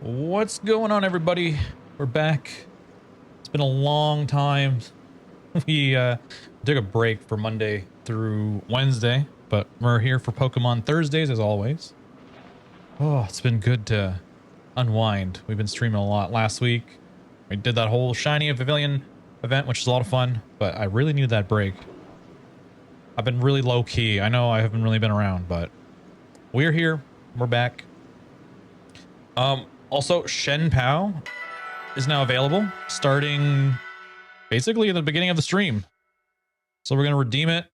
What's going on, everybody? We're back. It's been a long time. We took a break for Monday through Wednesday, but we're here for Pokemon Thursdays as always. Oh, it's been good to unwind. We've been streaming a lot last week. We did that whole Shiny Pavilion event, which is a lot of fun, but I really needed that break. I've been really low key. I know I haven't really been around, but we're here. We're back. Also, Chien-Pao is now available, starting basically at the beginning of the stream. So we're going to redeem it.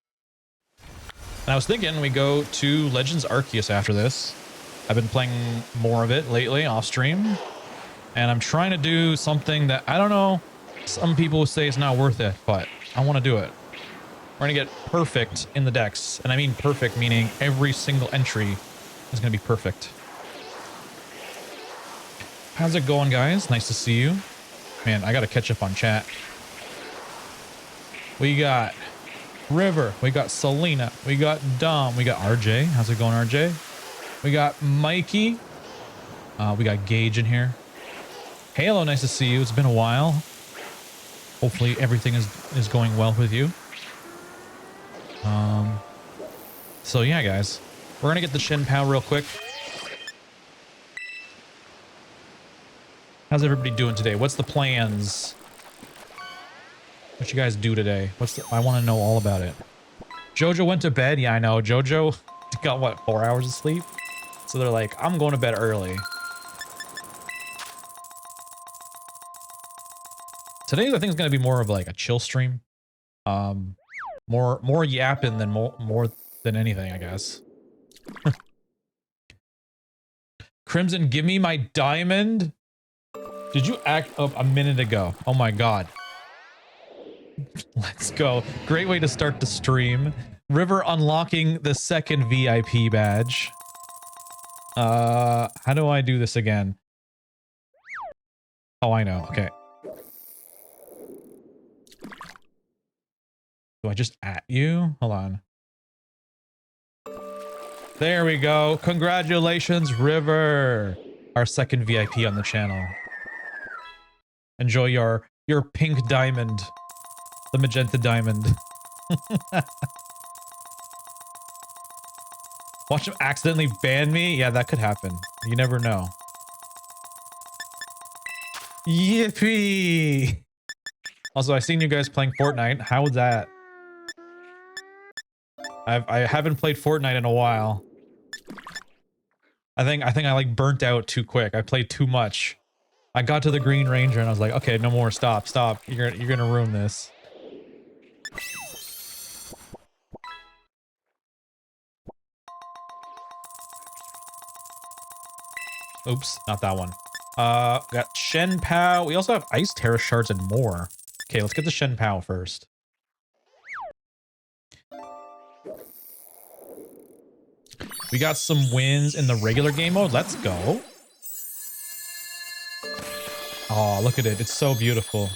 And I was thinking we go to Legends Arceus after this. I've been playing more of it lately off stream. And I'm trying to do something that, I don't know, some people say it's not worth it, but I want to do it. We're going to get perfect in the Dex. And I mean perfect, meaning every single entry is going to be perfect. How's it going, guys? Nice to see you. Man, I gotta catch up on chat. We got River, we got Selena, we got Dom, we got RJ. How's it going, RJ? We got Mikey. We got Gage in here. Halo, nice to see you. It's been a while. Hopefully everything is going well with you. So yeah, guys. We're gonna get the Chien-Pao real quick. How's everybody doing today? What's the plans? What you guys do today? I want to know all about it. Jojo went to bed. Yeah, I know. Jojo got what, 4 hours of sleep? So they're like, I'm going to bed early. Today, I think is going to be more of like a chill stream. More yapping than more than anything, I guess. Crimson, give me my diamond. Did you act up a minute ago? Oh my god. Let's go. Great way to start the stream. River unlocking the second VIP badge. How do I do this again? Oh, I know. Okay. Do I just at you? Hold on. There we go. Congratulations, River. Our second VIP on the channel. Enjoy your pink diamond. The magenta diamond. Watch him accidentally ban me? Yeah, that could happen. You never know. Yippee! Also, I've seen you guys playing Fortnite. How was that? I haven't played Fortnite in a while. I think I like burnt out too quick. I played too much. I got to the Green Ranger and I was like, okay, no more. Stop. You're gonna ruin this. Oops, not that one. Got Chien-Pao. We also have Ice Terra Shards and more. Okay, let's get the Chien-Pao first. We got some wins in the regular game mode. Let's go. Oh, look at it. It's so beautiful.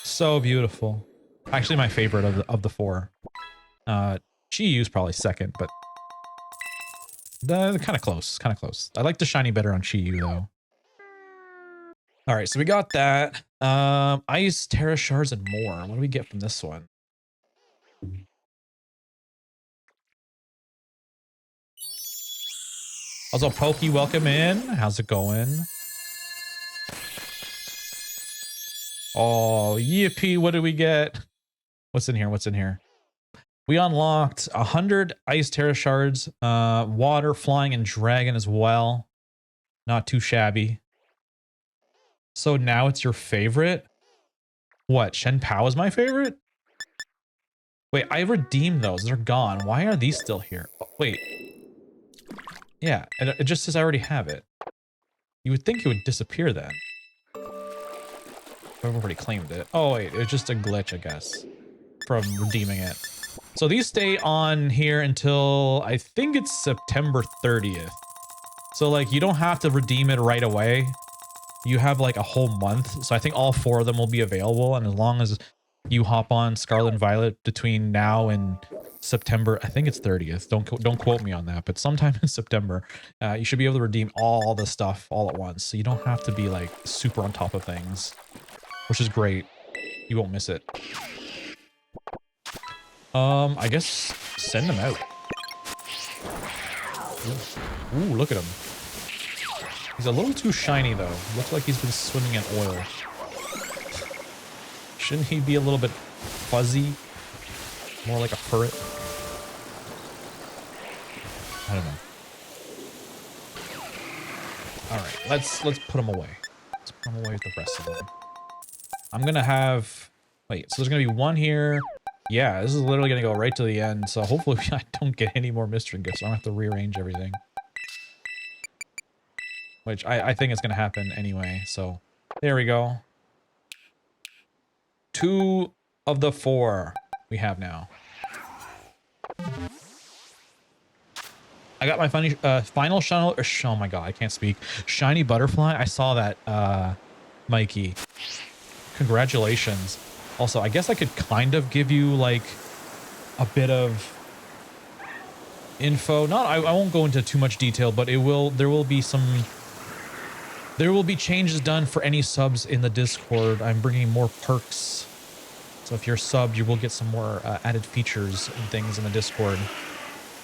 So beautiful. Actually, my favorite of the four. Chi-Yu's probably second, but kind of close. Kind of close. I like the shiny better on Chi-Yu, though. All right, so we got that. Ice, Terra Shards, and more. What do we get from this one? Also, Pokey, welcome in. How's it going? Oh, yippee, what did we get? What's in here? What's in here? We unlocked 100 Ice Terra Shards, Water, Flying, and Dragon as well. Not too shabby. So now it's your favorite? What, Chien-Pao is my favorite? Wait, I redeemed those. They're gone. Why are these still here? Oh, wait. Yeah, it just says I already have it. You would think it would disappear then. I've already claimed it. Oh wait, it's just a glitch, I guess, from redeeming it. So these stay on here until I think it's September 30th. So like you don't have to redeem it right away. You have like a whole month. So I think all 4 of them will be available. And as long as you hop on Scarlet and Violet between now and September. I think it's 30th. Don't quote me on that, but sometime in September, you should be able to redeem all the stuff all at once. So you don't have to be like super on top of things, which is great. You won't miss it. I guess send them out. Ooh, look at him. He's a little too shiny though. Looks like he's been swimming in oil. Shouldn't he be a little bit fuzzy? More like a ferret? I don't know. Alright, let's put him away. Let's put him away with the rest of them. I'm gonna have... Wait, so there's gonna be one here. Yeah, this is literally gonna go right to the end, so hopefully I don't get any more mystery gifts. I don't have to rearrange everything. Which I think it's gonna happen anyway, so... There we go. 2 of the 4 we have now. I got my final shiny... Oh my god, I can't speak. Shiny butterfly? I saw that, Mikey. Congratulations. Also, I guess I could kind of give you, like, a bit of info. I won't go into too much detail, but there will be changes done for any subs in the Discord. I'm bringing more perks. So if you're subbed, you will get some more added features and things in the Discord.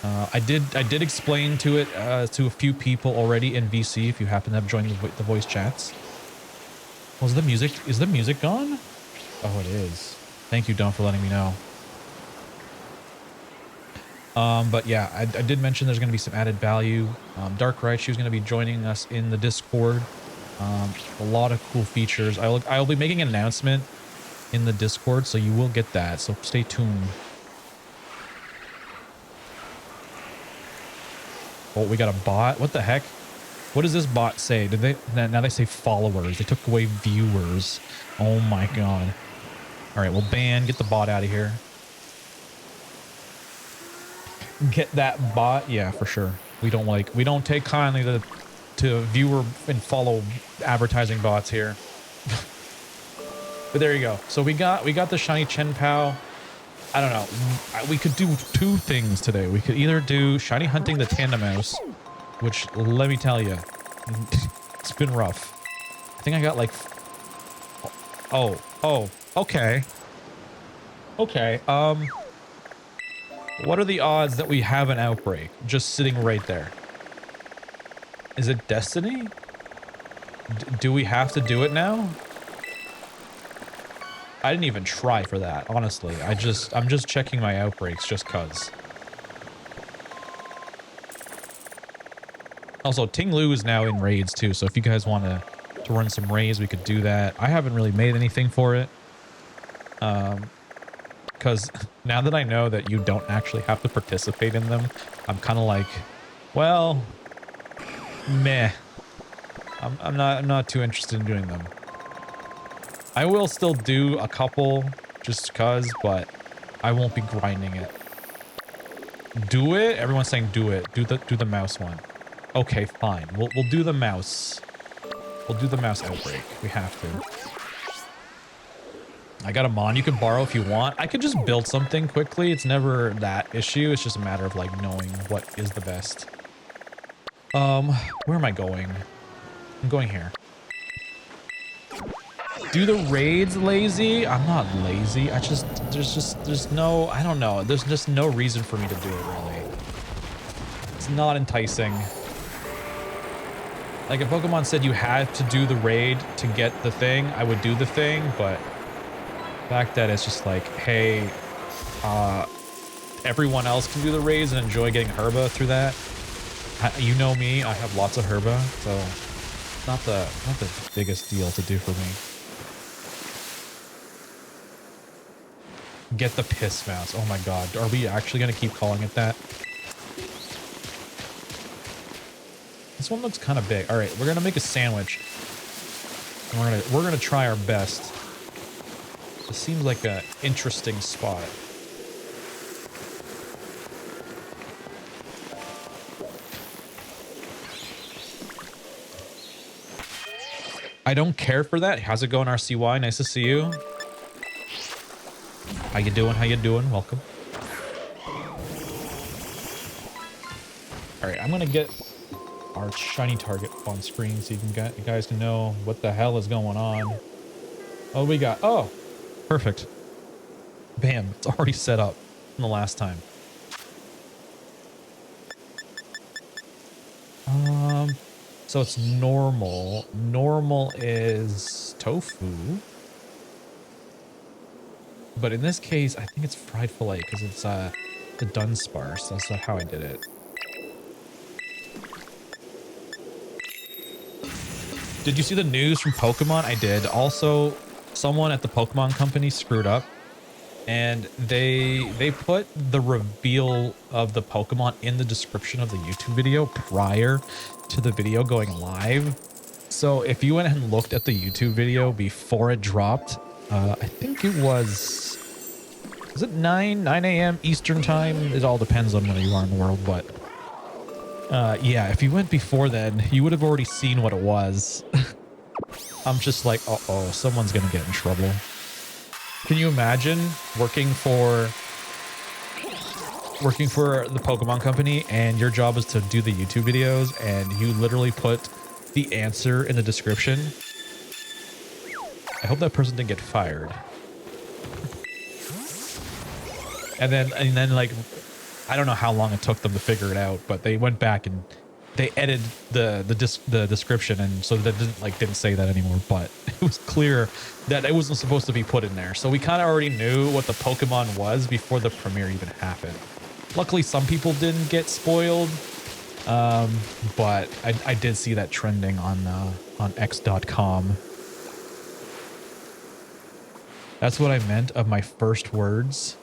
I did explain to it to a few people already in VC if you happen to have joined the voice chats. Was the music... Is the music gone? Oh, it is. Thank you, Don, for letting me know. But yeah, I did mention there's going to be some added value. Dark Raichu is going to be joining us in the Discord. A lot of cool features. I'll be making an announcement in the Discord, so you will get that. So stay tuned. Oh, we got a bot. What the heck? What does this bot say? Did they... Now they say followers. They took away viewers. Oh my god. Alright, well, get the bot out of here. Get that bot? Yeah, for sure. We don't take kindly to viewer and follow advertising bots here. But there you go. So we got the shiny Chien-Pao. I don't know. We could do 2 things today. We could either do shiny hunting the Tandemaus, which, let me tell you, it's been rough. I think I got like... Oh, okay. Okay, what are the odds that we have an outbreak just sitting right there? Is it destiny? Do we have to do it now? I didn't even try for that, honestly. I'm just checking my outbreaks just cuz. Also, Ting Lu is now in raids too, so if you guys want to run some raids, we could do that. I haven't really made anything for it. Because now that I know that you don't actually have to participate in them, I'm kind of like, well, meh. I'm not too interested in doing them. I will still do a couple just cause, but I won't be grinding it. Do it? Everyone's saying do it. Do the mouse one. Okay, fine. We'll do the mouse. We'll do the mouse outbreak. We have to. I got a mon you can borrow if you want. I could just build something quickly. It's never that issue. It's just a matter of like knowing what is the best. Where am I going? I'm going here. Do the raids lazy? I'm not lazy. There's no, I don't know. There's just no reason for me to do it really. It's not enticing. Like if Pokemon said you had to do the raid to get the thing, I would do the thing, but the fact that it's just like, hey, everyone else can do the raids and enjoy getting Herba through that. You know me, I have lots of Herba, so it's not the biggest deal to do for me. Get the piss mouse. Oh my god. Are we actually gonna keep calling it that? This one looks kind of big. All right, we're gonna make a sandwich. And we're gonna try our best. This seems like an interesting spot. I don't care for that. How's it going, RCY? Nice to see you. How you doing? How you doing? Welcome. All right, I'm gonna get our shiny target on screen so you guys can know what the hell is going on. Oh, we got, oh, perfect. Bam, it's already set up from the last time. So it's normal. Normal is tofu. But in this case, I think it's fried filet because it's the Dunsparce. That's not how I did it. Did you see the news from Pokemon? I did. Also, someone at the Pokemon company screwed up, and they put the reveal of the Pokemon in the description of the YouTube video prior to the video going live. So if you went and looked at the YouTube video before it dropped, I think it was it 9 a.m. Eastern time? It all depends on where you are in the world, but yeah, if you went before then, you would have already seen what it was. I'm just like, uh-oh, someone's gonna get in trouble. Can you imagine working for the Pokemon company and your job is to do the YouTube videos and you literally put the answer in the description? I hope that person didn't get fired. And then like, I don't know how long it took them to figure it out, but they went back and they edited the description, and so that didn't say that anymore. But it was clear that it wasn't supposed to be put in there. So we kind of already knew what the Pokemon was before the premiere even happened. Luckily, some people didn't get spoiled, but I did see that trending on X.com. That's what I meant of my first words.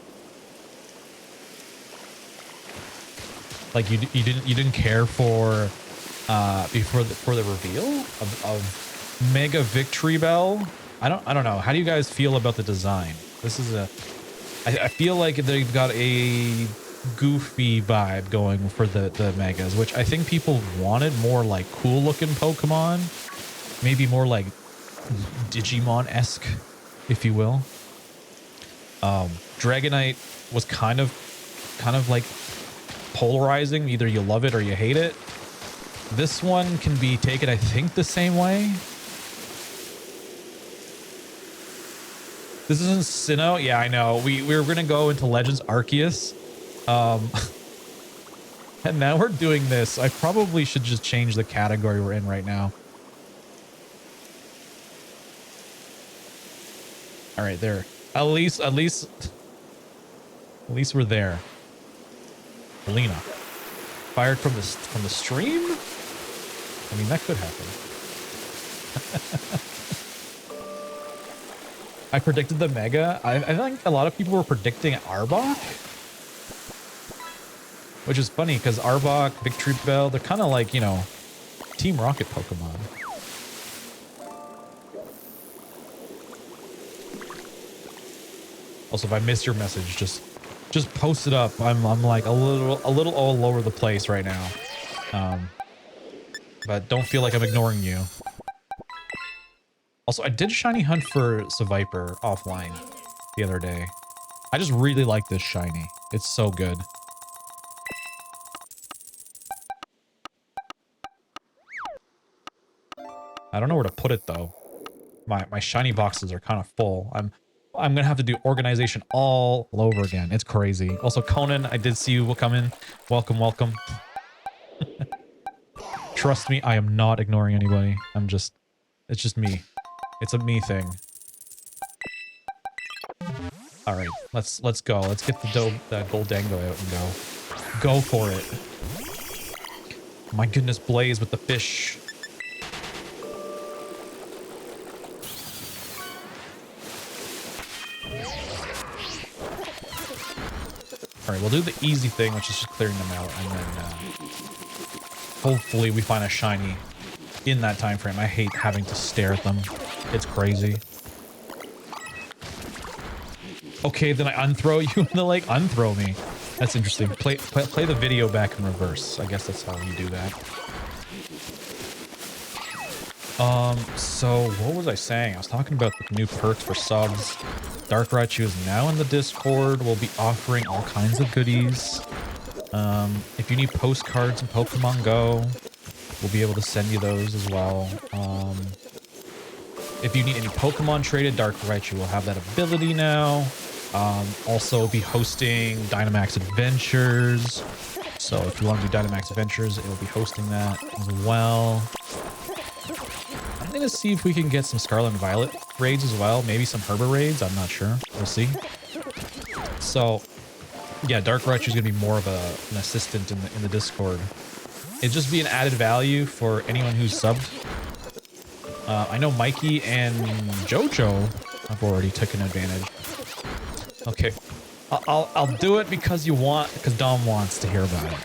Like you didn't care for for the reveal of Mega Victory Bell. I don't know. How do you guys feel about the design? This is I feel like they've got a goofy vibe going for the Megas, which I think people wanted more like cool looking Pokemon, maybe more like Digimon-esque, if you will. Dragonite was kind of like polarizing. Either you love it or you hate it. This one can be taken, I think, the same way. This isn't Sinnoh. Yeah, I know. We were gonna go into Legends Arceus, and now we're doing this. I probably should just change the category we're in right now. All right, there. At least we're there. Lena, fired from the stream? I mean, that could happen. I predicted the Mega. I think a lot of people were predicting Arbok, which is funny because Arbok, Victory Bell, they're kind of like, you know, Team Rocket Pokemon. Also, if I missed your message, just post it up. I'm like a little all over the place right now. But don't feel like I'm ignoring you. Also, I did shiny hunt for Seviper offline the other day. I just really like this shiny. It's so good. I don't know where to put it though. My shiny boxes are kind of full. I'm gonna have to do organization all over again. It's crazy. Also, Conan, I did see you come in. Welcome, welcome. Trust me, I am not ignoring anybody. It's just me. It's a me thing. All right, let's go. Let's get the Goldango out and go. Go for it. My goodness, Blaze with the fish. All right, we'll do the easy thing, which is just clearing them out, and then hopefully we find a shiny in that time frame. I hate having to stare at them. It's crazy. Okay, then I unthrow you in the lake. Unthrow me. That's interesting. Play the video back in reverse. I guess that's how you do that. So what was I saying? I was talking about the new perks for subs. Dark Raichu is now in the Discord. We'll be offering all kinds of goodies. If you need postcards in Pokemon Go, we'll be able to send you those as well. If you need any Pokemon traded, Dark Raichu will have that ability now. Also be hosting Dynamax Adventures. So if you want to do Dynamax Adventures, it will be hosting that as well. I'm going to see if we can get some Scarlet and Violet raids as well. Maybe some Herba raids. I'm not sure. We'll see. So yeah, Dark Raichu is going to be more of an assistant in the Discord. It'd just be an added value for anyone who's subbed. I know Mikey and Jojo have already taken advantage. Okay, I'll do it because Dom wants to hear about it.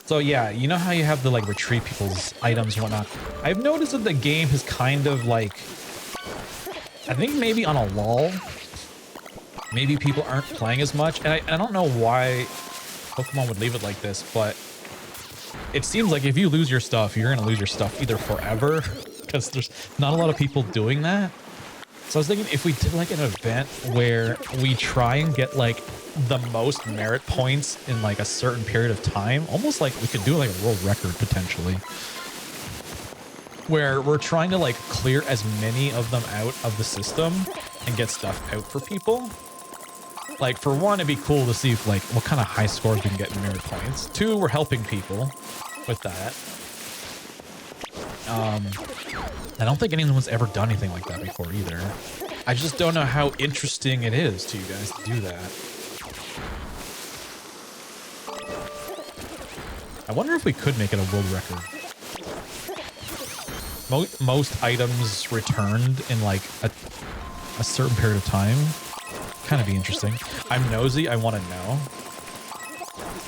So yeah, you know how you have to like retrieve people's items and whatnot? I've noticed that the game has kind of like, I think maybe on a lull. Maybe people aren't playing as much, and I don't know why Pokemon would leave it like this, but it seems like if you lose your stuff, you're gonna lose your stuff either forever, because there's not a lot of people doing that. So I was thinking if we did like an event where we try and get like the most merit points in like a certain period of time, almost like we could do like a world record potentially, where we're trying to like clear as many of them out of the system and get stuff out for people. Like for one, it'd be cool to see if like what kind of high scores we can get in merit points. Two, we're helping people with that. I don't think anyone's ever done anything like that before either. I just don't know how interesting it is to you guys to do that. I wonder if we could make it a world record. Most items returned in like a certain period of time. Kind of be interesting. I'm nosy. I want to know.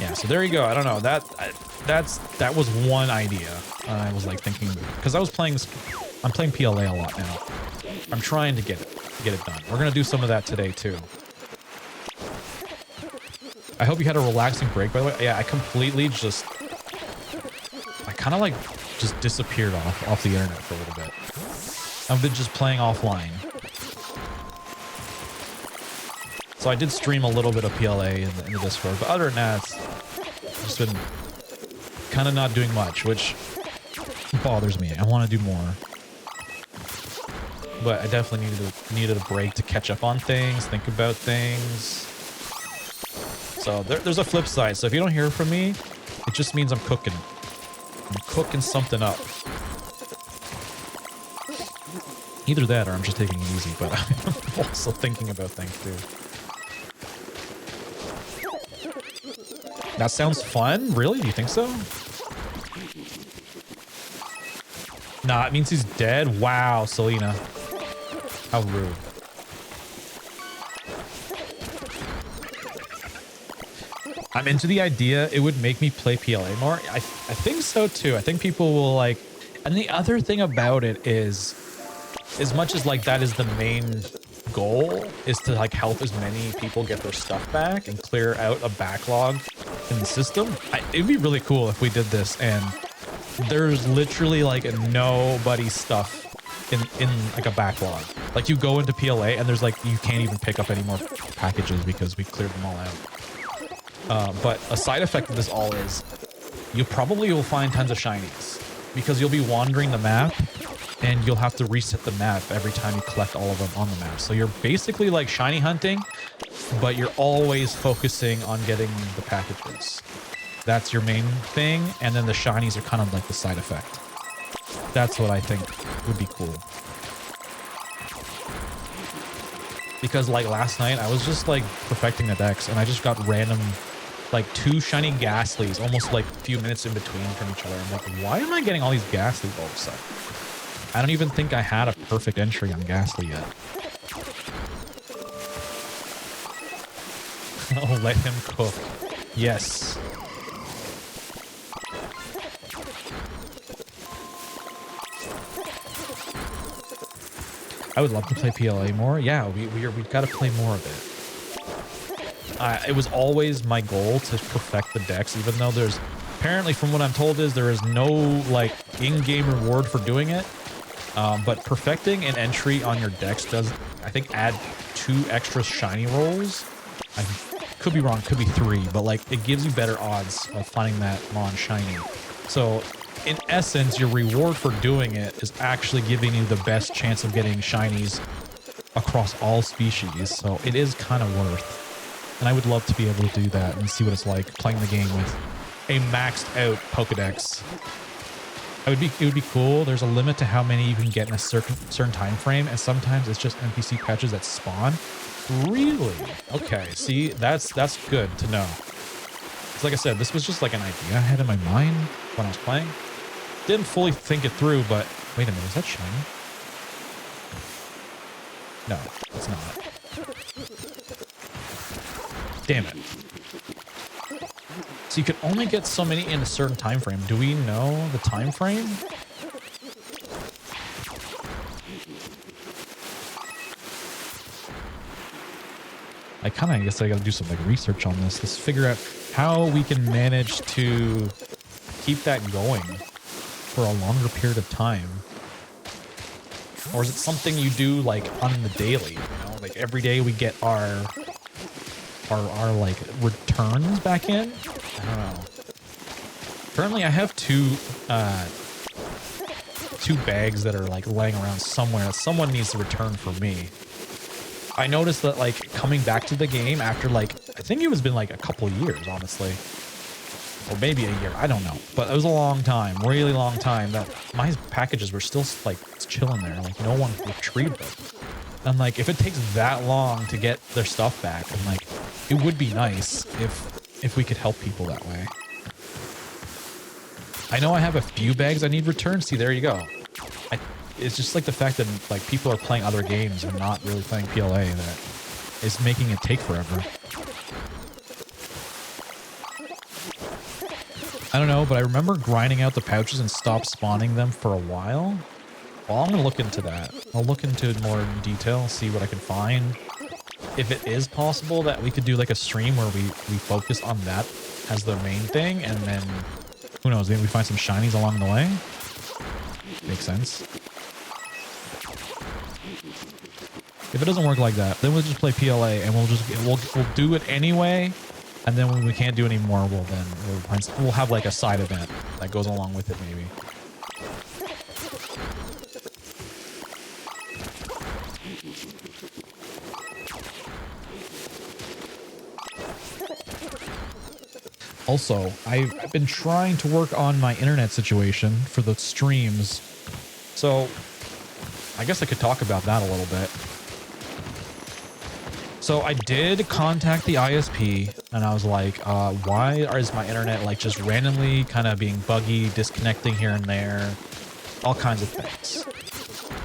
Yeah, so there you go. I don't know. That was one idea. I was like thinking, because I'm playing PLA a lot now. I'm trying to get it done. We're gonna do some of that today too. I hope you had a relaxing break, by the way. Yeah, I completely kind of like just disappeared off the internet for a little bit. I've been just playing offline. So I did stream a little bit of PLA in the Discord, but other than that, it's just been kind of not doing much, which bothers me. I want to do more. But I definitely needed a break to catch up on things, think about things. So there's a flip side. So if you don't hear from me, it just means I'm cooking. I'm cooking something up. Either that or I'm just taking it easy, but I'm also thinking about things too. That sounds fun? Really? Do you think so? Nah, it means he's dead. Wow, Selena. How rude. I'm into the idea. It would make me play PLA more. I think so too. I think people will like... And the other thing about it is, as much as like that is the main goal, is to like help as many people get their stuff back and clear out a backlog in the system. It'd be really cool if we did this and there's literally like nobody's stuff in like a backlog. Like you go into PLA and there's like, you can't even pick up any more packages because we cleared them all out. But a side effect of this all is you probably will find tons of shinies because you'll be wandering the map and you'll have to reset the map every time you collect all of them on the map. So you're basically like shiny hunting, but you're always focusing on getting the packages. That's your main thing, and then the shinies are kind of like the side effect. That's what I think would be cool. Because like last night, I was just like perfecting the Dex, and I just got random, like 2 shiny Ghastlies, almost like a few minutes in between from each other. I'm like, why am I getting all these Ghastlies all of a sudden? I don't even think I had a perfect entry on Ghastly yet. Oh, let him cook. Yes. I would love to play PLA more. Yeah, we've got to play more of it. It was always my goal to perfect the Dex, even though there's apparently, from what I'm told, there is no like in-game reward for doing it. But perfecting an entry on your Dex does, I think, add 2 extra shiny rolls. could be wrong, could be 3, but like it gives you better odds of finding that Mon shiny. So in essence, your reward for doing it is actually giving you the best chance of getting shinies across all species. So it is kind of worth. And I would love to be able to do that and see what it's like playing the game with a maxed out Pokedex. It would be cool. There's a limit to how many you can get in a certain time frame, and sometimes it's just NPC patches that spawn. Really? Okay, see, that's good to know. Like I said, this was just like an idea I had in my mind when I was playing. Didn't fully think it through, but wait a minute, is that shiny? No, it's not. Damn it. So you can only get so many in a certain time frame. Do we know the time frame? I guess I gotta do some like research on this. Let's figure out how we can manage to keep that going for a longer period of time. Or is it something you do like on the daily, you know? Like every day we get our like returns back in? I don't know. Currently I have two bags that are like laying around somewhere that someone needs to return for me. I noticed that like coming back to the game after like, I think it was been like a couple of years, honestly. Or maybe a year, I don't know. But it was a long time, really long time that my packages were still like chilling there. Like no one retrieved them. And like, if it takes that long to get their stuff back, I'm like, it would be nice if we could help people that way. I know I have a few bags I need returned. See, there you go. It's just like the fact that like people are playing other games and not really playing PLA that is making it take forever. I don't know, but I remember grinding out the pouches and stop spawning them for a while. Well, I'm gonna look into that. I'll look into it more in detail, see what I can find. If it is possible that we could do like a stream where we focus on that as the main thing, and then who knows, maybe we find some shinies along the way. Makes sense. If it doesn't work like that, then we'll just play PLA and we'll do it anyway. And then when we can't do anymore, we'll have like a side event that goes along with it, maybe. Also, I've been trying to work on my internet situation for the streams. So I guess I could talk about that a little bit. So I did contact the ISP and I was like, why is my internet like just randomly kind of being buggy, disconnecting here and there, all kinds of things.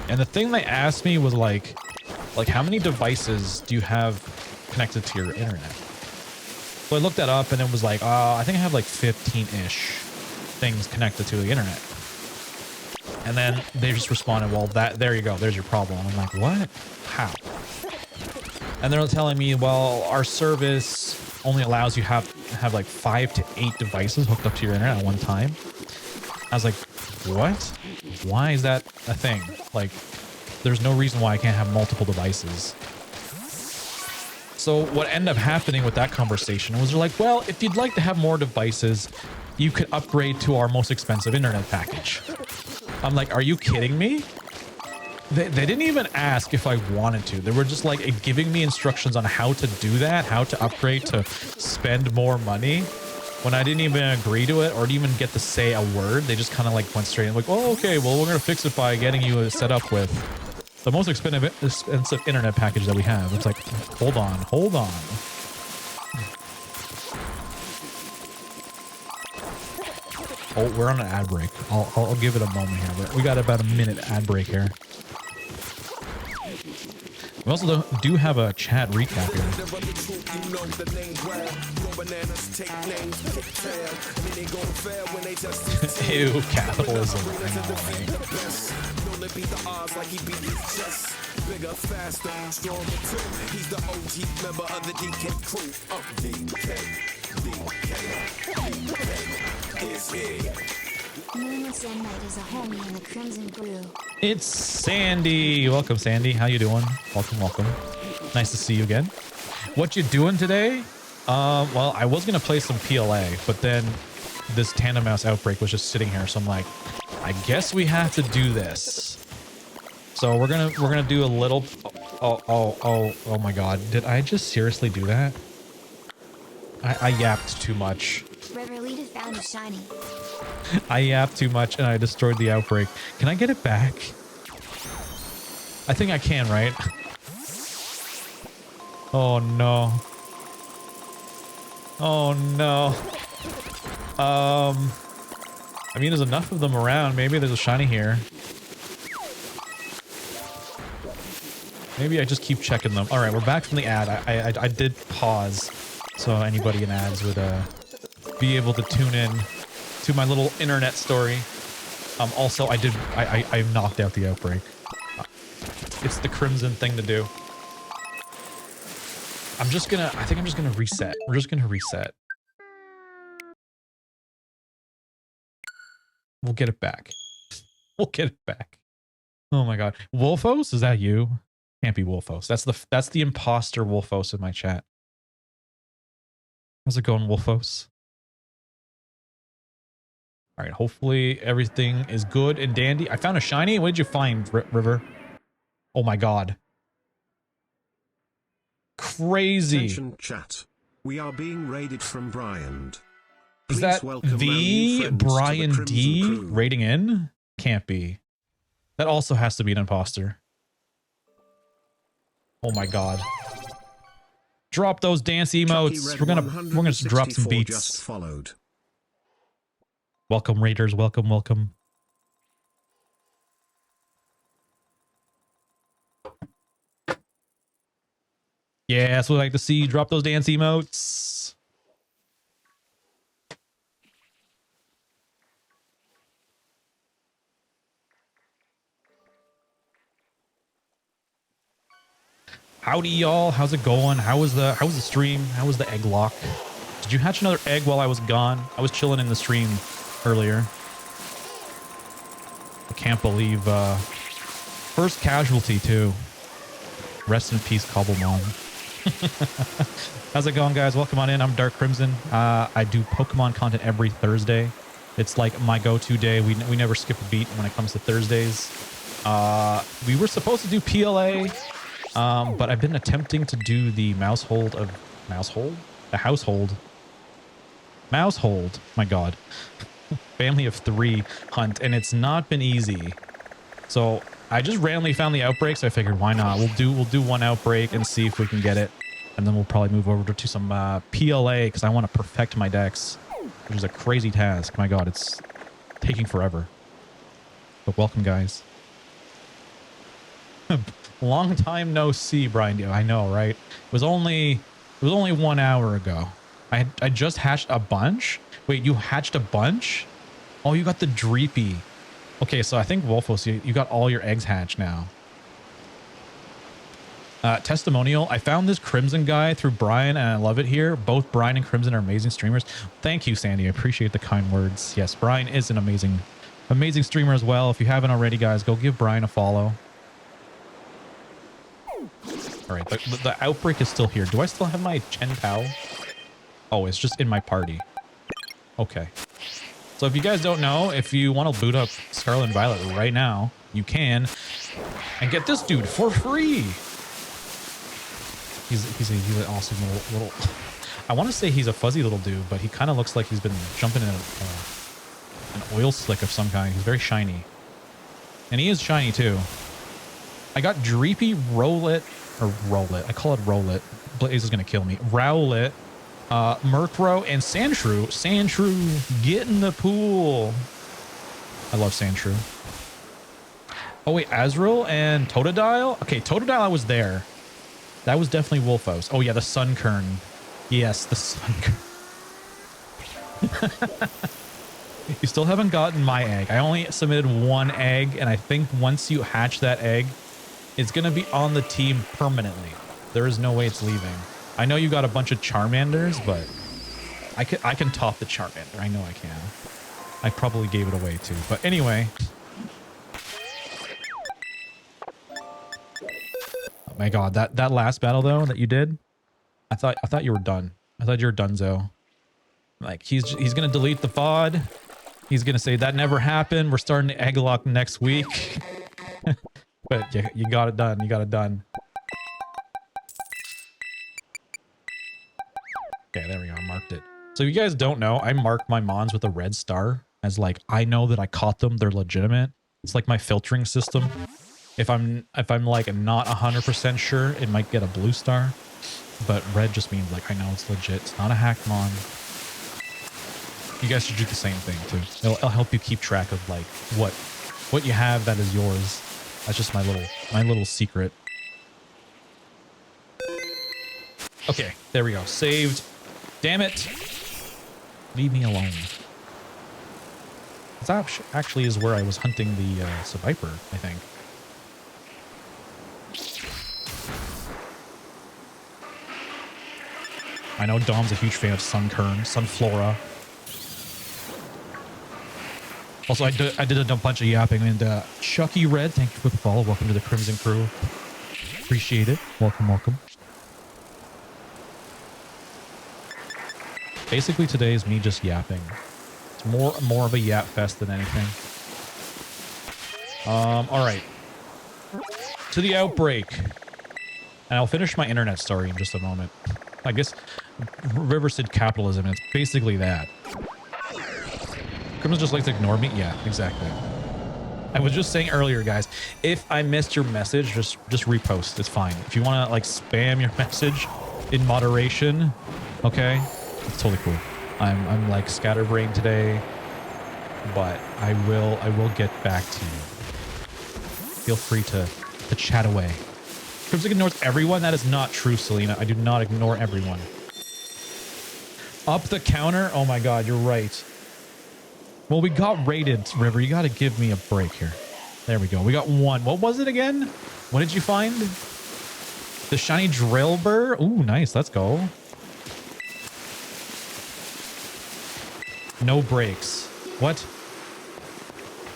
And the thing they asked me was like how many devices do you have connected to your internet? So I looked that up and it was like, I think I have like 15-ish things connected to the internet. And then they just responded, well, there you go, there's your problem. I'm like, what? How? And they're telling me, well, our service only allows you have like 5 to 8 devices hooked up to your internet at one time. I was like, what? Why is that a thing? Like, there's no reason why I can't have multiple devices. So what ended up happening with that conversation was they're like, well, if you'd like to have more devices, you could upgrade to our most expensive internet package. I'm like, are you kidding me? They didn't even ask if I wanted to. They were just like giving me instructions on how to do that, how to upgrade to spend more money. When I didn't even agree to it or didn't even get to say a word, they just kind of like went straight and like, oh, okay, well, we're going to fix it by getting you set up with the most expensive internet package that we have. It's like, hold on. Oh, we're on an ad break. I'll give it a moment here. We got about a minute ad break here. We also do have a chat recap here. Ew, capitalism. I know, right? Bigger, faster, stronger too. He's the OG member of the DK crew. DK is here. Is a homie in the Crimson Brew. It's Sandy. Welcome, Sandy. How you doing? Welcome. Nice to see you again. What you doing today? Well, I was gonna play some PLA, but then this Tandemaus outbreak was just sitting here, so I'm like, I guess we have to do this. So we're gonna do a little. Oh my God! Did I just seriously do that? I yapped too much. Riverlead has found a shiny. I yapped too much and I destroyed the outbreak. Can I get it back? I think I can, right? Oh no. Oh no. I mean, there's enough of them around. Maybe there's a shiny here. Maybe I just keep checking them. All right, we're back from the ad. I did pause so anybody in ads would be able to tune in to my little internet story. Also, I knocked out the outbreak. It's the Crimson thing to do. I think I'm just gonna reset. We're just gonna reset. We'll get it back. We'll get it back. Oh my God. Wolfos, is that you? Can't be Wolfos. That's the imposter Wolfos in my chat. How's it going, Wolfos? All right, hopefully everything is good and dandy. I found a shiny. What did you find, River? Oh my God. Crazy. Attention chat. We are being raided from Brian. Is that the Brian D raiding in? Can't be. That also has to be an imposter. Oh my God. Drop those dance emotes. We're gonna drop some beats. Just followed. Welcome raiders, welcome, welcome. Yeah, that's what I like to see. Drop those dance emotes. Howdy y'all, how's it going? How was the stream? How was the egg lock? Did you hatch another egg while I was gone? I was chilling in the stream earlier. I can't believe first casualty too. Rest in peace, Cobblemon. How's it going, guys? Welcome on in. I'm Dark Crimson. I do Pokemon content every Thursday. It's like my go-to day. We never skip a beat when it comes to Thursdays. We were supposed to do PLA. But I've been attempting to do the Maushold, my God, family of 3 hunt, and it's not been easy. So I just randomly found the outbreak, so I figured why not? We'll do one outbreak and see if we can get it, and then we'll probably move over to some PLA because I want to perfect my decks, which is a crazy task. My God, it's taking forever. But welcome, guys. Long time no see, Brian. I know, right? It was only 1 hour ago. I just hatched a bunch. Wait, you hatched a bunch? Oh, you got the Dreepy. Okay, so I think Wolfos, you got all your eggs hatched now. Testimonial. I found this Crimson guy through Brian, and I love it here. Both Brian and Crimson are amazing streamers. Thank you, Sandy. I appreciate the kind words. Yes, Brian is an amazing streamer as well. If you haven't already, guys, go give Brian a follow. All right, the outbreak is still here. Do I still have my Chien-Pao? Oh, it's just in my party. Okay. So if you guys don't know, if you want to boot up Scarlet and Violet right now, you can. And get this dude for free. He's an awesome little I want to say he's a fuzzy little dude, but he kind of looks like he's been jumping in an oil slick of some kind. He's very shiny. And he is shiny too. I got Dreepy, Rowlet. I call it Rowlet. Blaze is going to kill me. Rowlet, Murkrow, and Sandshrew. Sandshrew, get in the pool. I love Sandshrew. Oh, wait, Azrael and Totodile? Okay, Totodile, I was there. That was definitely Wolfos. Oh, yeah, the Sunkern. Yes, the Sunkern. You still haven't gotten my egg. I only submitted 1 egg, and I think once you hatch that egg, it's going to be on the team permanently. There is no way it's leaving. I know you got a bunch of Charmanders, but I can top the Charmander. I know I can. I probably gave it away too. But anyway. Oh my God, that last battle though that you did, I thought you were done. I thought you were Dunzo. Like he's gonna delete the VOD. He's gonna say that never happened. We're starting to egg lock next week. But you got it done. You got it done. Okay, there we go. I marked it. So if you guys don't know, I mark my mons with a red star as like I know that I caught them. They're legitimate. It's like my filtering system. If I'm like not 100% sure, it might get a blue star. But red just means like I know it's legit. It's not a hack mon. You guys should do the same thing too. It'll help you keep track of like what you have that is yours. That's just my little secret. Okay, there we go. Saved. Damn it. Leave me alone. That actually is where I was hunting the Viper, I think. I know Dom's a huge fan of Sunkern, Sunflora. Also, I did a bunch of yapping, and Chucky Red, thank you for the follow. Welcome to the Crimson Crew. Appreciate it. Welcome, welcome. Basically, today is me just yapping. It's more of a yap fest than anything. All right. To the outbreak. And I'll finish my internet story in just a moment. I guess River said capitalism, and it's basically that. Crimson just likes to ignore me? Yeah, exactly. I was just saying earlier, guys, if I missed your message, just repost. It's fine. If you want to like spam your message in moderation, okay? It's totally cool. I'm like scatterbrained today, but I will get back to you. Feel free to chat away. Crimson ignores everyone. That is not true, Selena. I do not ignore everyone. Up the counter? Oh my god, you're right. Well, we got raided, River. You got to give me a break here. There we go. We got one. What was it again? What did you find? The shiny drill burr? Ooh, nice. Let's go. No breaks. What?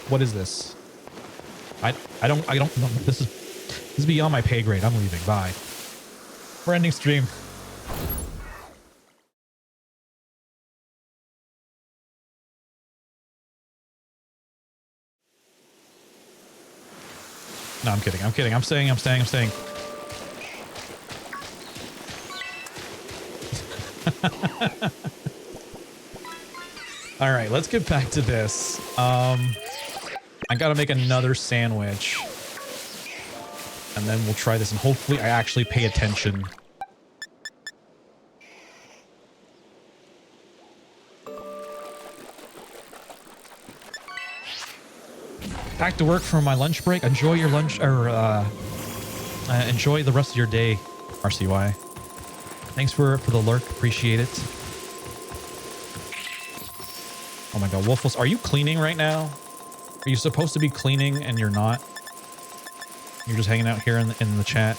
What is this? I don't know. This is beyond my pay grade. I'm leaving. Bye. We're ending stream. No, I'm kidding. I'm kidding. I'm staying. All right, let's get back to this. I gotta make another sandwich. And then we'll try this, and hopefully I actually pay attention. Back to work for my lunch break. Enjoy your lunch, or enjoy the rest of your day, RCY. Thanks for the lurk. Appreciate it. Oh my god, Wolfos, are you cleaning right now? Are you supposed to be cleaning and you're not? You're just hanging out here in the chat.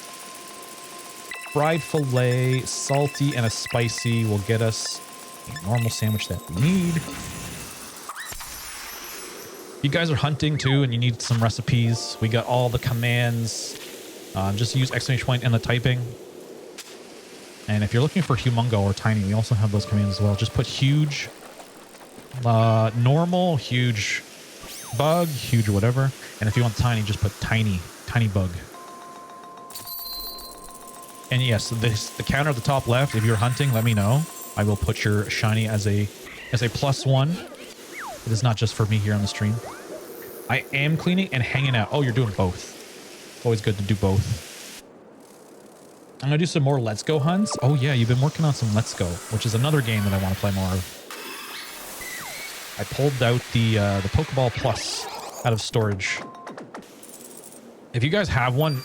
Fried filet, salty, and a spicy will get us a normal sandwich that we need. You guys are hunting too and you need some recipes. We got all the commands. Just use exclamation point in the typing. And if you're looking for humongo or tiny, we also have those commands as well. Just put huge, normal, huge, bug, huge, whatever. And if you want tiny, just put tiny bug. And yes, the counter at the top left, if you're hunting, let me know. I will put your shiny as a +1. It is not just for me here on the stream. I am cleaning and hanging out. Oh, you're doing both. Always good to do both. I'm gonna do some more Let's Go hunts. Oh yeah, you've been working on some Let's Go, which is another game that I want to play more of. I pulled out the Pokeball Plus out of storage. If you guys have one,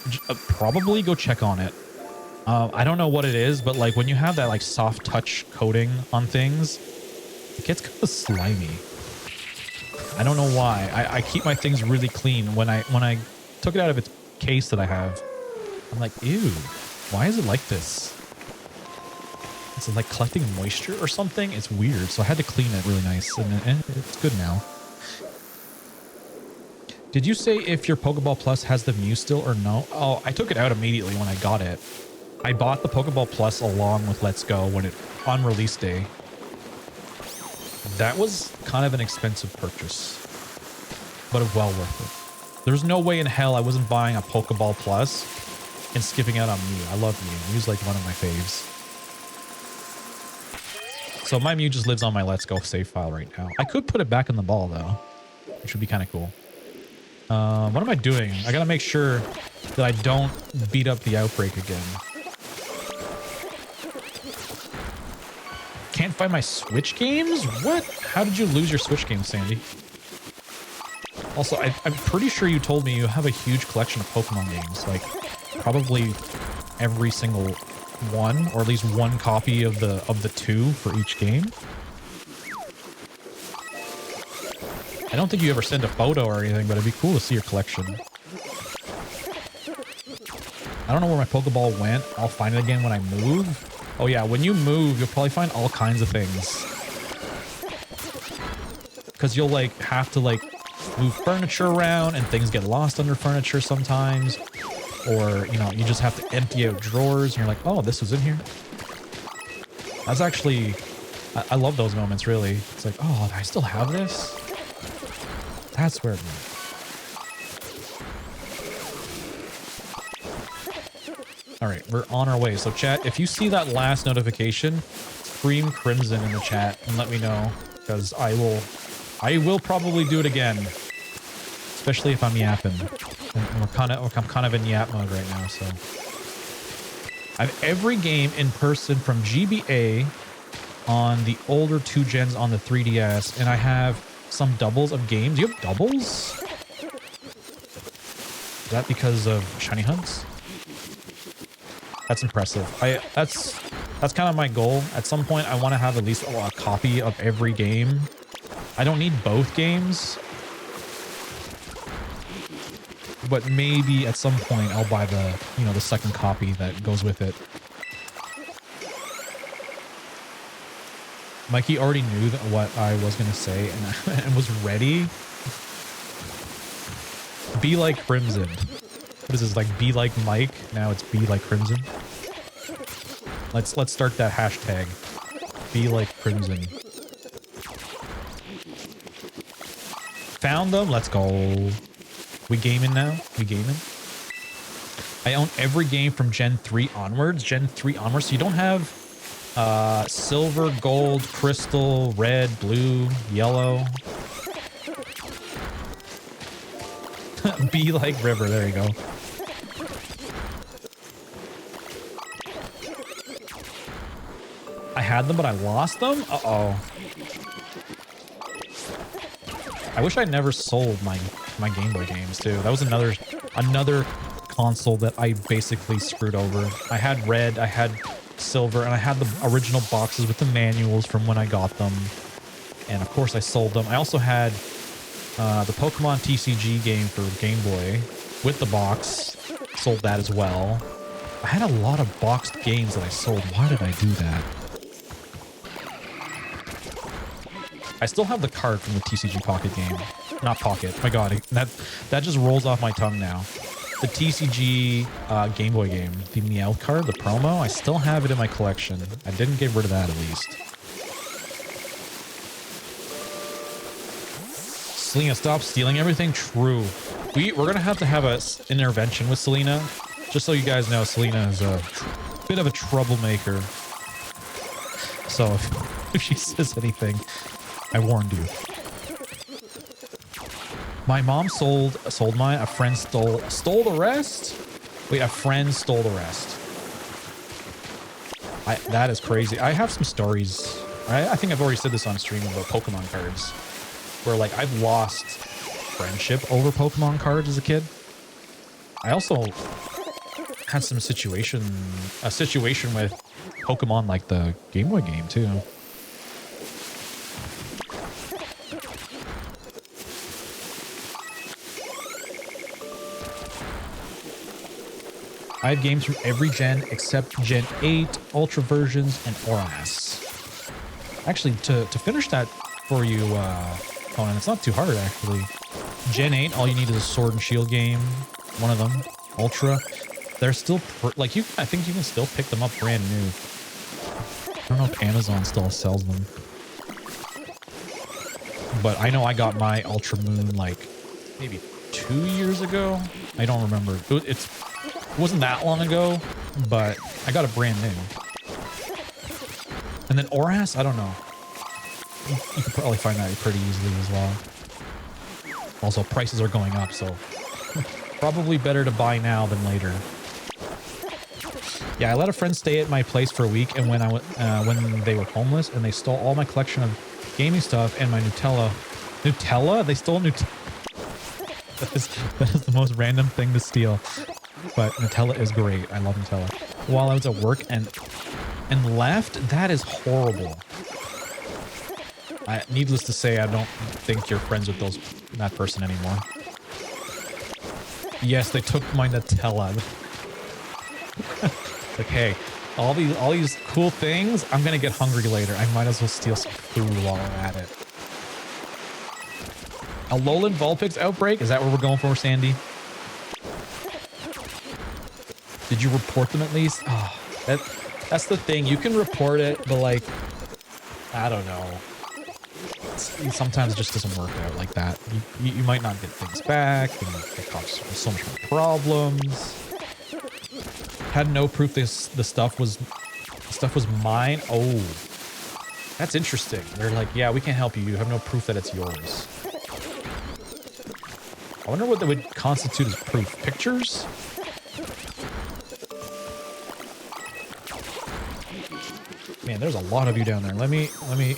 probably go check on it. I don't know what it is, but like when you have that like soft touch coating on things, it gets kind of slimy. I don't know why. I keep my things really clean. When I took it out of its case that I have, I'm like, ew, why is it like this? Is it like collecting moisture or something? It's weird. So I had to clean it really nice, and it's good now. Did you say if your Pokeball Plus has the Mew still or no? Oh, I took it out immediately when I got it. I bought the Pokeball Plus along with Let's Go when it on release day. That was kind of an expensive purchase, but well worth it. There's no way in hell I wasn't buying a Pokeball Plus and skipping out on Mew. I love Mew. Mew's like one of my faves. So my Mew just lives on my Let's Go save file right now. I could put it back in the ball though, which would be kind of cool. What am I doing? I gotta make sure that I don't beat up the outbreak again. Can't find my Switch games? What? How did you lose your Switch games, Sandy? Also, I'm pretty sure you told me you have a huge collection of Pokemon games. Like, probably every single one, or at least one copy of the two for each game. I don't think you ever sent a photo or anything, but it'd be cool to see your collection. I don't know where my Pokeball went. I'll find it again when I move. Oh yeah, when you move, you'll probably find all kinds of things. Because you'll like have to like move furniture around and things get lost under furniture sometimes. Or, you know, you just have to empty out drawers and you're like, oh, this was in here. That's actually, I love those moments, really. It's like, oh, I still have this? That's where it went. All right, we're on our way. So chat, if you see that last notification, scream Crimson in the chat and let me know, because I will probably do it again, especially if I'm yapping. And I'm kind of in yap mode right now. So I have every game in person from GBA on the older 2 gens on the 3DS, and I have some doubles of games. You have doubles? Is that because of shiny hunts? That's impressive. That's kind of my goal. At some point, I want to have at least a copy of every game. I don't need both games, but maybe at some point I'll buy the, you know, the second copy that goes with it. Mikey already knew what I was gonna say and was ready. Be like Crimson. What is this, like be like Mike? Now it's be like Crimson. Let's start that hashtag. Be like Crimson. Found them. Let's go. We gaming now? We gaming? I own every game from Gen 3 onwards. Gen 3 onwards. So you don't have silver, gold, crystal, red, blue, yellow. Be like River. There you go. I had them, but I lost them? Uh-oh. I wish I never sold my Game Boy games too. That was another console that I basically screwed over. I had red, I had silver, and I had the original boxes with the manuals from when I got them. And of course I sold them. I also had the Pokemon TCG game for Game Boy with the box. Sold that as well. I had a lot of boxed games that I sold. Why did I do that? I still have the card from the TCG Pocket game. Not Pocket. My god, that just rolls off my tongue now. The TCG Game Boy game. The Meowth card, the promo. I still have it in my collection. I didn't get rid of that at least. Selena, stop stealing everything. True. We're going to have an intervention with Selena. Just so you guys know, Selena is a bit of a troublemaker. So if she says anything, I warned you. My mom sold mine. A friend stole the rest? Wait, a friend stole the rest. That is crazy. I have some stories. I think I've already said this on stream about Pokemon cards, where like I've lost friendship over Pokemon cards as a kid. I also had a situation with Pokemon, like the Game Boy game too. I have games from every gen except Gen 8, Ultra versions, and ORAS. Actually, to finish that for you, Conan, it's not too hard, actually. Gen 8, all you need is a Sword and Shield game. One of them. Ultra. They're still, I think you can still pick them up brand new. don't know if Amazon still sells them. But I know I got my Ultra Moon like maybe 2 years ago. I don't remember. It wasn't that long ago, but I got it brand new. And then Oras, I don't know. You could probably find that pretty easily as well. Also, prices are going up, so probably better to buy now than later. Yeah, I let a friend stay at my place for a week, and when when they were homeless, and they stole all my collection of gaming stuff and my Nutella. Nutella? They stole Nutella. That is the most random thing to steal. But Nutella is great. I love Nutella. While I was at work and left, that is horrible. Needless to say, I don't think you're friends with that person anymore. Yes, they took my Nutella. Like, hey, all these cool things, I'm gonna get hungry later. I might as well steal some food while I'm at it. A Alolan Vulpix outbreak? Is that what we're going for, Sandy? Did you report them at least? Oh, that's the thing. You can report it, but like, I don't know. Sometimes it just doesn't work out like that. You might not get things back, and it causes so much more problems. Had no proof the stuff was mine. Oh, that's interesting. They're like, yeah, we can't help you. You have no proof that it's yours. I wonder what that would constitute as proof. Pictures? Man, there's a lot of you down there. Let me make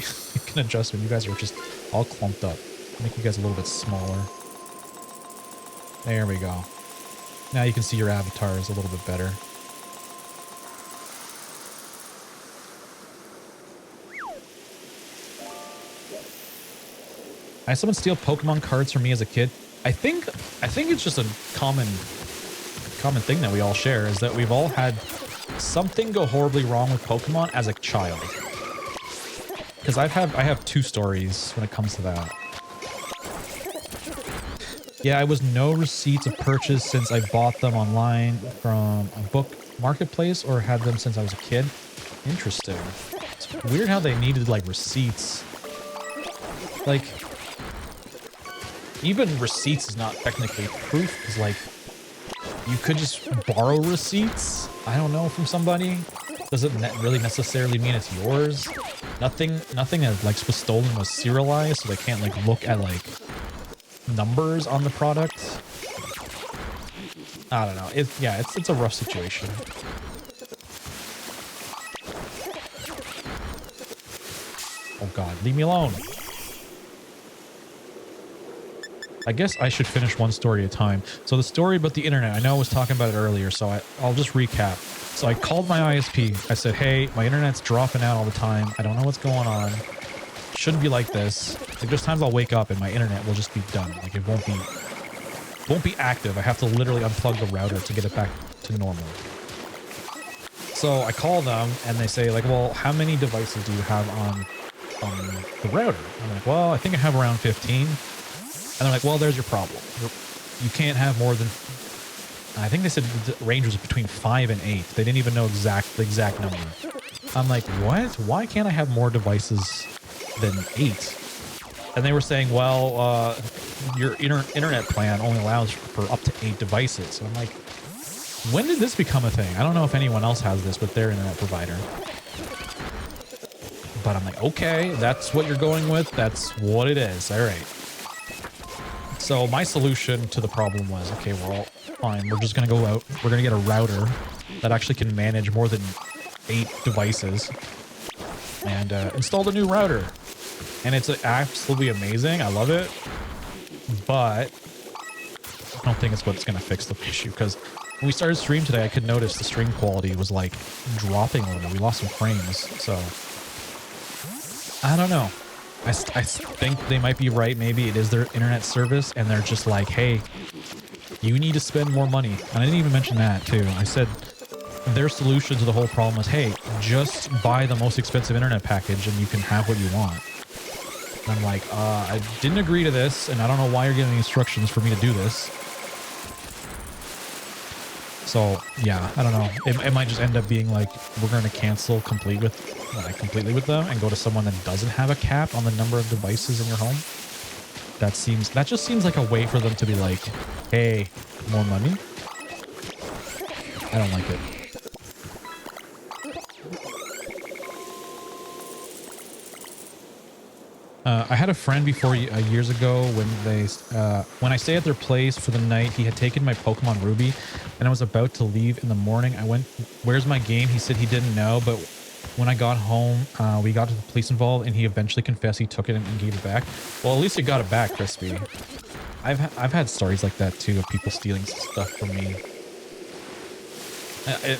an adjustment. You guys are just all clumped up. Make you guys a little bit smaller. There we go. Now you can see your avatars a little bit better. I had someone steal Pokemon cards from me as a kid. I think it's just a common thing that we all share, is that we've all had something go horribly wrong with Pokemon as a child. Because I have 2 stories when it comes to that. Yeah, I was no receipts of purchase since I bought them online from a book marketplace, or had them since I was a kid. Interesting. It's weird how they needed like receipts. Like, even receipts is not technically proof, because like, you could just borrow receipts, I don't know, from somebody. Doesn't really necessarily mean it's yours. Nothing that like was stolen was serialized, so they can't like look at like numbers on the product. I don't know. It's a rough situation. Oh God, leave me alone. I guess I should finish one story at a time. So the story about the internet, I know I was talking about it earlier, so I'll just recap. So I called my ISP. I said, hey, my internet's dropping out all the time. I don't know what's going on. It shouldn't be like this. Like, there's times I'll wake up and my internet will just be done. Like, it won't be active. I have to literally unplug the router to get it back to normal. So I call them and they say like, well, how many devices do you have on the router? I'm like, well, I think I have around 15. And they're like, well, there's your problem. You can't have more than, I think they said the range was between 5 and 8. They didn't even know the exact number. I'm like, what? Why can't I have more devices than 8? And they were saying, well, your internet plan only allows for up to 8 devices. So I'm like, when did this become a thing? I don't know if anyone else has this with their internet provider. But I'm like, okay, that's what you're going with. That's what it is. All right. So my solution to the problem was, okay, we're all fine. We're just going to go out. We're going to get a router that actually can manage more than 8 devices and install the new router. And it's absolutely amazing. I love it. But I don't think it's what's going to fix the issue, because when we started stream today, I could notice the stream quality was like dropping a little bit. We lost some frames. So I don't know. I think they might be right. Maybe it is their internet service and they're just like, hey, you need to spend more money. And I didn't even mention that too. I said their solution to the whole problem was, hey, just buy the most expensive internet package and you can have what you want. And I'm like, I didn't agree to this, and I don't know why you're giving instructions for me to do this. So yeah, I don't know. It might just end up being like, we're going to cancel complete with like completely with them and go to someone that doesn't have a cap on the number of devices in your home. That just seems like a way for them to be like, hey, more money. I don't like it. I had a friend before years ago when I stayed at their place for the night. He had taken my Pokemon Ruby, and I was about to leave in the morning. I went, "Where's my game?" He said he didn't know, but when I got home, we got to the police involved, and he eventually confessed he took it and gave it back. Well, at least he got it back, Crispy. I've had stories like that too of people stealing stuff from me,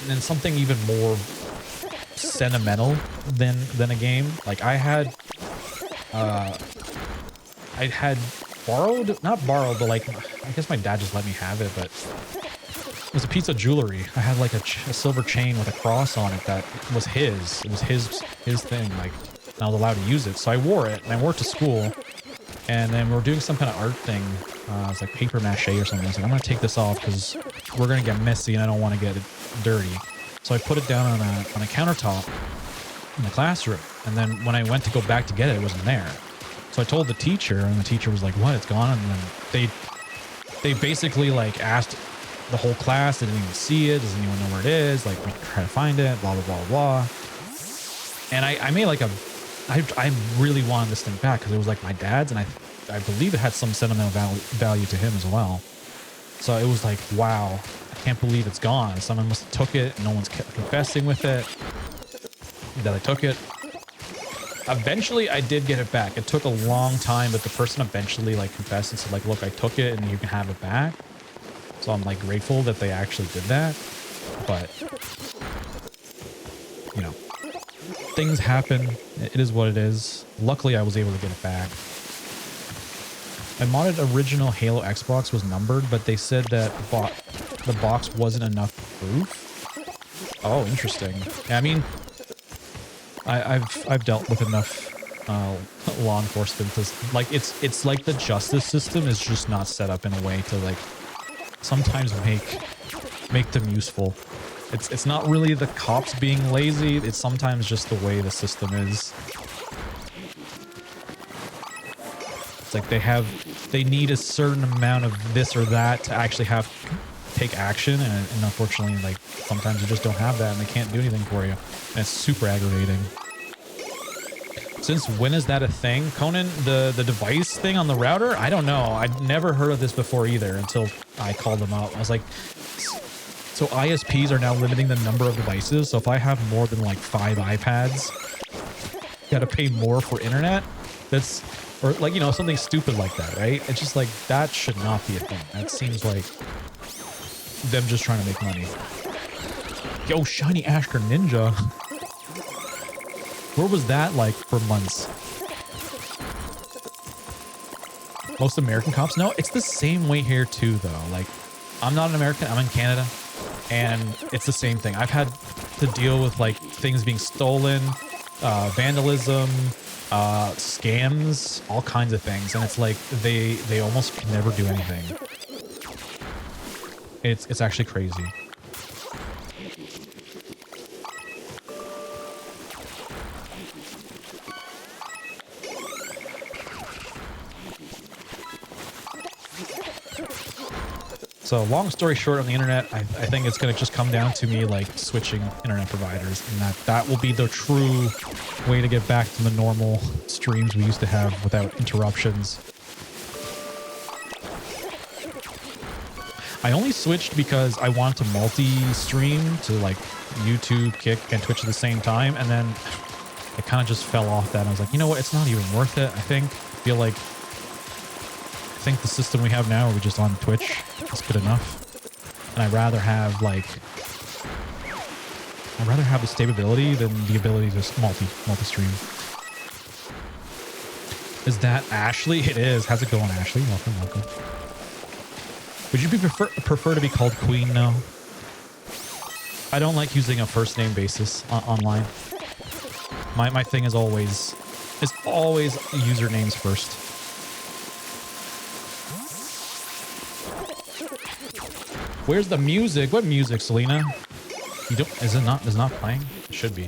and something even more sentimental than a game. Like I had borrowed, not borrowed, but like, I guess my dad just let me have it, but it was a piece of jewelry. I had like a silver chain with a cross on it that was his. It was his thing, like, and I was allowed to use it. So I wore it, and I wore it to school, and then we were doing some kind of art thing. It was like paper mache or something. I was like, I'm going to take this off because we're going to get messy and I don't want to get it dirty. So I put it down on a countertop in the classroom. And then when I went to go back to get it, it wasn't there. So I told the teacher, and the teacher was like, what? It's gone? And then they basically like asked the whole class, did anyone see it? Does anyone know where it is? Like, we try to find it, blah, blah, blah, blah. And I made like I really wanted this thing back because it was like my dad's, and I believe it had some sentimental value to him as well. So it was like, wow, I can't believe it's gone. Someone must have took it. No one's confessing with it that I took it. Eventually I did get it back. It took a long time, but the person eventually like confessed and said like, look, I took it and you can have it back. So I'm like grateful that they actually did that. But you know, things happen. It is what it is. Luckily I was able to get it back. My modded original Halo Xbox was numbered, but they said that the box wasn't enough proof. Oh, interesting. Yeah, I mean, I've dealt with enough law enforcement to, like, it's like the justice system is just not set up in a way to like sometimes make them useful. It's not really the cops being lazy. It's sometimes just the way the system is. It's like they need a certain amount of this or that to actually take action, and unfortunately, like, sometimes you just don't have that and they can't do anything for you. And it's super aggravating. Since when is that a thing? Conan, the device thing on the router? I don't know. I'd never heard of this before either until I called them up. I was like, so ISPs are now limiting the number of devices. So if I have more than like 5 iPads, gotta pay more for internet? That's, or like, you know, something stupid like that, right? It's just like, that should not be a thing. That seems like them just trying to make money. Yo, Shiny Ashker Ninja. Where was that like for months? Most American cops? No, it's the same way here too, though. Like, I'm not an American, I'm in Canada, and it's the same thing. I've had to deal with like things being stolen, vandalism, scams, all kinds of things, and it's like they almost can never do anything. It's actually crazy. So long story short, on the internet, I think it's going to just come down to me like switching internet providers, and that will be the true way to get back to the normal streams we used to have without interruptions. I only switched because I wanted to multi-stream to like YouTube, Kick, and Twitch at the same time, and then it kind of just fell off that. And I was like, you know what? It's not even worth it. I feel like the system we have now, where we just on Twitch, is good enough. And I'd rather have the stability than the ability to multi-stream. Is that Ashley? It is. How's it going, Ashley? Welcome, welcome. Would you prefer to be called Queen now? I don't like using a first name basis online. My thing is always usernames first. Where's the music? What music, Selena? You don't? Is it not playing? It should be.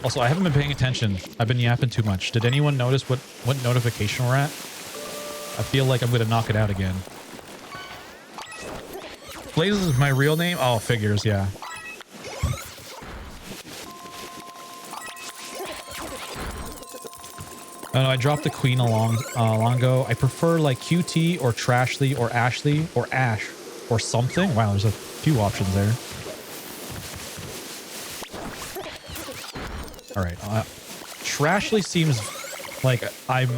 Also, I haven't been paying attention. I've been yapping too much. Did anyone notice what notification we're at? I feel like I'm going to knock it out again. Blaze is my real name? Oh, figures, yeah. Oh, no, I dropped the queen long ago. I prefer like QT or Trashly or Ashley or Ash or something. Wow, there's a few options there. All right, Trashly seems like I'm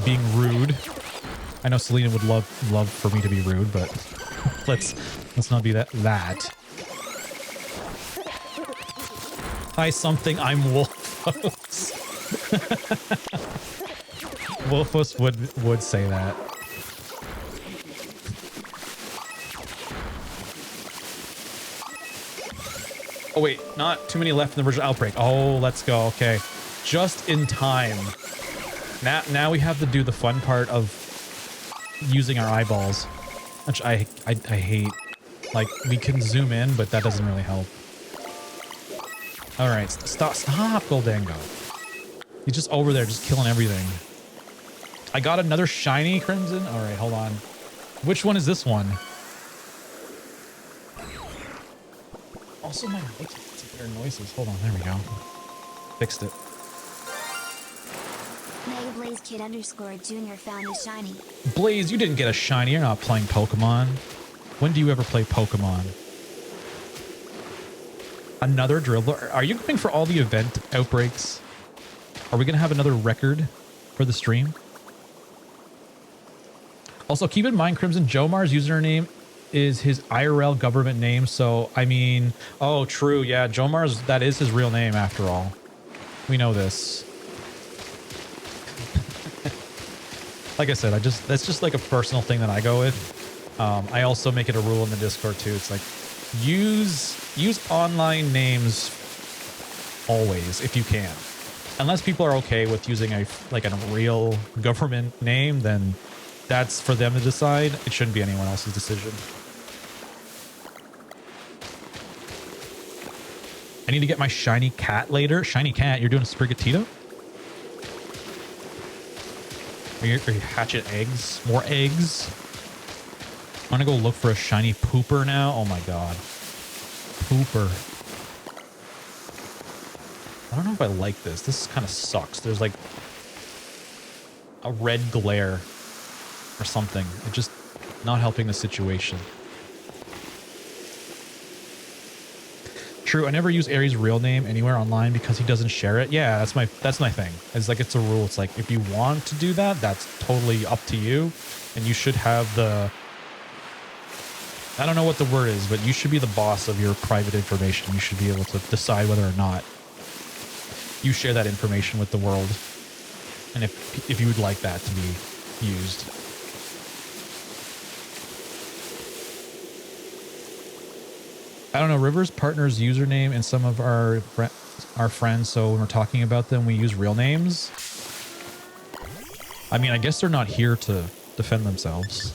being rude. I know Selena would love for me to be rude, but let's not be that. Hi, something. I'm Wolfos. Wolfos would say that. Oh wait, not too many left in the original outbreak. Oh, let's go. Okay, just in time. Now we have to do the fun part of using our eyeballs, which I hate. Like, we can zoom in, but that doesn't really help. All right, stop, Goldango. He's just over there, just killing everything. I got another shiny Crimson. All right, hold on. Which one is this one? Also, my mic makes better noises. Hold on, there we go. Fixed it. MegaBlazeKid_Jr. found a shiny. Blaze, you didn't get a shiny. You're not playing Pokemon. When do you ever play Pokemon? Another Dribbler? Are you going for all the event outbreaks? Are we going to have another record for the stream? Also, keep in mind, Crimson Jomar's username is his IRL government name. So, I mean, oh, true. Yeah, Jomar's, that is his real name after all. We know this. Like I said, that's just like a personal thing that I go with. I also make it a rule in the Discord too. It's like, use online names always if you can. Unless people are okay with using a real government name, then that's for them to decide. It shouldn't be anyone else's decision. I need to get my shiny cat later. Shiny cat, you're doing a Sprigatito? Are you hatching eggs? More eggs? I'm gonna go look for a shiny pooper now. Oh my god. Pooper. I don't know if I like this. This kind of sucks. There's like a red glare or something. It just not helping the situation. True, I never use Aries' real name anywhere online because he doesn't share it. Yeah, that's my thing. It's like, it's a rule. It's like, if you want to do that, that's totally up to you. And you should have the, I don't know what the word is, but you should be the boss of your private information. You should be able to decide whether or not you share that information with the world. And if you would like that to be used. I don't know, River's partner's username and some of our friends, so when we're talking about them, we use real names. I mean, I guess they're not here to defend themselves.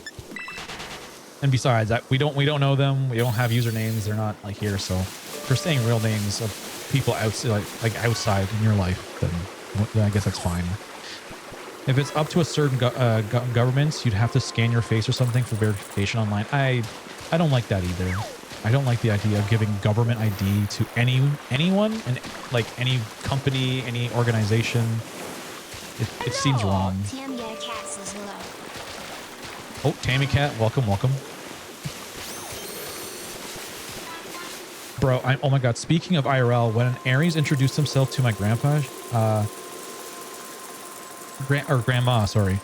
And besides that, we don't know them. We don't have usernames. They're not like here, so if you're saying real names of people outside, like outside in your life, then I guess that's fine. If it's up to a certain governments, you'd have to scan your face or something for verification online. I don't like that either. I don't like the idea of giving government ID to anyone and like any company, any organization. It seems wrong. Oh, Tammy Cat, welcome. Bro, oh my god, speaking of IRL, when Aries introduced himself to my grandpa, grandma, sorry.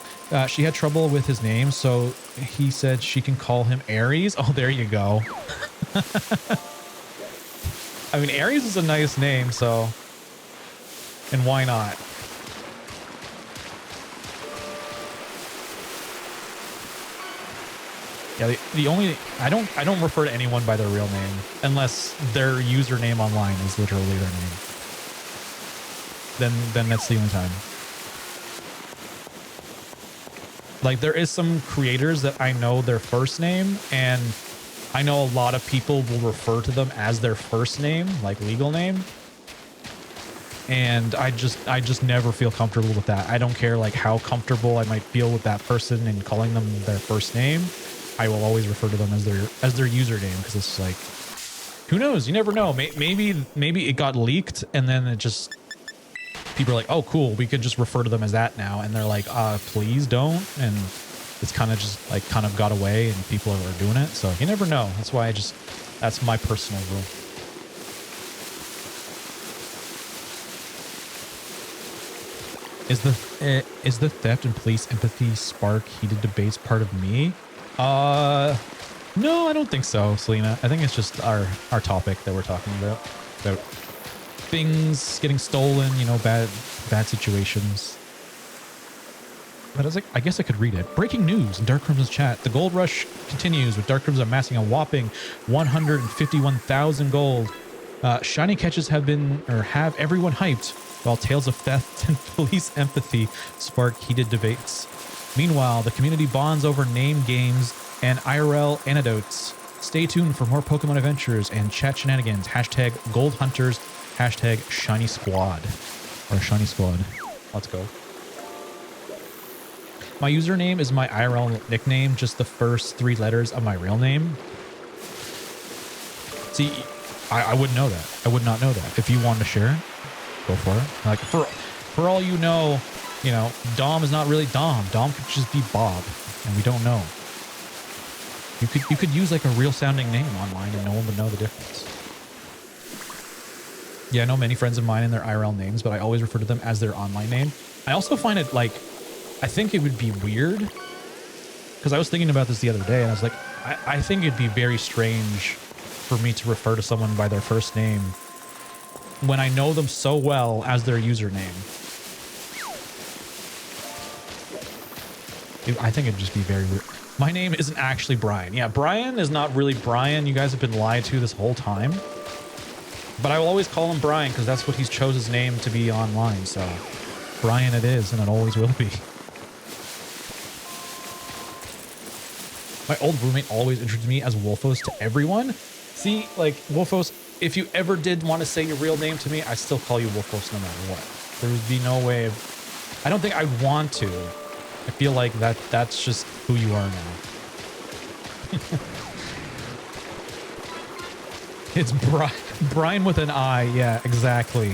She had trouble with his name, so he said she can call him Aries. Oh, there you go. I mean, Aries is a nice name, so... And why not? Yeah, the only... I don't refer to anyone by their real name, unless their username online is literally their name. Then that's the only time. Like, there is some creators that I know their first name, and I know a lot of people will refer to them as their first name, like legal name. And I just never feel comfortable with that. I don't care like how comfortable I might feel with that person and calling them their first name. I will always refer to them as their username, because it's like, who knows? You never know. Maybe it got leaked and then it just, people are like, oh cool, we could just refer to them as that now, and they're like, please don't, and it's kind of just like kind of got away and people are doing it. So you never know. That's why that's my personal rule. Is the theft and police empathy spark heated debates part of me? No, I don't think so, Selena. I think it's just our topic that we're talking about things getting stolen, you know, bad situations. But I was like, I guess I could read it. Breaking news in Dark Crimson's chat. The gold rush continues, with Dark Crimson amassing a whopping 151,000 gold. Shiny catches have everyone hyped, while tales of theft and police empathy spark heated debates. Meanwhile, the community bonds over name games and IRL anecdotes. Stay tuned for more Pokemon adventures and chat shenanigans. Hashtag Gold Hunters. Hashtag Shiny Squad. Or Shiny Squad. Let's go. My username is my IRL nickname, just the first 3 letters of my real name. See, I wouldn't know that. I would not know that. If you wanted to share it, go for it. Like, for all you know, Dom is not really Dom. Dom could just be Bob, and we don't know. You could use like a real sounding name online and no one would know the difference. Yeah, I know many friends of mine in their IRL names, but I always refer to them as their online name. I also find it like, I think it would be weird, because I was thinking about this the other day and I was like, I think it'd be very strange for me to refer to someone by their first name when I know them so well as their username. I think it'd just be very weird. My name isn't actually Brian. Yeah, Brian is not really Brian. You guys have been lied to this whole time. But I will always call him Brian because that's what he's chose his name to be online. So Brian it is, and it always will be. My old roommate always introduced me as Wolfos to everyone. See, like, Wolfos, if you ever did want to say your real name to me, I still call you Wolfos no matter what. There would be no way of, I don't think I'd want to. I feel like that's just who you are now. It's Brian with an I. Yeah, exactly.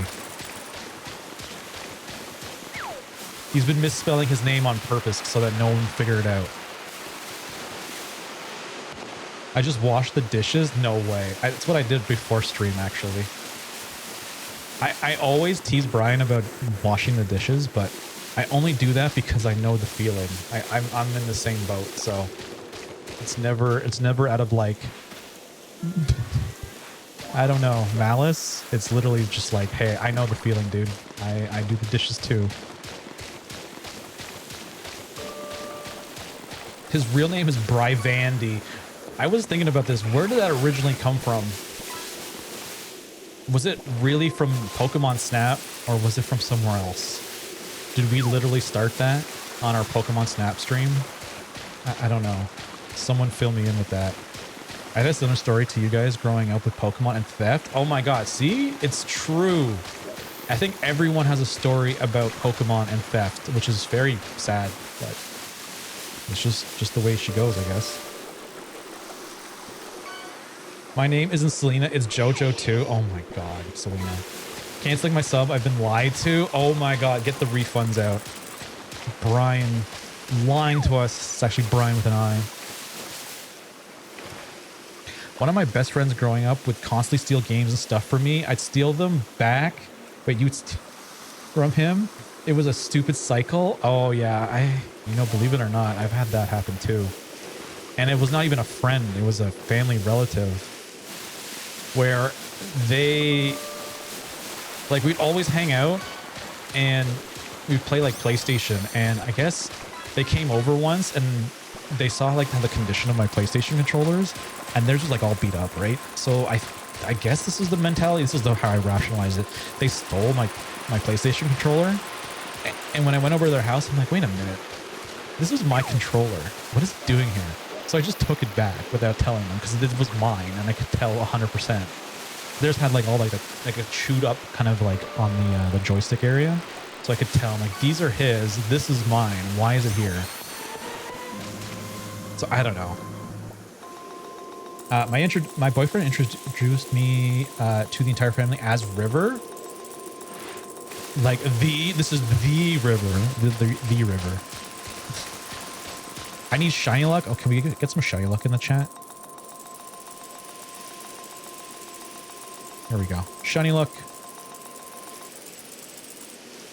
He's been misspelling his name on purpose so that no one would figure it out. I just washed the dishes? No way. That's what I did before stream, actually. I always tease Brian about washing the dishes, but I only do that because I know the feeling. I'm in the same boat, so it's never out of like, I don't know, malice. It's literally just like, hey, I know the feeling, dude. I do the dishes too. His real name is Bryvandy. I was thinking about this. Where did that originally come from? Was it really from Pokemon Snap, or was it from somewhere else? Did we literally start that on our Pokemon Snap stream? I don't know. Someone fill me in with that. I had a similar story to you guys growing up with Pokemon and theft. Oh my god, see? It's true. I think everyone has a story about Pokemon and theft, which is very sad, but it's just the way she goes, I guess. My name isn't Selena, it's JoJo too. Oh my god, Selena. Canceling my sub, I've been lied to. Oh my god, get the refunds out. Brian lying to us. It's actually Brian with an I. One of my best friends growing up would constantly steal games and stuff from me. I'd steal them back, but you'd from him. It was a stupid cycle. Oh yeah, believe it or not, I've had that happen too. And it was not even a friend, it was a family relative where they, like, we'd always hang out and we'd play like PlayStation, and I guess they came over once and they saw like the condition of my PlayStation controllers, and they're just like all beat up, right? So I guess this is the mentality, this is how I rationalize it. They stole my PlayStation controller, and when I went over to their house, I'm like, wait a minute, this is my controller. What is it doing here? So I just took it back without telling them because it was mine and I could tell 100%. Theirs had like all like a chewed up kind of like on the joystick area, so I could tell like these are his, this is mine. Why is it here? So I don't know. My boyfriend introduced me to the entire family as River. Like this is the river, the river. I need shiny luck. Oh, can we get some shiny luck in the chat? There we go. Shiny luck.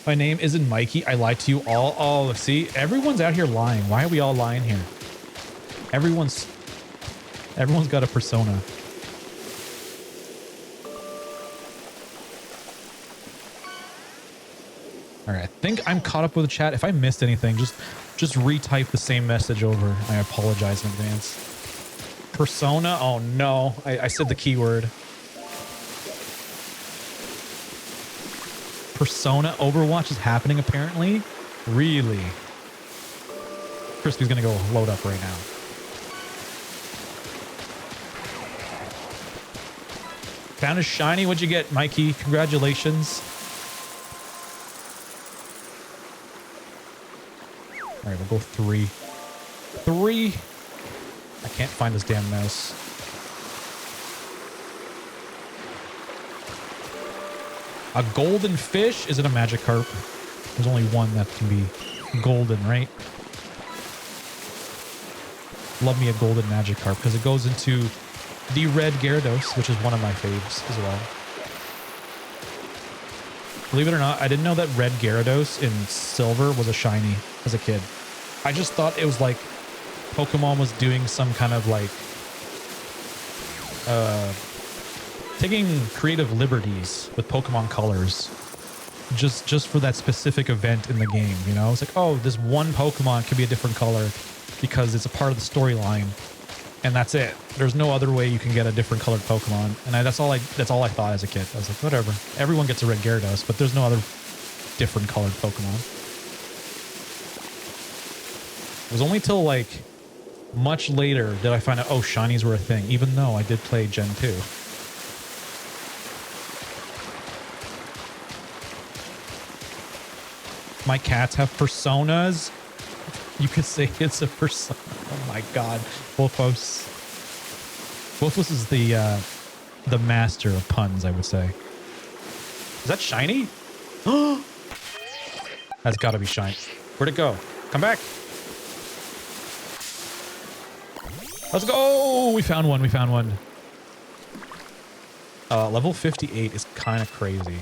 My name isn't Mikey. I lied to you all. Oh, see, everyone's out here lying. Why are we all lying here? Everyone's got a persona. All right, I think I'm caught up with the chat. If I missed anything, just retype the same message over. I apologize in advance. Persona? Oh no, I said the keyword. Persona Overwatch is happening apparently? Really? Crispy's gonna go load up right now. Found a shiny. What'd you get, Mikey? Congratulations. All right, we'll go 3. 3. I can't find this damn mouse. A golden fish? Is it a Magikarp? There's only one that can be golden, right? Love me a golden Magikarp because it goes into the red Gyarados, which is one of my faves as well. Believe it or not, I didn't know that red Gyarados in silver was a shiny as a kid. I just thought it was like Pokemon was doing some kind of like taking creative liberties with Pokemon colors just for that specific event in the game, you know? It's like, oh, this one Pokemon could be a different color because it's a part of the storyline, and that's it. There's no other way you can get a different colored Pokemon, and that's all I thought as a kid. I was like, whatever. Everyone gets a red Gyarados, but there's no other different colored Pokemon. It was only till like much later did I find out, oh, shinies were a thing, even though I did play Gen 2. My cats have personas. You could say it's a persona. Oh my god. Wolfos. Wolfos is the master of puns, I would say. Is that shiny? That's gotta be shiny. Where'd it go? Come back. Let's go. We found one. We found one. Level 58 is kind of crazy.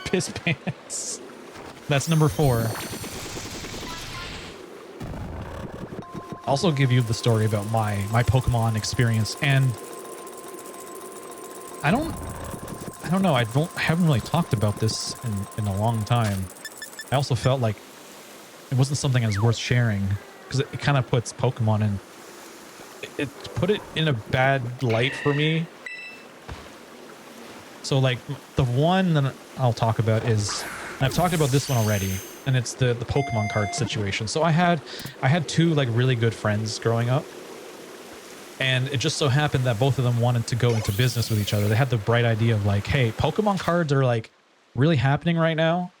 Piss pants. That's number 4. I'll also give you the story about my Pokemon experience, and I don't know. I haven't really talked about this in a long time. I also felt like it wasn't something that was worth sharing because it kind of puts Pokemon in. It put it in a bad light for me. So like the one that I'll talk about is, and I've talked about this one already, and it's the Pokemon card situation. So I had 2 like really good friends growing up, and it just so happened that both of them wanted to go into business with each other. They had the bright idea of like, hey, Pokemon cards are like really happening right now,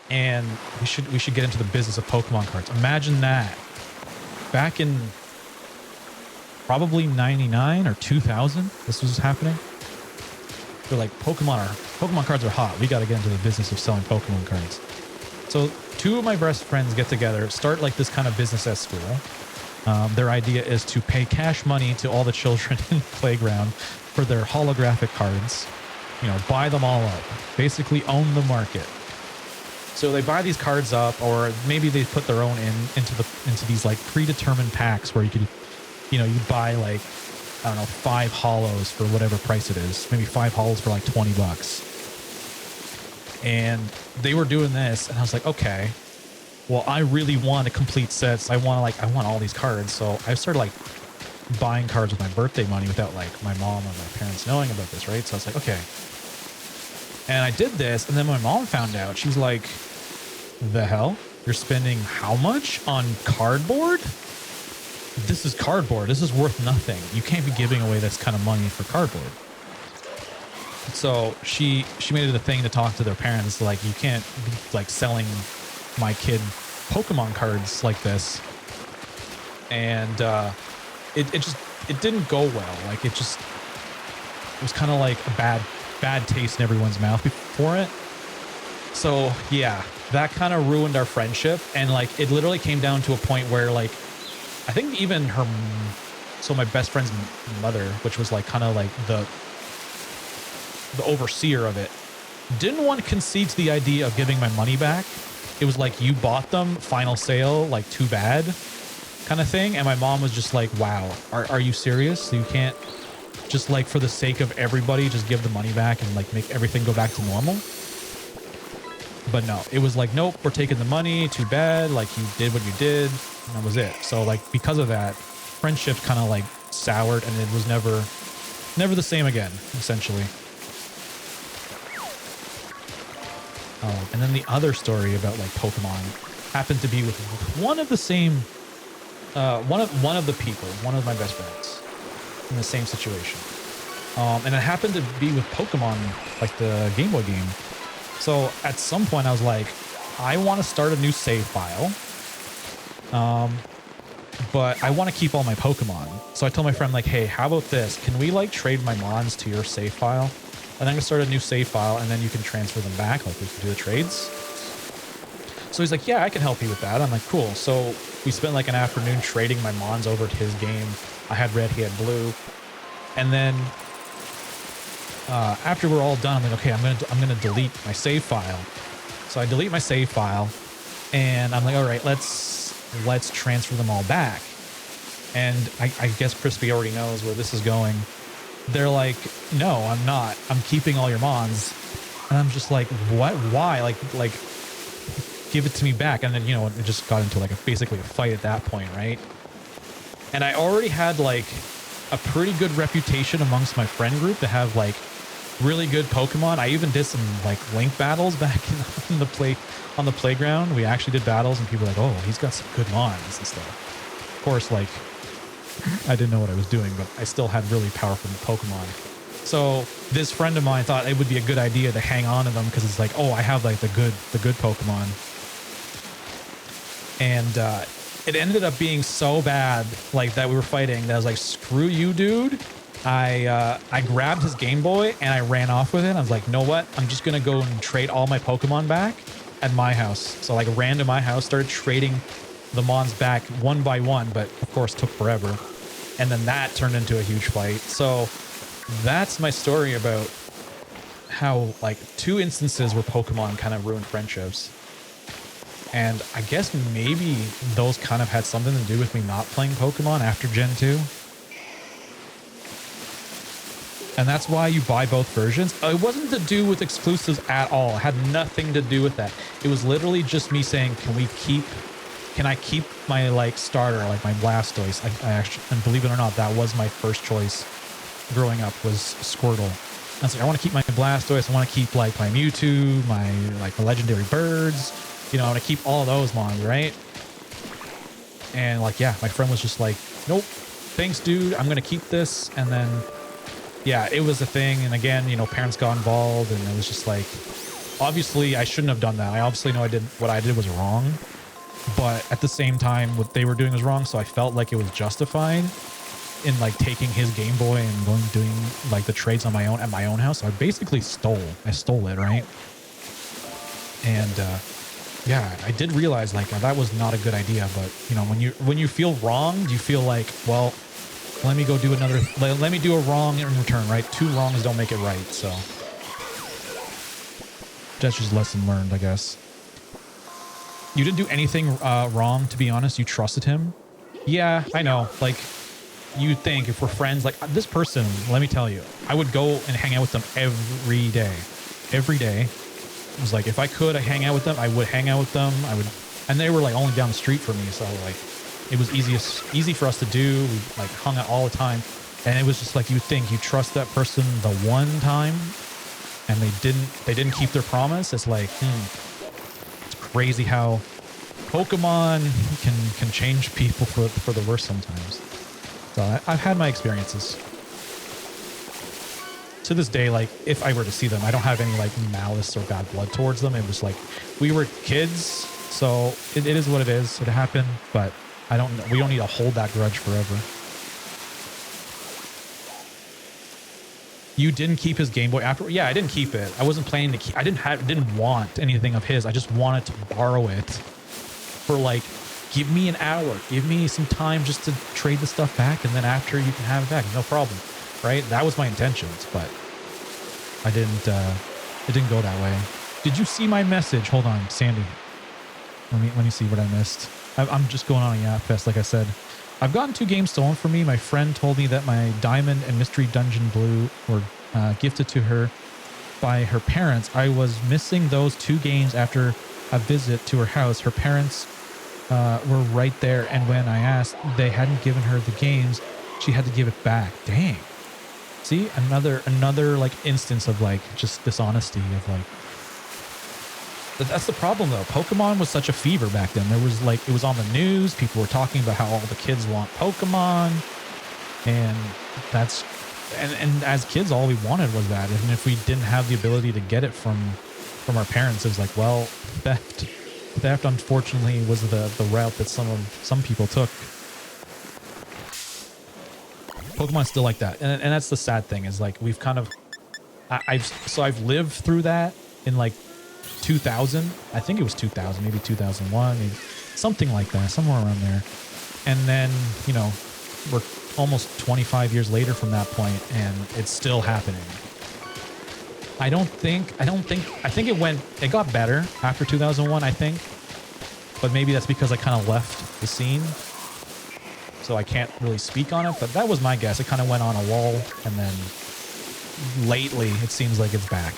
and we should get into the business of Pokemon cards. Imagine that. Back in probably 99 or 2000, this was happening. They're like, Pokemon cards are hot. We got to get into the business of selling Pokemon cards. So 2 of my best friends get together, start like this kind of business at school. Their idea is to pay cash money to all the children in the playground for their holographic cards. You know, buy them all up. Basically own the market. So they buy these cards up, or maybe they put their own into these like predetermined packs where you could, you know, you buy like, I don't know, 5 hollows for whatever price it is. Maybe 5 hollows for like $20. And they were doing this, and I was like, okay, well, I really want a complete sets. I want all these cards. So I started like buying cards with my birthday money without like my mom or my parents knowing about this, right? So I was like, okay. And I did this, and then my mom found out. She's like, the hell? You're spending how much on cardboard? this is cardboard. This is worth nothing. You can't be giving away this kind of money for cardboard. So she made it a thing to talk to their parents. Like, you can't be like selling my kid Pokemon cards like this. And it didn't go well. Like, it was kind of like a bad taste in everyone's mouth before it. So yeah, that kind of ruined our friendship. And like, it literally came down to a point where like, I think even so my best friend's mother, which was like kind of like the overseer of it, didn't want to concede to the idea of giving my money back. It was like, you bought them, final sale, like, too bad kind of thing. And my mom was just like, wow, are you serious? You can't just, like, for the sake of everybody, just give the money back and like make everything go back to normal? But no, it was like, nope, we're taking the money, too bad, like, you did what you did, and that was it. So like, because of that, friendship kind of like soured, and it was never the same again, essentially. Oh, and then the other story about like Pokemon happened to be with one of the same, one of the people, one of my best friends, in the same situation. And it happened to be with Pokemon, like the Game Boy game. So at some point I was like, I want to start a new save file, but I want to keep all my Pokemon. So I told my friend, like, hey, how about this? Can we like trade my Mons to your save file? And I'm gonna start a new save file, and then you can transfer them back. Like, we can do the trades. So he's like, yeah, I can help you with that. I'm like, cool. So we spent like an afternoon trading my Mons over to his game. I had red, he had blue. And then after we're all done, I'm like, okay, I'm gonna delete my save file. So I delete my save file, and I'm like, all right, let's transfer them all back. And I guess Crispy already knows where this is going. They're like, no, I'm not. I'm keeping all your Mons. And I'm just like, what? Why? Like, give it to me back. And then, you know, it just got into like basically a fight at that point, right? And I already had like a pretty good reputation amongst my friend group to have like really good Pokemon. I even did some like Link battles back on the playground. We actually did battles, and people were like, oh, he's got some good Mons and stuff. Of course, like, I didn't know what I was doing, but I still had really powerful Pokemon. So this friend of mine thought it would be a good idea to hang on to them, because it's like, oh, I have like the good Pokemon. And it ended up being so bad, like, that we were fighting, that I was like, screw you, dude. I grabbed his Game Boy and I ran off with it. I was like, know what? I'm just gonna go and trade all my Pokemon back at my house. So like, ran to my house, started trading the Mons back one by one, but of course took forever. And then that turned into a huge fight. So that's my story about how like 2 instances where Pokemon kind of ruined friendships. And I guess maybe those kind of had something to do with me not playing Pokemon after Gen 2. And that's why you buy both versions. It wasn't to do with exclusives at all. It had nothing to do with that. It was literally just me saying, can I keep my like starter, like my Blastoise? I actually, and believe it or not, that was my first choice growing up, was Squirtle. I was like, I want to keep my Blastoise. I want to keep like my Mewtwo, my legendary birds. You know, I want to keep all of those Mons, right? And like, yeah, my friend was just like, nope, thanks, dude. I'm going to keep this. And then, yeah, it was a thing. And again, you know, parents got involved, and it was just like, obviously I shouldn't have done that. I obviously know what I did was wrong, but at the same time, what they were doing was wrong. So I felt like it was justified in like taking his Game Boy and doing like the trades on my own at my own house. So I basically stole it, right? And yeah, I did realize like that was not a good idea. But you know, when you feel wronged, you feel like, well, let me go do another, let me do a wrong in return, right? 2 wrongs don't make it right. So that's just lesson learned, I guess. You didn't do anything wrong, to be honest. You trusted him. Yeah, I know. Like, you think if we're friends, like this person, let me tell you, I would go and hang out with them every day. Every day. It was like, if I could, I hang out with them. I would hang out with them. And they were like only down the street from me. So like, it was easy for us to do. We like hung out all the time. And it was just like, you think you trust that person the one time and they didn't keep their promise. It's like, it's crazy how Pokemon can change people for the worse sometimes. So I've had my experiences. To this day, like, if I were to see them, I don't have any like malice or bad blood towards them. It was like, we were kids, so it is what it is. It happened, but we don't need to hold that grudge forever. You didn't keep his Game Boy after? Yeah, I didn't keep it. I wasn't planning to keep. I didn't want anything of his. I just wanted to borrow it for like, give me an hour, give me some time just to trade the stuff back, and then after you can have it back, no problem. Right? That was my intentions, but I didn't, it didn't go that way. Did you see my message? Hold on, Sandy. Let me see what I missed. I'm just going on a Yap Fest, like I said. I've gotten 2 games stolen from me. My friend told me that my Diamond and Mystery Dungeon Blue were gifted to her by her parents. I was missing those 2 games after a visit to her house. Her parents were right there, and when I asked, they hadn't given her the games. She had to give it back. Dang. See, another like instance of like just dishonesty of like. But that's the problem though. Pokemon was such a fever back then. There was like, it was on the news. People were talking about how all the kids want Pokemon, and that's and as kids, all we wanted was that. And if we didn't have the ability to get it from our parents, it was like, well, theft unfortunately was the route that some people took. Pokemon's still like that, and that's the sad thing, is like we've kind of I've lived through that in like 2000. I think it was 2000, maybe 2001, maybe something like that, somewhere around there. And then, you know, we're almost 25 years later from that point, and it's still happening. I think it got better after 2001, I think, but maybe that's because I kind of left the scene, so I can't really speak on it, but that was my guess. It kind of went on a lull, and then lately it seems like it's back.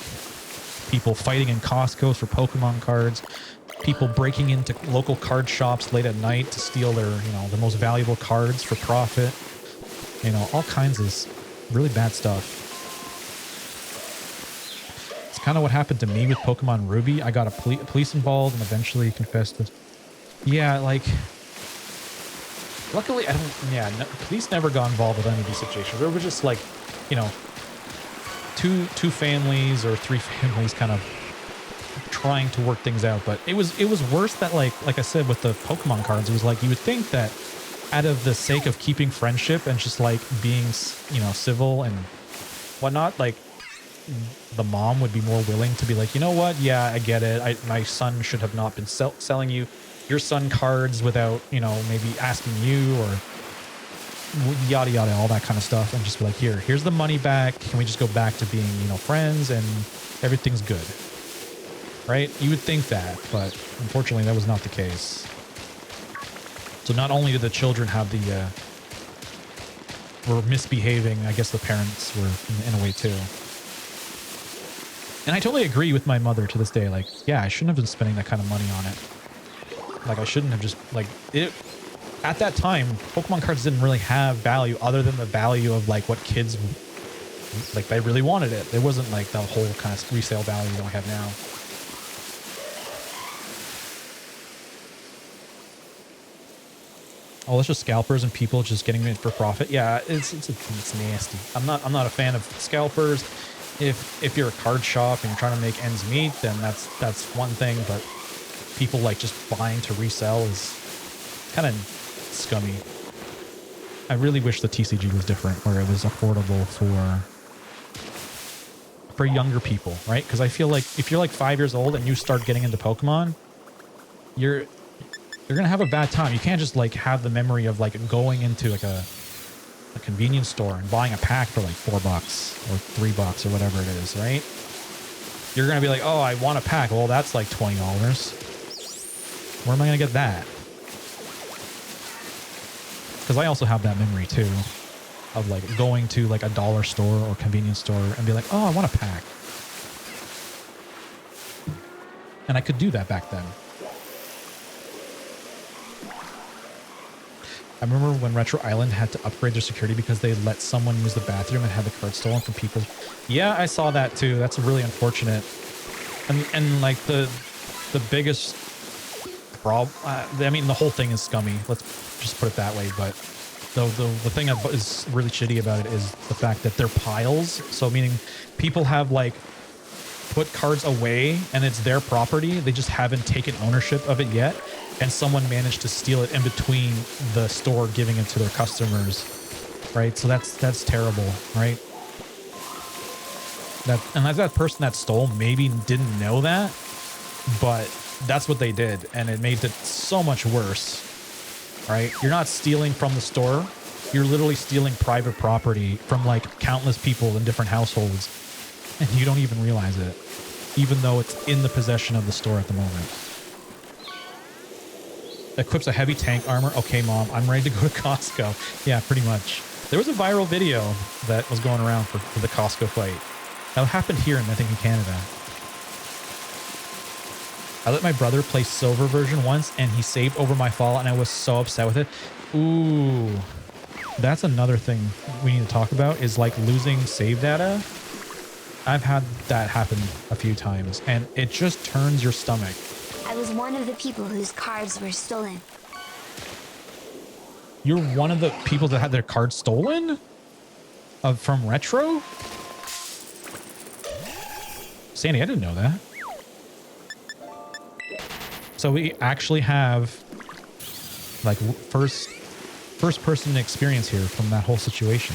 People fighting in Costco's for Pokemon cards, people breaking into local card shops late at night to steal their, you know, the most valuable cards for profit. You know, all kinds of really bad stuff. It's kind of what happened to me with Pokemon Ruby. I got a police involved and eventually confessed it. Yeah, like, luckily, police never got involved with any of these situations. There were just like, you know, two families or 3 families kind of trying to work things out. But it was worse that like I said with the Pokemon cards, it was like you would think that out of the sake of keeping friendship and just like being, you know, civil and whatnot, like the mom would be more willing to be like, you know what, yeah, I get it, my son should have not been selling you your son cards without, you know, maybe asking you, or yada yada, all that kind of stuff, and just be like, here's the money back, can we just go back to being, you know, friends and everything's good, right? You would think that, but unfortunately that was not the case. So not only did the children have the were misbehaving, I guess the parents were in a way too. And I totally agree with my mother to this day. Like, yeah, I shouldn't have been spending that kind of money on it. Like, I shouldn't have just, like, it. At that time, Pokemon cards didn't really have value other than the value of, like, what kids, like, they really wanted it. There wasn't, like, the whole kind of resale value that we have now. Oh, it's just scalpers and people just getting it for profit. Yeah, it's nasty. I'm not a fan of scalpers. If you're a card shop and you're trying to make ends meet, then that's one thing. But people like just buying to resell is kind of scummy. I really wish the TCG was different, where it was affordable for younger people, right? Because I feel like if you're like 5 years old and you start getting into Pokemon, you're gonna have a bad time. You can't just like have the memory of like going into like a convenience store and buying a pack for like $4 or $3 or whatever it is, right? You're gonna be like, oh, I want a pack. Well, that's like $20. Where am I gonna get that? Because I also have that memory too of like going to like a dollar store or convenience store and be like, oh, I want a pack. And I could do that back then. I remember when Retro Island had to upgrade their security because they let someone use the bathroom and had the card stolen from people. Yeah, I saw that too. That's really unfortunate. And like the biggest I mean, the whole thing is scummy. Let's just put it that way. But the thing that is really shitty about it is the fact that they're piles. So meaning people have like put cards away and it's their property. They just haven't taken ownership of it yet. And someone managed to steal it in between the store giving it to their customers. Right. So that's terrible. Right. That person that stole maybe didn't know that, but that's what they did. And it made it so much worse. Right. You're not stealing from the store. You're literally stealing private property from like countless people in different households. And you don't even realize it, even though it's in the possession of the store at the moment. Equips a heavy tank armor. Okay, Mom, I'm ready to go to Costco. Yeah, pretty much. There was a viral video that was going around for the Costco fight. That happened here, I think, in Canada. I let my brother play silver version once, and he saved over my fall, and I was so upset with it. Ooh, that's another thing we need to talk about is like losing save data. I've had that happen a few times, and it just turns your stomach. I was one of the people whose cards were stolen. You're one of the people that had their cards stolen? From Retro? Sandy, I didn't know that. So we actually have like first person experience here from that whole situation.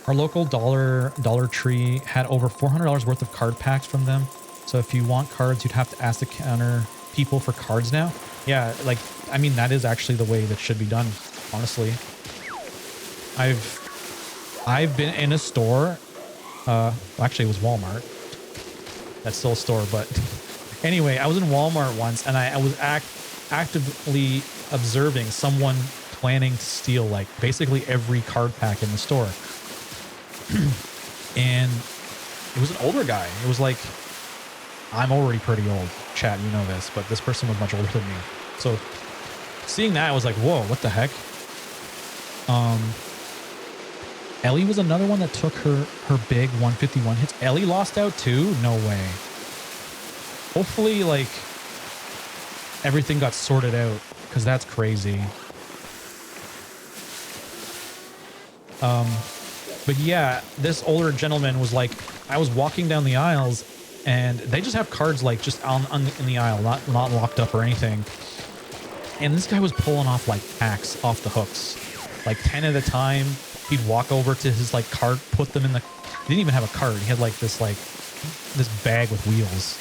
Our local Dollar Tree had over $400 worth of card packs from them. So if you want cards, you'd have to ask the counter people for cards now. Yeah, like, I mean, that is actually the way that should be done, honestly. I've been in a store. Actually, it was Walmart. That's still a store, but anyway, I was in Walmart once, and I was actively observing someone planning to steal, like, basically every card pack in the store. And it was an older guy. It was like, I'm already pretty old, chat, you know this, but this person was much older than me. So seeing that, I was like, whoa, what the heck? Ellie was another one that took her big 151 hits. Ellie lost out too? No way. Hopefully, like, everything got sorted out, because that's crazy. But yeah, this older gentleman was like, I was walking down the aisles, and they just have cards like just in the aisle, not locked up or anything. And this guy was pulling off like packs off the hooks, like 10 at a time. He'd walk over to his like cart, put them in the. He didn't even have a cart. He had like this bag with wheels.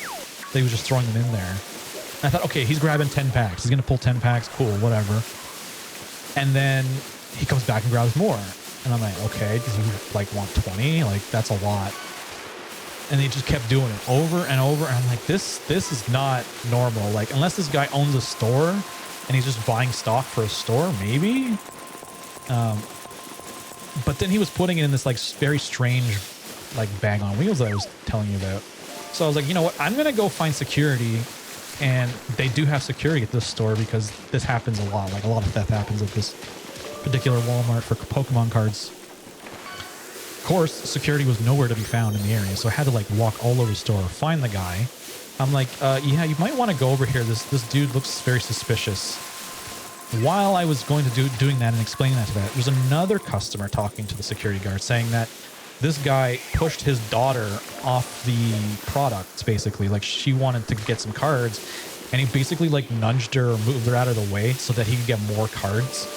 They was just throwing them in there. And I thought, okay, he's grabbing 10 packs. He's gonna pull 10 packs. Cool, whatever. And then he comes back and grabs more. And I'm like, okay, does he like want 20? Like, that's a lot. And he just kept doing it over and over. And I'm like, this is not normal. Like, unless this guy owns a store and he's just buying stock for a store, maybe. But then he was putting it in this like very strange like bag on wheels that I was telling you about. So I was like, you know what? I'm going to go find security. And they do have security at this store because this happens a lot. Like, a lot of theft happens at this particular Walmart for Pokemon cards. Of course, security was nowhere to be found in the area, so I had to like walk all over the store, find the guy. I'm like, yeah, you might want to go over here. This dude looks very suspicious. While I was going to doing that and explaining that to that, there's another customer talking to the security guard saying that this guy pushed his daughter off the products, basically. Like, she wanted to get some cards, and he basically like nudged her or moved her out of the way so that he could get more cards.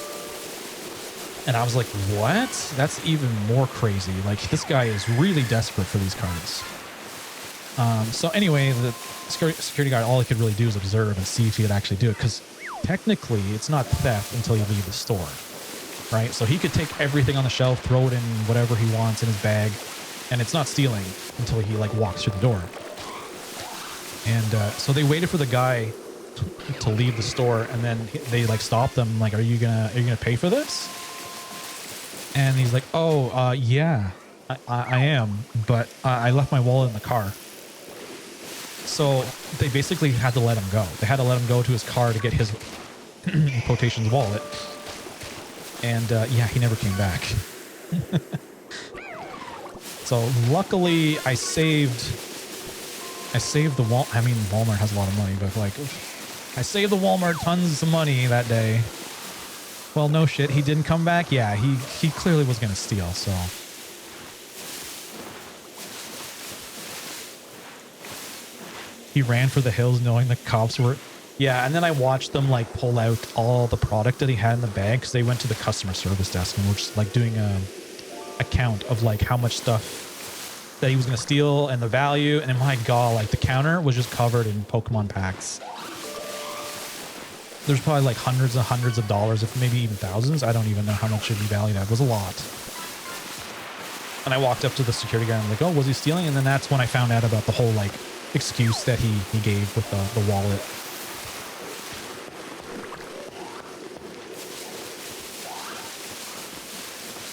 And I was like, what? That's even more crazy. Like, this guy is really desperate for these cards. So anyway, the security guard, all he could really do is observe and see if he could actually do it. Because technically, it's not theft until you leave the store, right? So he could take everything on the shelf, throw it in whatever he wants in his bag, and it's not stealing until he like walks through the door. And so they waited for the guy to leave the store, and then they like stopped them. Like, are you gonna pay for this? And he's like, oh, yeah, I am, but I left my wallet in the car. So they basically had to let him go. They had to let him go to his car to get his, in quotations, wallet. And yeah, he never came back. So luckily I saved the I mean, Walmart has a lot of money, but like I saved the Walmart tons of money that day. Well, no shit. He didn't come back. Yeah, he clearly was going to steal. So he ran for the hills knowing the cops were. Yeah. And then I watched them like pull out all the product that he had in the bag, because they went to the customer service desk and were just like doing a count of like how much stuff that he was going to steal and the value. And my God, like the counter was just covered in Pokemon packs. There's probably like hundreds of dollars, if maybe even thousands. I don't even know how much should be valued at. It was a lot. And I walked up to the security guy and I'm like, oh, was he stealing? And then that's when I found out about the whole like excuse that he gave with the wallet.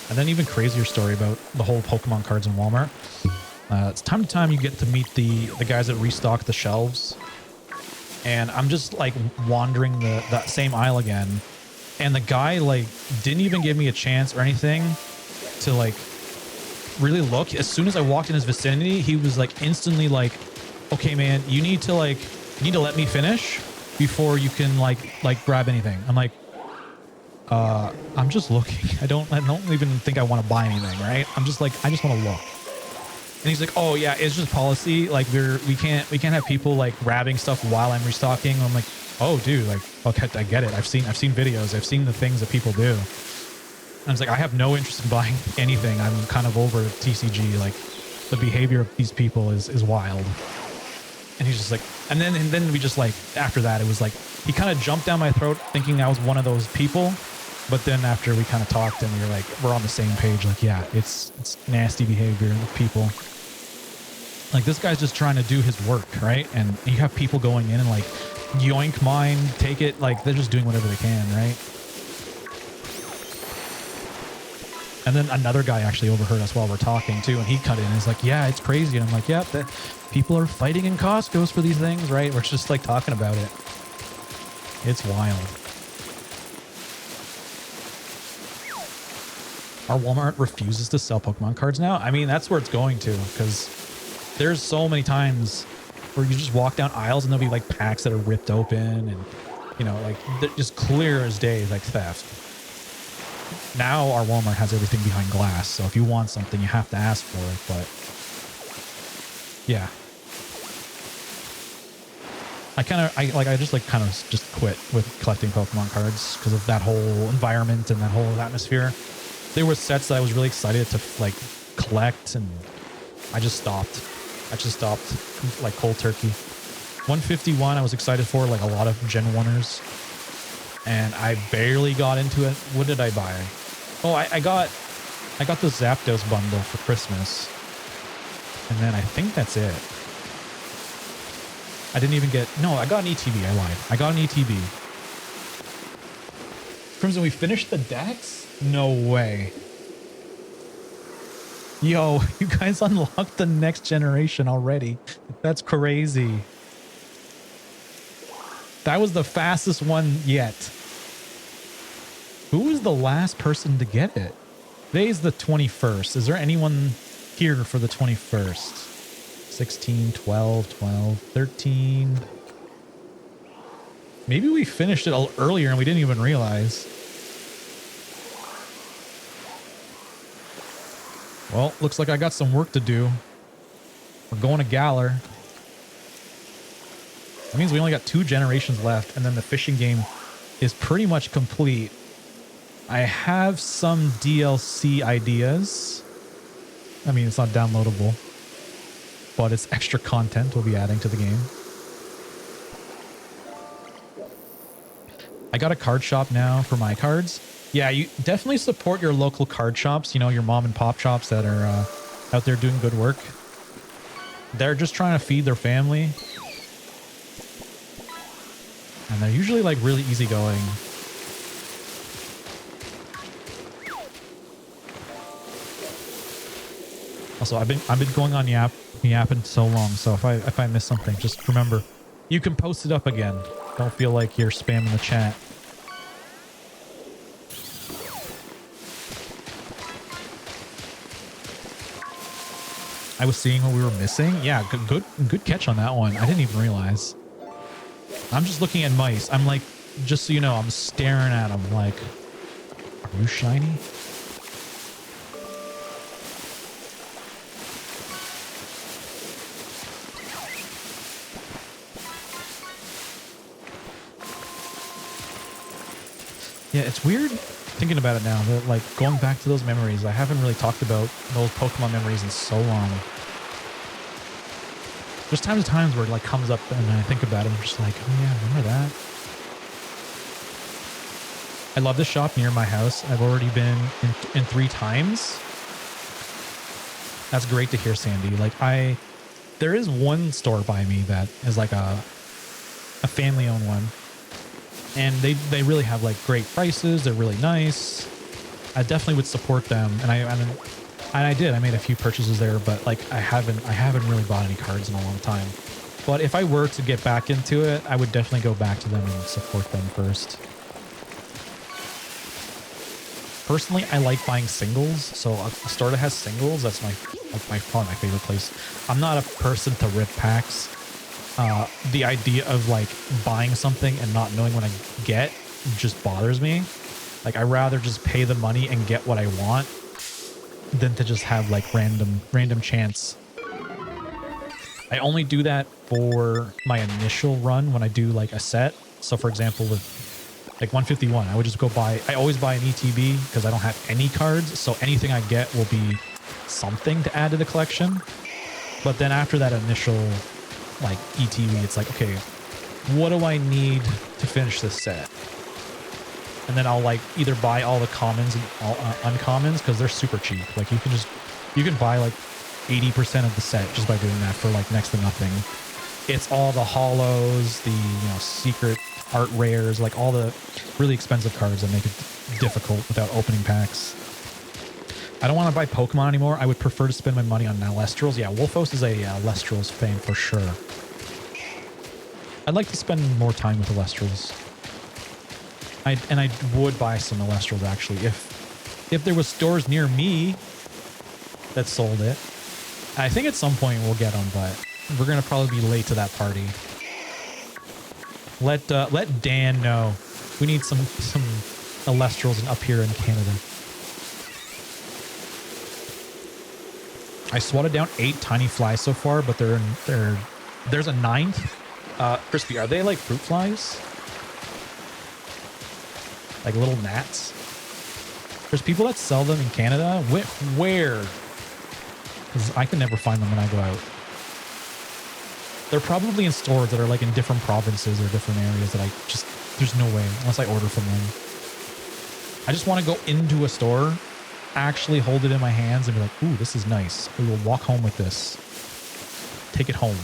And then even crazier story about the whole Pokemon cards in Walmart. It's time to time you get to meet the guys that restock the shelves. And I'm just like wandering that same aisle again. And the guy like didn't even give me a chance or anything to like really look. As soon as I walked in his vicinity, he was like instantly like, okay, man, you need to let me finish before you can like grab anything. I'm like, I'm just looking. I don't even think I want to buy anything, right? I'm just like, I just want to look. And he's like, oh yeah, it's just policy. Like we can't have people like grabbing stuff while I'm restocking. I'm like, oh dude, like, okay, I get it. I've seen videos. I've seen the things that people do. And I was like, I have no interest in buying anything. I'm kind of over TCG. Like the behavior of these people is wild. And he's just like, and then we just like, after that, it was like, he kind of jumped down my throat thinking I was one of those people. But then after we kind of talked and we were like, we're on the same page. Like, yeah, it's nasty behavior of people. Like this guy's just trying to do his work, right? And you have people going in and like, yoink mine, take it. Like they're just doing whatever they can, right? And then another guy actually overheard us while we're talking too. And he cut in and he's like, yeah, it's crazy. And I'm like, yeah, people are fighting in Costco's for these things, right? We're just like talking about it. It's wild. Our Walmart refuses to sell Pokemon cards now. I mean, that's where it's going to, because there's so many times where you just walk down aisles and there'll be like packs that are ripped open and, you know, like they're just clear as day, like theft. Now our Walmart has everything behind glass. So if you want something, you have to ask for it. But yeah, I just quit with collecting Pokemon cards because of that whole environment and that whole atmosphere. There were sets that I was really excited to like collect, and I just stopped. Like cold turkey. 151 I was excited for, like a lot of Gen 1ers. And I barely got into it. What did I buy? Oh, I got the Zapdos bundle for Christmas. And then I think that's it. I didn't even get... No, I got an ETB. I lied. I got an ETB. Crimson, we finished the Dex? No way. Yo, you guys unlocked the next generation already. That's crazy. That was the fastest one yet. Who was the last person to get it? Today's the 21st. Is there anyone here for the 21st? 16, 12, 12, 13. Maybe we finished it earlier and we didn't even realize. Well, looks like I got some work to do. We're going to Galar. That means we only got 2 generations left, and then the fishing game is pretty much complete. I have some DLC ideas. I mean, it's not downloadable, but it's extra content we'll be adding to the game. I got a card shop now for my cards. Yeah, you definitely support your local card shops, you know, your mom and pop shops that are out there doing good work. They're just trying to feed their family. And they're usually like really easygoing. Also, I've been going on yapping so long, so if I miss something, just remember, you can post it up again. Don't feel like you're spamming the chat. I was seeing what we were missing. Yeah, good catch on that one. I didn't even realize. I'm just looking at mice. I'm like, just so you know, I'm staring at them like, are you shiny? Yeah, it's weird thinking about it now. That, like, going back to those memories, I haven't really talked about those Pokemon memories in so long. There's times where it like comes up and I think about it, I'm just like, oh yeah, remember that? I love this shop near my house. I've already been in 3 times. That's great to hear, Sandy. Like there is one store by me that is like a family-owned one. And they really have like great prices. They're really nice. I definitely would support them. And I did. I made a few purchases there, but like I haven't really bought any cards in a long time. But if I were to get back into it, I would definitely go back to them and support them first. Personally, I like buying singles. So a store that has singles, that's probably my favorite place. I'm not a person to rip packs. The idea of like buying something and not knowing what I get just bothers me. Like I rather just pay the money and get what I want than to just have like random chance. I only do that for my initial run when I do like a set. So for example, with like 151, I would just go buy, I always buy an ETB because I don't have any cards. So anything I get will be something to add to the collection. But then after that initial like ETB, it's like, okay, what do I need to finish this set? And then I'll like either buy all the commons and all uncommons because they're super cheap. Like you can buy like 80% of the set just by doing that for like next to nothing. It's all the hollows, the secret art rares, like all the really expensive cards that make it difficult without opening packs. I don't want to buy Pokemon anymore. I would prefer to spend my money on Lestrals. Yeah, Wolfos is a Lestrals fan for sure. I'd like to spend more time with the Lestrals. I would buy some Lestrals actually if there was stores near me that sold it. I think at some point we'll get them, but we're gonna probably be late to that party. Let Dan know. We need some Lestrals up here in Canada. I swatted down 8 tiny flies so far, but there's a 9th. Crispy, are they like fruit flies? Like little gnats? There's people that sell them in Canada. Where? Because I can never find them when I go out. They're probably in stores that are like in different provinces or different areas that there's no way, unless I order from them. I just want to go into a store, actually hold it in my hands and be like, ooh, this is nice. We will walk home with this. Take it home.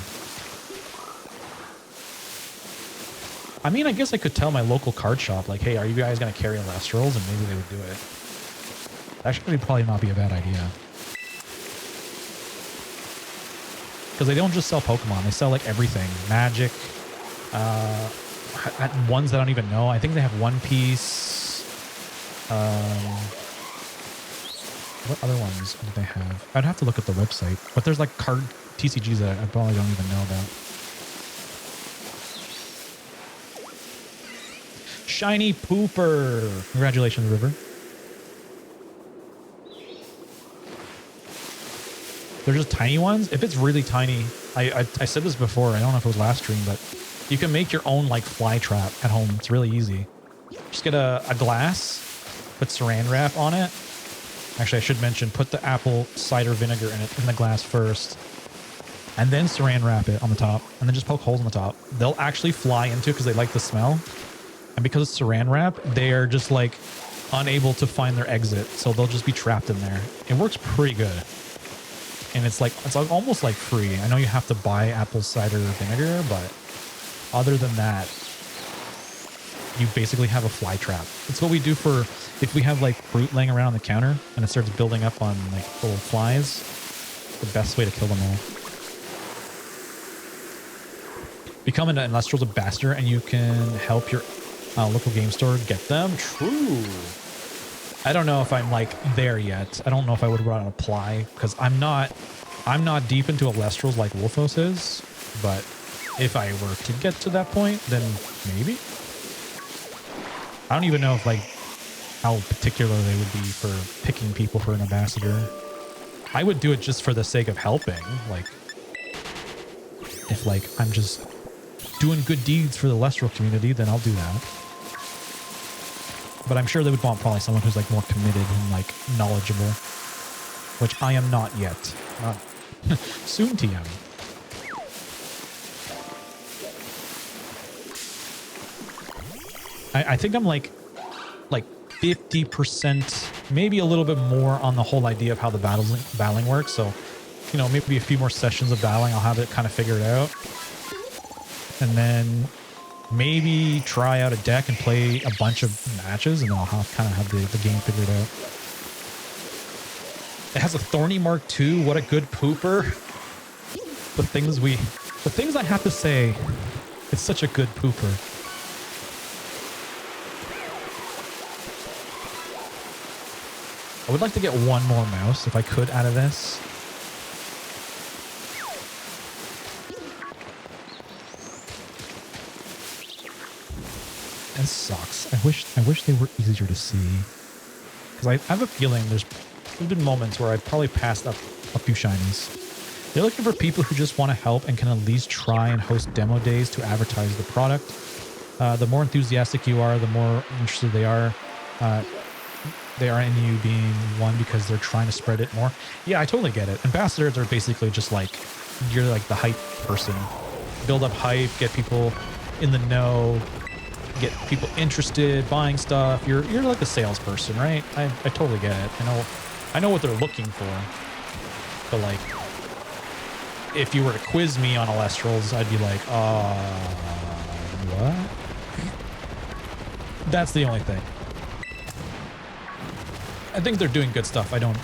I mean, I guess I could tell my local card shop, like, hey, are you guys going to carry Lestrals? And maybe they would do it. Actually, probably not be a bad idea. Because they don't just sell Pokemon. They sell, like, everything. Magic. Ones that I don't even know. I think they have One Piece. What other ones do they have? I'd have to look at the website. But there's, like, card TCGs that I probably don't even know about. Shiny Pooper. Congratulations, River. They're just tiny ones. If it's really tiny, I said this before. I don't know if it was last stream, but you can make your own like fly trap at home. It's really easy. Just get a glass, put saran wrap on it. Actually, I should mention, put the apple cider vinegar in the glass first, and then saran wrap it on the top, and then just poke holes in the top. They'll actually fly into it because they like the smell. And because it's saran wrap, they are just like unable to find their exit. So they'll just be trapped in there. It works pretty good. And it's almost like free. I know you have to buy apple cider vinegar, but other than that, you basically have a fly trap. It's what we do for if we have like fruit laying around on the counter and it starts building up on like little flies. The best way to kill them all. Become an Lestrals ambassador and you can help your local game store get them. True. I don't know if I'm like there yet. I don't know if I would want to apply because I'm not I'm not deep into Alestrals like Wolfos is, but if I were to get to that point, then maybe. I don't even know if like how particular they would be for picking people for an ambassador. I would do it just for the sake of helping. Like, if like I'm just doing good deeds for the Lestral community, then I'll do that. But I'm sure they would want probably someone who's like more committed and like knowledgeable, which I am not yet. Soon TM. I think I'm like 50%, maybe a little bit more on the whole idea of how the battling works. So, you know, maybe a few more sessions of battling, I'll have it kind of figured out. And then maybe try out a deck and play a bunch of matches, and then I'll kind of have the game figured out. It has a Thorny Mark II. What a good pooper. The things I have to say, it's such a good pooper. I would like to get one more mouse if I could out of this. That sucks. I wish they were easier to see. Because I have a feeling there's been moments where I've probably passed up a few shinies. They're looking for people who just want to help and can at least try and host demo days to advertise the product. The more enthusiastic you are, the more interested they are in you being one because they're trying to spread it more. Yeah, I totally get it. Ambassadors are basically just like, you're like the hype person. Build up hype, get people in the know, get people interested, buying stuff. You're like a salesperson, right? I totally get it. I know what they're looking for. But like, if you were to quiz me on Alestrals, I'd be like, what? That's the only thing. I think they're doing good stuff. I don't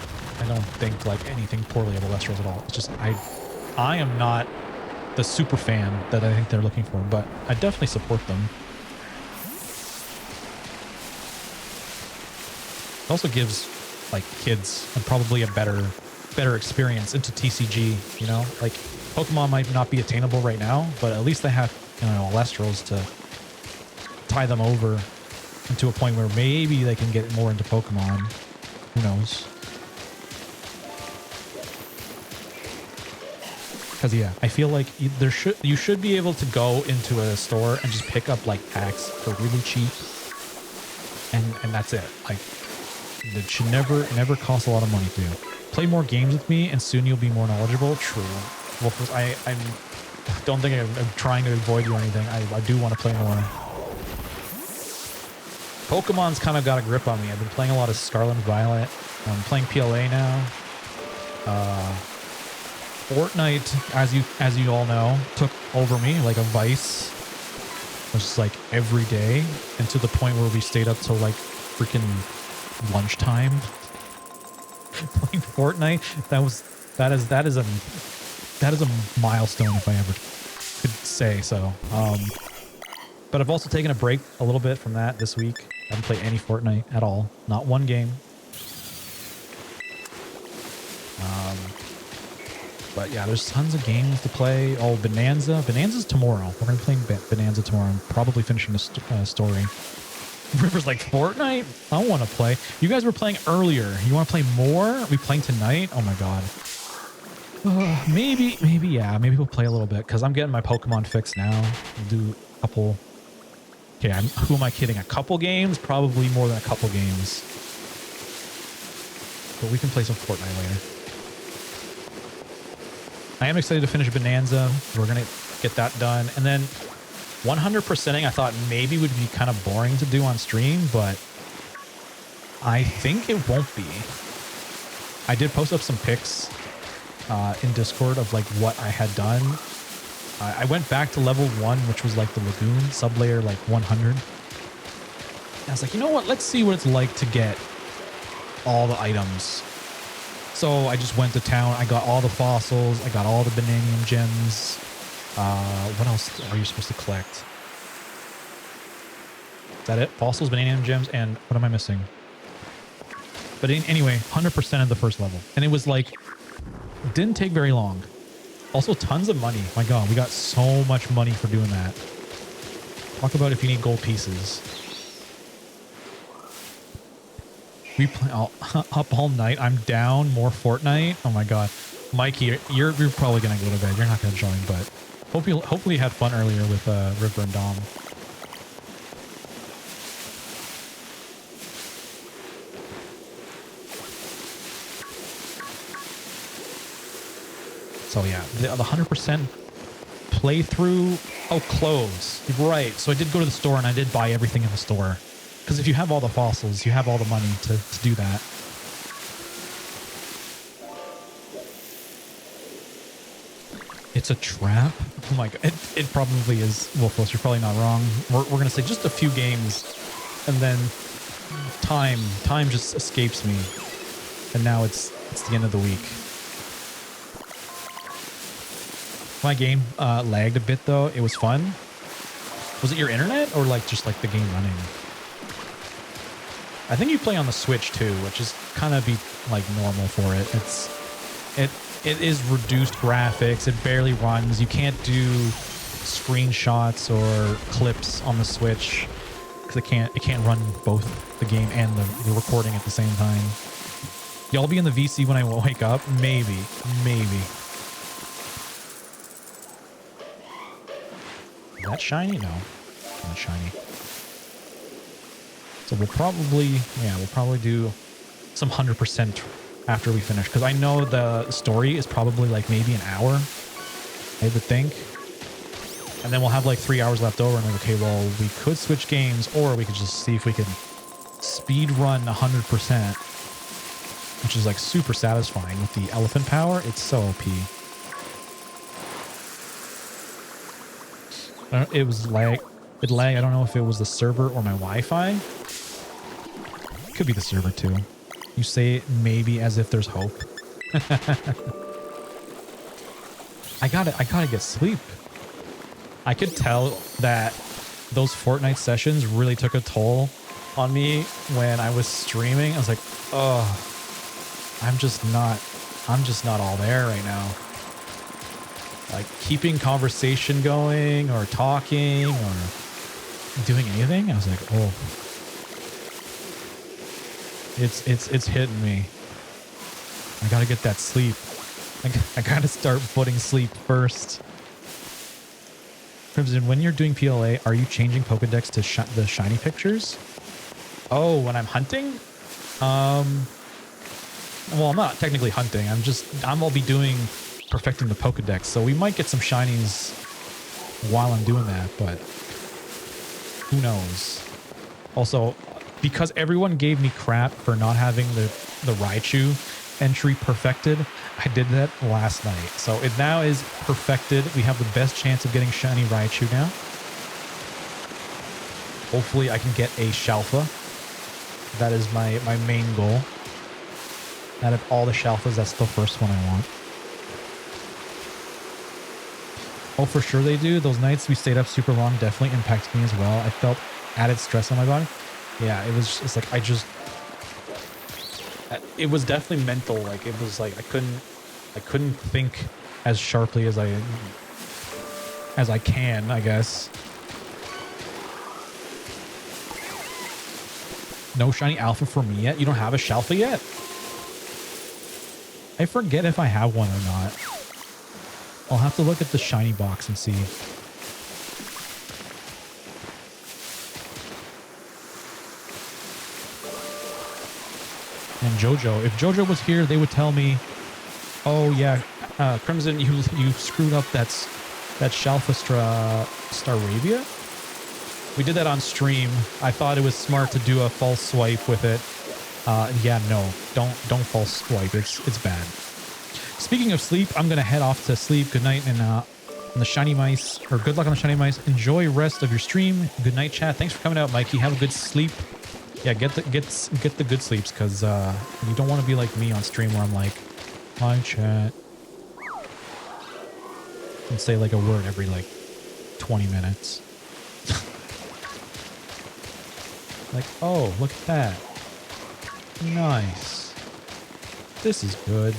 think like anything poorly of Alestrals at all. It's just I am not the super fan that I think they're looking for, but I definitely support them. It also gives like kids probably a better experience into TCG, you know? Like Pokemon might not be attainable right now, but at least they have, you know, Alestrals to tie them over into a point where maybe they can get more into Pokemon. Who knows? Because yeah, I feel like you should be able to go into a store and just pick up like packs for really cheap, and that's it. Like it should never cost a lot of money to do. Play more games with me, and soon you'll be more knowledgeable. True. Well, I don't think I'm trying to avoid you or anything. I do want to play more. Pokemon's kind of got a grip on me. I've been playing a lot of Scarlet and Violet. I'm playing PLA now. Fortnite, as you all know, took over me like a vice. It was just like every day, and to the point where we stayed up till like freaking lunchtime playing Fortnite. That is a milestone if I ever could say so. But I've also taken a break a little bit from that this week. I haven't played any Fortnite at all. Not one game. But yeah, there's tons of games to play. Oh, Bonanza. Bonanza's tomorrow. We're going to be playing Bonanza tomorrow. I'm probably finishing the story. River's like, Fortnite? I want to play. You guys were playing earlier. You want to play more? Are we playing tonight? Oh my god. Maybe, yeah. Maybe we'll play a little bit because I'm getting my Pokemon fix now. We'll do a couple... Okay, who am I kidding? A couple games? Probably more than a couple games. But we can play some Fortnite later. I am excited to finish Bonanza. We're going to get that done. And then 100%ing I thought maybe would be kind of boring to do on stream, but I think it won't be. I did post up some pics in Discord of like what I had done. I went back to level 1, which was like the Lagoon, sublayer like 100. And I was like, you know what? Let's see what it's like to get all the items. So I just went to town. I got all the fossils. I got all the Bananium gems. What else are you supposed to collect? Is that it? Fossils, Bananium gems, and what am I missing? But anyway, 100% of the first level. And it was like It didn't take very long. Also, tons of money. My God, we got so much money for doing that. Talk about if you need gold pieces. We play up all night. I'm down. More Fortnite. Oh my God, Mikey, you're probably gonna go to bed. You're not gonna join, but hopefully you had fun earlier with River and Dom. So yeah, the 100% playthrough. Oh, clothes. Right. So I did go to the store and I did buy everything in the store. Because if you have all the fossils, you have all the money to do that. It's a trap? Oh my God. It probably is. Wolfos, you're probably not wrong. We're going to say just a few games. And then time just escapes me. And now it's the end of the week. My game lagged a bit though. It was fun. Was it your internet or like just like the game running? I think you play on the Switch too, which is kind of be like normal for it. It is reduced graphics. It barely runs. You can't do screenshots or clips on the Switch because it can't run both the game and the recording at the same time. Y'all be in the VC when I wake up? Maybe. Is that shiny? No, not shiny. So we'll probably do some 100% after we finish. Because I know the story is probably like maybe an hour, I would think. And then we'll have like 3 hours left over and like, okay, well, we could switch games or we could just see if we can speed run 100%, which is like super satisfying with the elephant power. It's so OP. It was lag. It lagged. I don't know if it was the server or my Wi-Fi. Could be the server too. You say it maybe as if there's hope. I gotta get sleep. I could tell that those Fortnite sessions really took a toll on me when I was streaming. I was like, oh, I'm just not all there right now. Like keeping conversation going or talking or doing anything. I was like, oh, it's hitting me. I gotta get that sleep. I gotta start putting sleep first. Crimson, when you're doing PLA, are you changing Pokedex to the shiny pictures? Oh, when I'm hunting? Well, I'm not technically hunting. I'll be doing perfecting the Pokedex, so we might get some shinies while I'm doing that, but who knows? Also, because everyone gave me crap for not having the Raichu entry perfected, I did that last night. So it now is perfected. We have the best chance of getting shiny Raichu now. Hopefully I can get a Shalfa. That is my main goal. Out of all the Shalfas, that's the first one I want. Oh, for sure they do. Those nights we stayed up super long definitely impacted me as well. I felt added stress on my body. Yeah, it's like it was definitely mental. Like it was like I couldn't think as sharply as I can, I guess. No shiny alpha for me yet. You don't have a Shalfa yet? I forget if I have one or not. I'll have to look at the shiny box and see. And Jojo. If Jojo was here, they would tell me, oh yeah, Crimson, you screwed up that Shalfa Staravia? We did that on stream. I thought it was smart to do a false swipe with it. Yeah, no, don't false swipe. It's bad. Speaking of sleep, I'm gonna head off to sleep. Good night, and on the shiny mice, or good luck on the shiny mice. Enjoy rest of your stream. Good night, chat. Thanks for coming out, Mikey. Have a good sleep. Yeah, get the good sleeps, because you don't want to be like me on stream where I'm like, hi, chat, and say like a word every like 20 minutes. Like, oh, look at that. Nice. This is good.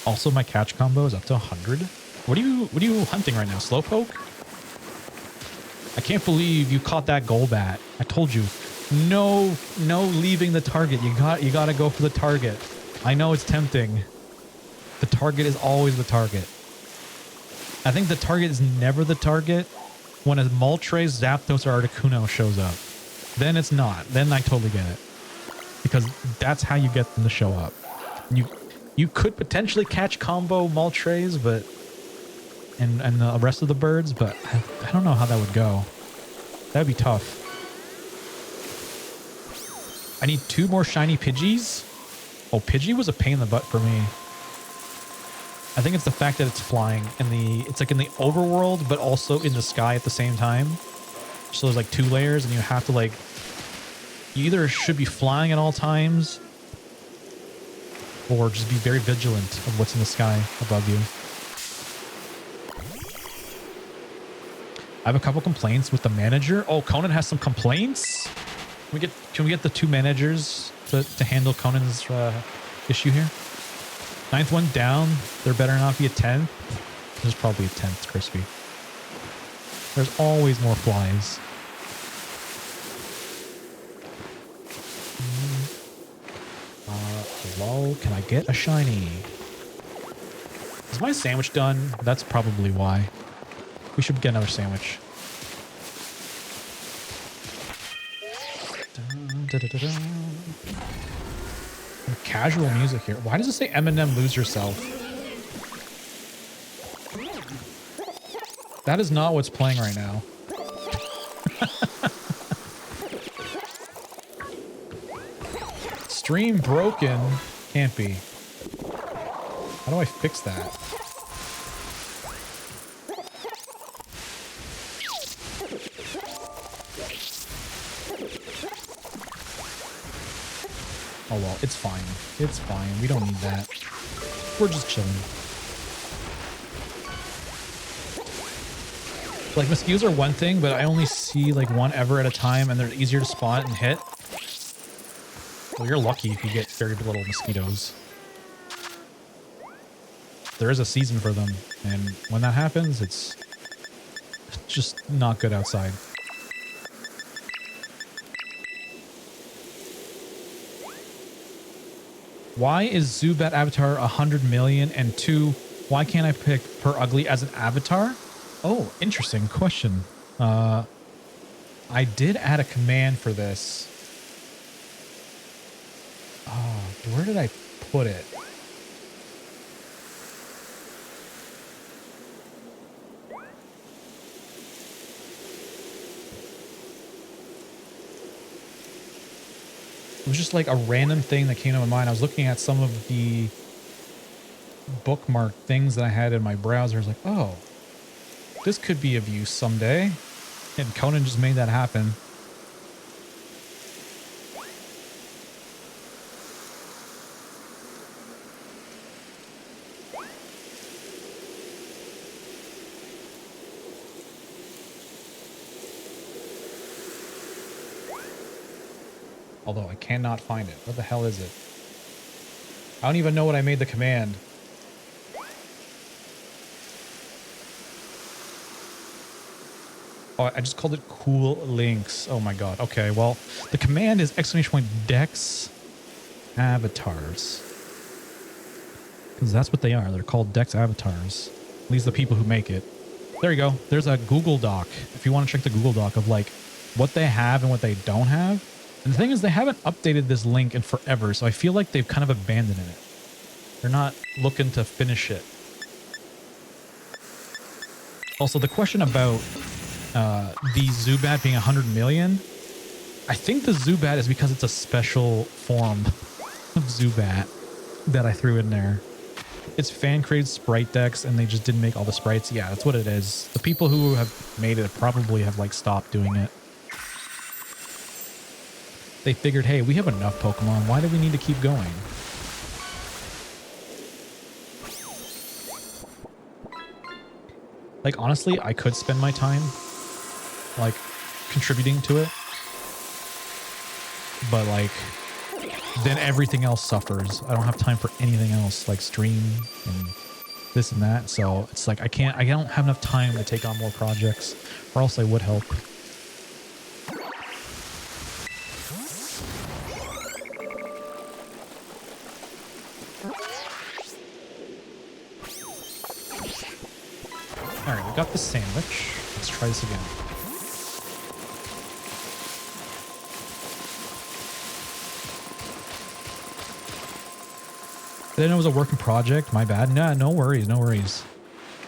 Also, my catch combo is up to 100. What are you hunting right now? Slowpoke? I can't believe you caught that Golbat. I told you. No leaving the target. You gotta go for the target. I know it's tempting. The target is always the target. I think the target is never the target when a Moltres, Zapdos, or Articuno shows up. Then it's not. Then I totally get it. Because that's how you get them to show up. You could potentially catch combo Moltres, but and the rest of the birds, but I don't know how that would go. That'd be tough. I need 2 more shiny Pidgeys. Oh, Pidgey was a pain in the butt for me. I think it's the fact that it's flying in it's like in the overworld, but also in the sky at the same time. So there's like 2 layers, and you have to like, you either should be flying at all times or just be very vigilant of what's in the sky above you. I have a couple complaints with the manager. Oh, Conan has some complaints? Can we get the 2 managers to handle Conan's issue here? 9th one down. There better not be a 10th. There's probably a 10th, Crispy. There's always more flies. Hello? Can I get a shiny? Is my sandwich done? That's probably why. We should get another sandwich. Casual music here. Why does it say Eminem Lose Yourself? That is not what's playing right now. Stream broken. Can't be. How do I fix that? Oh well, it's fine. It's fine. We don't need that. We're just chilling. Like, mosquitoes are one thing, but I only see like 1 ever at a time, and they're easier to spot and hit. Well, you're lucky if you get very little mosquitoes. There is a season for them, and when that happens, it's just not good outside. Why is Zubat avatar 100 million? And 2, why can't I pick Per Ugly as an avatar? Oh, interesting question. I did add a command for this. Oh, where did I put it? It was just like a random thing that came to my mind. I was looking at some of the bookmark things that I had in my browser. I was like, oh, this could be of use someday. And Conan just made that happen. Although I cannot find it. What the hell is it? I don't even know what I made the command. Oh, I just called it cool links. Oh my god. Okay, well, the command is !Dex avatars. Because that's what they are. They're called Dex avatars. At least the people who make it. There you go. There's a Google Doc. If you want to check the Google Doc of like what they have and what they don't have. And the thing is, they haven't updated this link in forever, so I feel like they've kind of abandoned it. They're not looking to finish it. Also, the question about the Zubat being 100 million, I think the Zubat is because it's a special form of Zubat that I threw in there. It's fan-created sprite decks, and they just didn't make all the sprites. Yeah, that's what it is. The people who have made it probably have like stopped doing it. They figured, hey, we have enough Pokemon. Why do we need to keep going? Like, honestly, I could spend my time, like, contributing to it. But, like, then everything else suffers. I don't have time for anything else like stream and this and that. So it's like I don't have enough time to take on more projects, or else I would help. All right, we got the sandwich. Let's try this again. I didn't know it was a working project. My bad. Nah, no worries. No worries.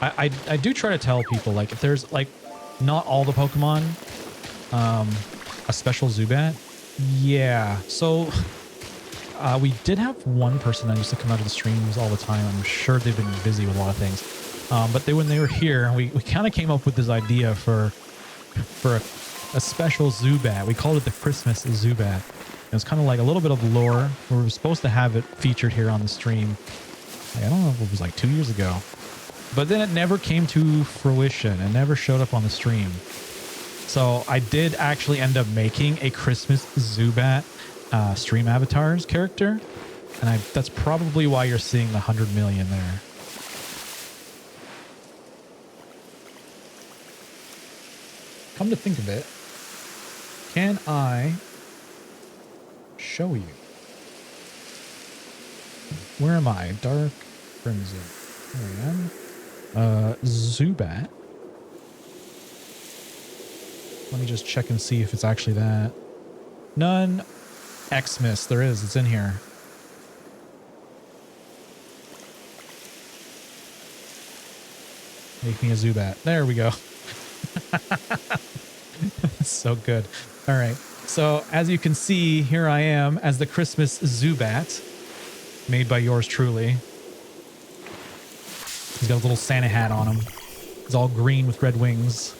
I do try to tell people, like, if there's, like, not all the Pokemon, a special Zubat. Yeah. So, we did have one person that used to come out of the streams all the time. I'm sure they've been busy with a lot of things. But when they were here, we kind of came up with this idea for a special Zubat. We called it the Christmas Zubat. It was kind of like a little bit of lore. We were supposed to have it featured here on the stream. Like, I don't know if it was like 2 years ago. But then it never came to fruition. It never showed up on the stream. So I did actually end up making a Christmas Zubat stream avatars character. And that's probably why you're seeing the 100 million there. Come to think of it, can I show you? Where am I? Dark Crimson. There I am. Zubat. Let me just check and see if it's actually that. None. Xmas. There is. It's in here. Make me a Zubat. There we go. So good. All right. So as you can see, here I am as the Christmas Zubat, made by yours truly. He's got a little Santa hat on him. He's all green with red wings.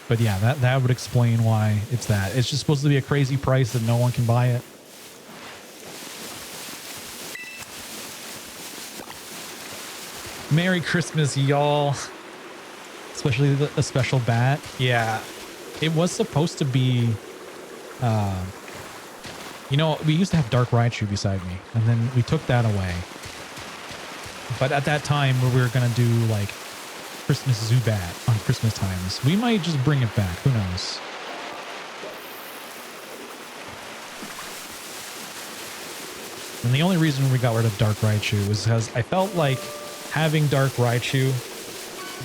But yeah, that would explain why it's that. It's just supposed to be a crazy price that no one can buy it. Merry Christmas, y'all. Especially a special bat. Yeah. It was supposed to be... you know, we used to have Dark Raichu beside me. And then we took that away. But at that time, where we were going to do, like, Christmas Zubat on Christmas times, we might just bring it back. Who knows? And the only reason we got rid of Dark Raichu was because I felt like having Dark Raichu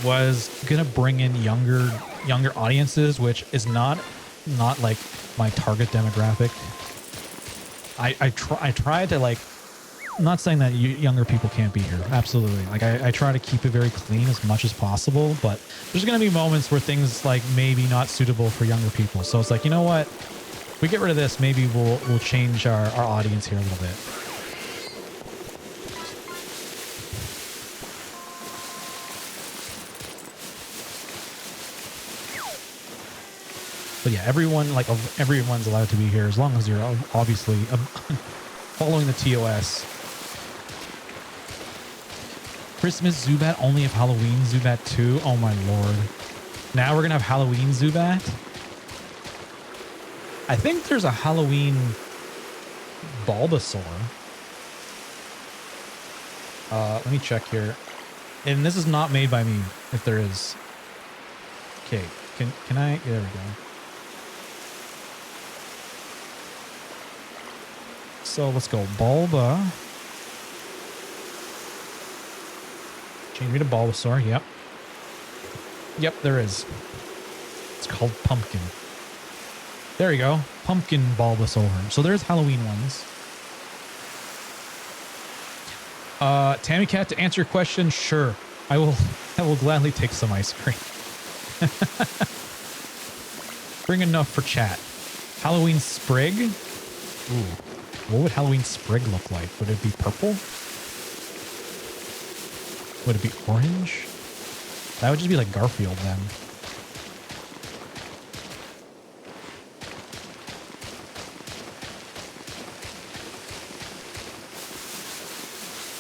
was gonna bring in younger audiences, which is not like my target demographic. I try to, like, I'm not saying that younger people can't be here. Absolutely. Like I try to keep it very clean as much as possible, but there's gonna be moments where things like maybe not suitable for younger people. So it's like, you know what? If we get rid of this, maybe we'll change our audience here a little bit. But yeah, everyone's allowed to be here as long as you're obviously following the TOS. Christmas Zubat only if Halloween Zubat too. Oh my lord. Now we're gonna have Halloween Zubat. I think there's a Halloween Bulbasaur. Let me check here. And this is not made by me, if there is. Okay, can I? There we go. So let's go Bulba. Change me to Bulbasaur. Yep. Yep, there is. It's called Pumpkin. There you go. Pumpkin Bulbasaur. So there's Halloween ones. Tammy Cat, to answer your question, sure. I will gladly take some ice cream. Bring enough for chat. Halloween Sprig. Ooh. What would Halloween Sprig look like? Would it be purple? Would it be orange? That would just be like Garfield then.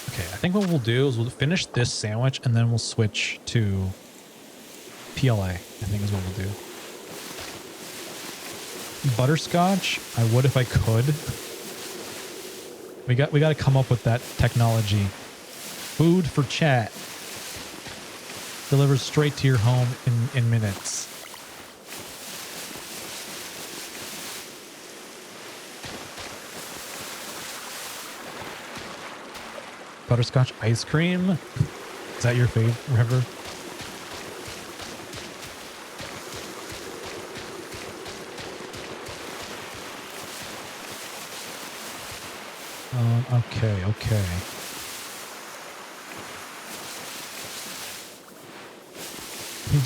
Okay, I think what we'll do is we'll finish this sandwich and then we'll switch to PLA, I think is what we'll do. Butterscotch, I would if I could. We got to come up with that technology. Food for chat. Delivers straight to your home in minutes. Butterscotch ice cream. Is that your favorite ever? Okay.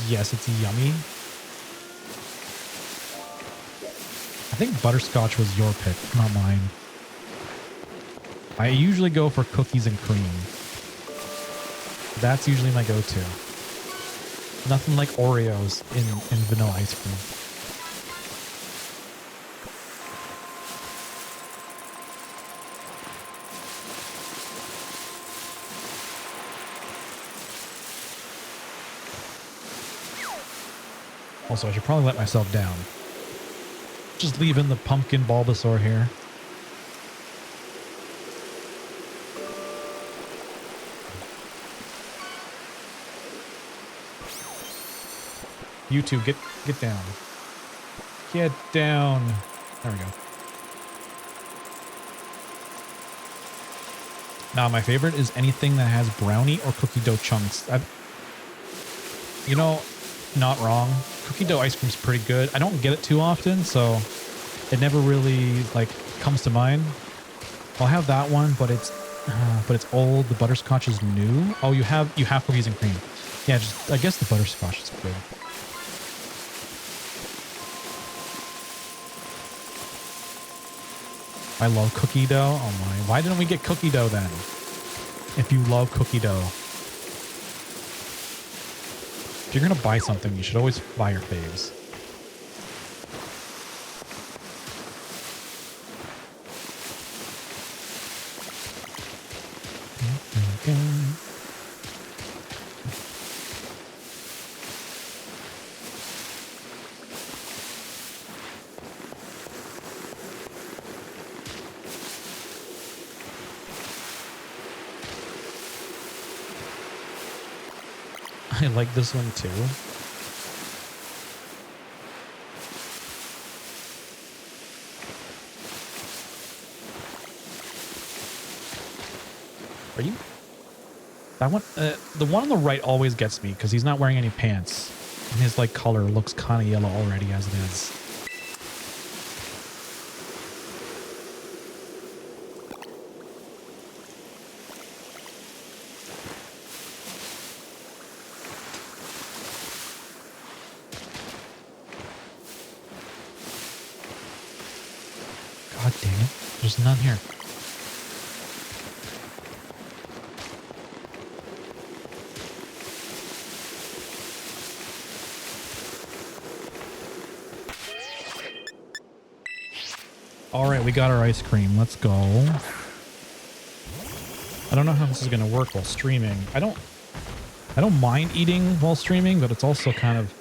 Yes, it's yummy. I think butterscotch was your pick, not mine. I usually go for cookies and cream. That's usually my go-to. Nothing like Oreos in vanilla ice cream. Also, I should probably let myself down. Just leaving the pumpkin Bulbasaur here. You two, get down. Get down. There we go. Now, my favorite is anything that has brownie or cookie dough chunks. You know, not wrong. Cookie dough ice cream's pretty good. I don't get it too often, so it never really like comes to mind. I'll have that one, but it's old. The butterscotch is new. Oh, you have cookies and cream. Yeah, just I guess the butterscotch is good. I love cookie dough. Oh my! Why didn't we get cookie dough then? If you love cookie dough. If you're gonna buy something, you should always buy your faves. I like this one too. Are you? That one, the one on the right always gets me because he's not wearing any pants. And his like color looks kind of yellow already as it is. God dang it. There's none here. All right, we got our ice cream. Let's go. I don't know how this is going to work while streaming. I don't mind eating while streaming, but it's also kind of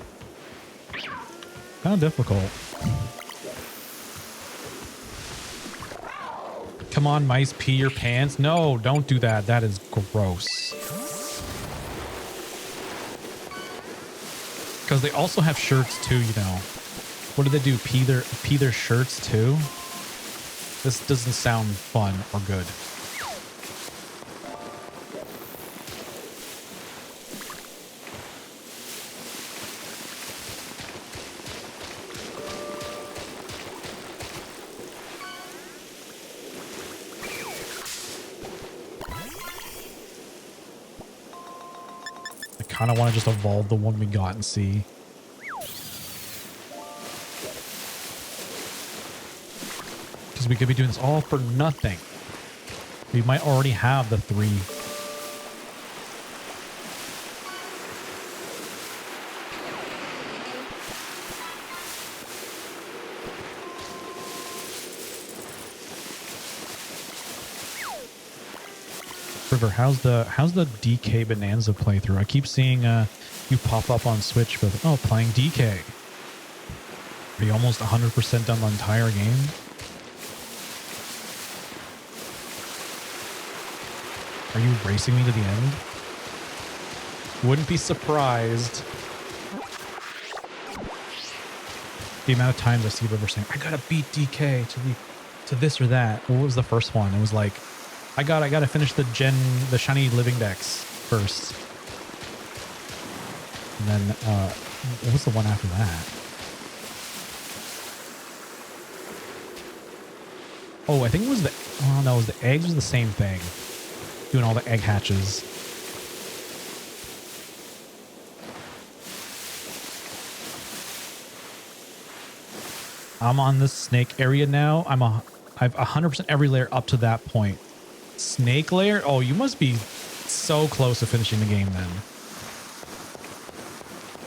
difficult. Come on, mice, pee your pants. No, don't do that. That is gross. Because they also have shirts too, you know. What do they do? Pee their shirts too? This doesn't sound fun or good. I kind of want to just evolve the one we got and see. We could be doing this all for nothing. We might already have the 3. River, how's the DK Bonanza playthrough? I keep seeing You pop up on Switch with, oh, playing DK. Are you almost 100% done the entire game? Are you racing me to the end? Wouldn't be surprised. The amount of times I see people saying, I gotta beat DK to this or that. What was the first one? It was like, I gotta finish the shiny living Dex first. And then what was the one after that? Oh, I think it was no, it was the eggs was the same thing. Doing all the egg hatches. I'm on the snake area now. I've 100% every layer up to that point. Snake layer? Oh, you must be so close to finishing the game then.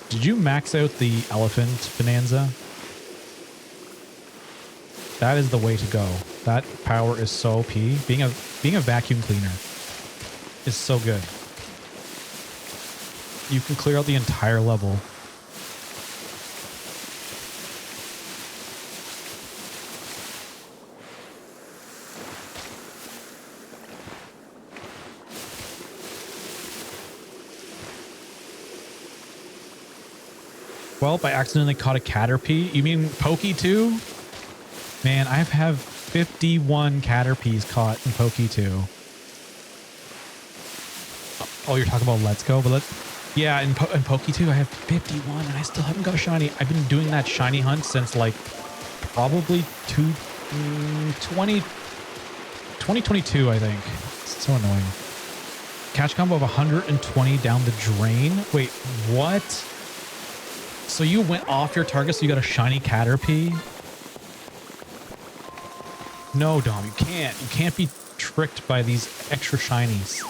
Did you max out the elephant bonanza? That is the way to go. That power is so OP. Being a vacuum cleaner is so good. You can clear out the entire level. Well, I accidentally caught a Caterpie. You mean Pokey too? Man, I have 51 Caterpies caught in Pokey 2. Oh, you're talking about Let's Go? But yeah, in Pokey 2, I have 51 and I still haven't got a shiny. I've been doing that shiny hunt since like probably 2022, I think. It's so annoying. Catch combo of 120 down the drain. Wait, what? So you went off your target so you got a shiny Caterpie? No, Dom, you can't. You can't be tricked by these extra shinies.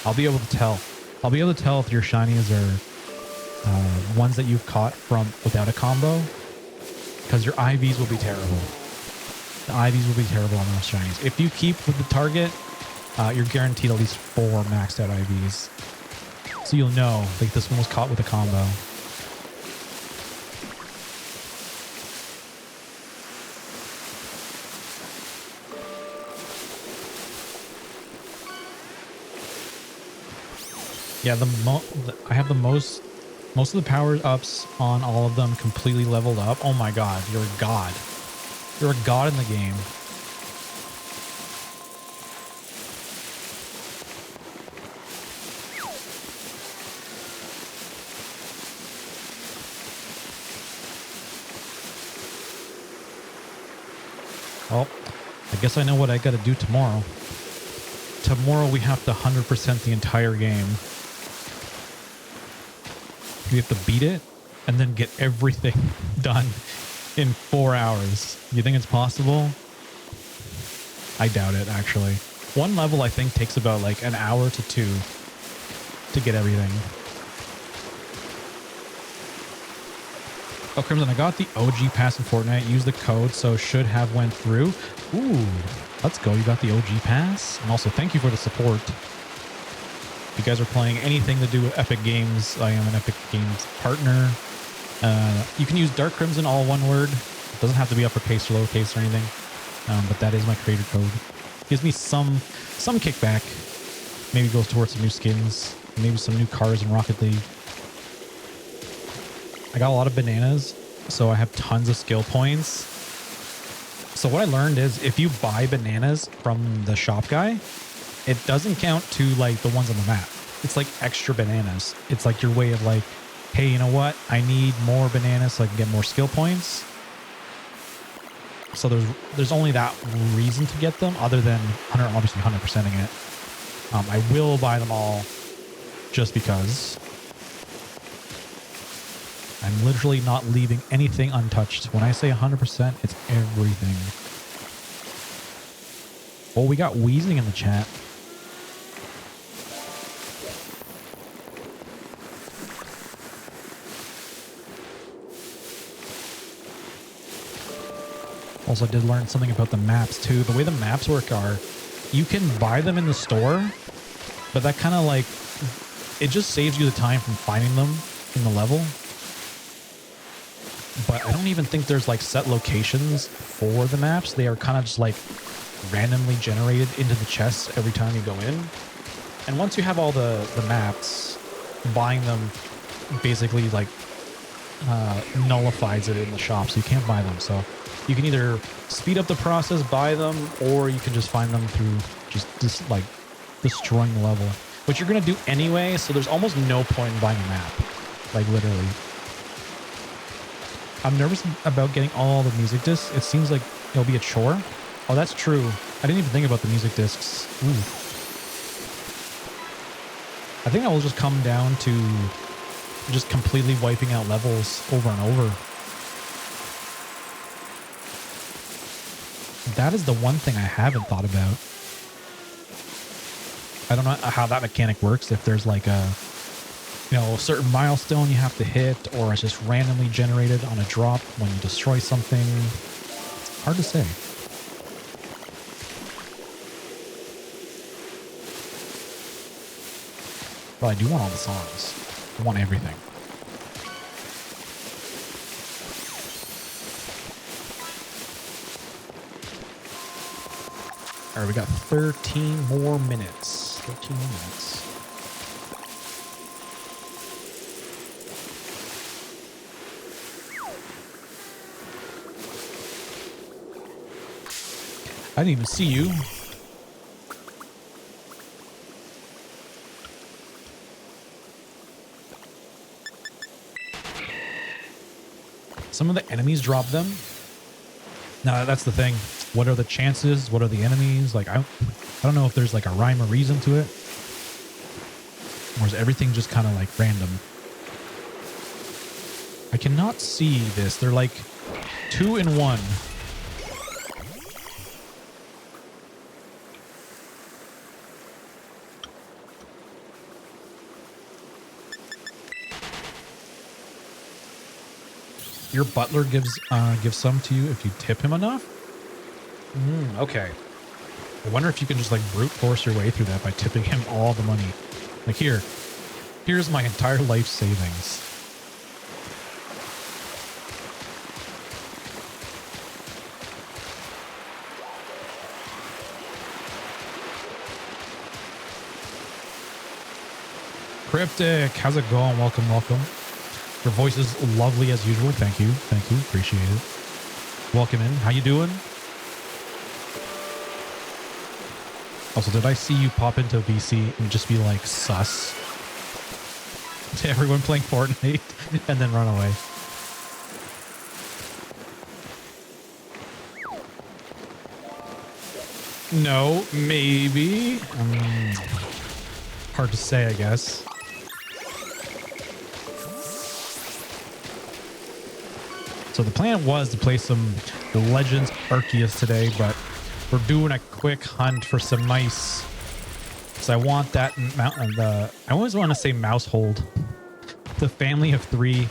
I'll be able to tell. I'll be able to tell if your shinies are ones that you've caught from without a combo, because your IVs will be terrible. The IVs will be terrible on those shinies. If you keep with the target, you're guaranteed at least 4 maxed out IVs. So you'll know, like this one was caught with a combo. Yeah, I have the most of the power ups on all of them completely leveled up. Oh my god, you're a god. You're a god in the game. Well, I guess I know what I got to do tomorrow. Tomorrow we have to 100% the entire game. We have to beat it and then get everything done in 4 hours. You think it's possible? I doubt it, actually. One level, I think, takes about like an hour to 2 to get everything. Oh, Crimson, I got the OG pass in Fortnite. Use the code, so should have went through. Ooh, let's go. You got the OG pass. And also, thank you for the support. If you guys are playing anything to do with Epic Games, I am an Epic Games partner. You can use Dark Crimson, all one word. It doesn't have to be uppercase or lowercase or anything. But that is my creator code. Gives me some kickback. Maybe goes towards some new skins. Maybe some new cars in Rocket League. I got a lot of bananas, so I have tons of skill points. So what I learned is if you buy bananas from the shop guy, it doesn't count to like the ones on the map. It's like extra bananas. It's like your way of like, hey, you know what? I need more bananas so I can get more skill points. So there's only that reason to get them, other than obviously 100%ing it. I will buy them all just because. I'm literally not leaving anything untouched. When I say 100%, it's everything. Oh, we got wheezing in the chat. Also, I did learn something about the maps too. The way the maps work are, You can buy them in the store, but that kind of like, it just saves you the time from finding them in the level. But I don't even think there's like set locations for the maps. They are kind of just like randomly generated into the chests every time you go in. And once you have all the maps, buying them basically like nullifies it in the shop, so you can't buy them. So you can either speed up the process, buy them, or you can just find them through just like destroying the level, which you're gonna do anyway. So there's almost no point in buying a map, like literally. I'm nervous about getting all the music discs. It seems like it'll be a chore. Oh, that's true. I didn't even think about the music discs. Ooh. I think that will just come down to just completely wiping out levels over and over. That is the one thing I haven't thought about. I don't know how that mechanic works. If there's like a, you know, a certain milestone you have to hit, or it's just randomly generated on a drop when you destroy something. It's hard to say. But I do want all the songs. I want everything. All right, we got 13 more minutes. 13 more minutes. I didn't even see you. Some of the enemies drop them. No, that's the thing. What are the chances? What are the enemies? Like, I don't know if there's like a rhyme or reason to it. Or is everything just kind of like random? I cannot see this. They're like 2 in 1. Your butler gives some to you if you tip him enough? Okay. I wonder if you can just like brute force your way through that by tipping him all the money. Like here's my entire life savings. Cryptic, how's it going? Welcome, welcome. Your voice is lovely as usual. Thank you. Thank you. Appreciate it. Welcome in. How you doing? Also, did I see you pop into VC and just be like sus to everyone playing Fortnite and then run away? No, maybe. Hard to say, I guess. So the plan was to play some Legends Arceus today, but we're doing a quick hunt for some mice. So I want that I always want to say Maushold, the family of 3,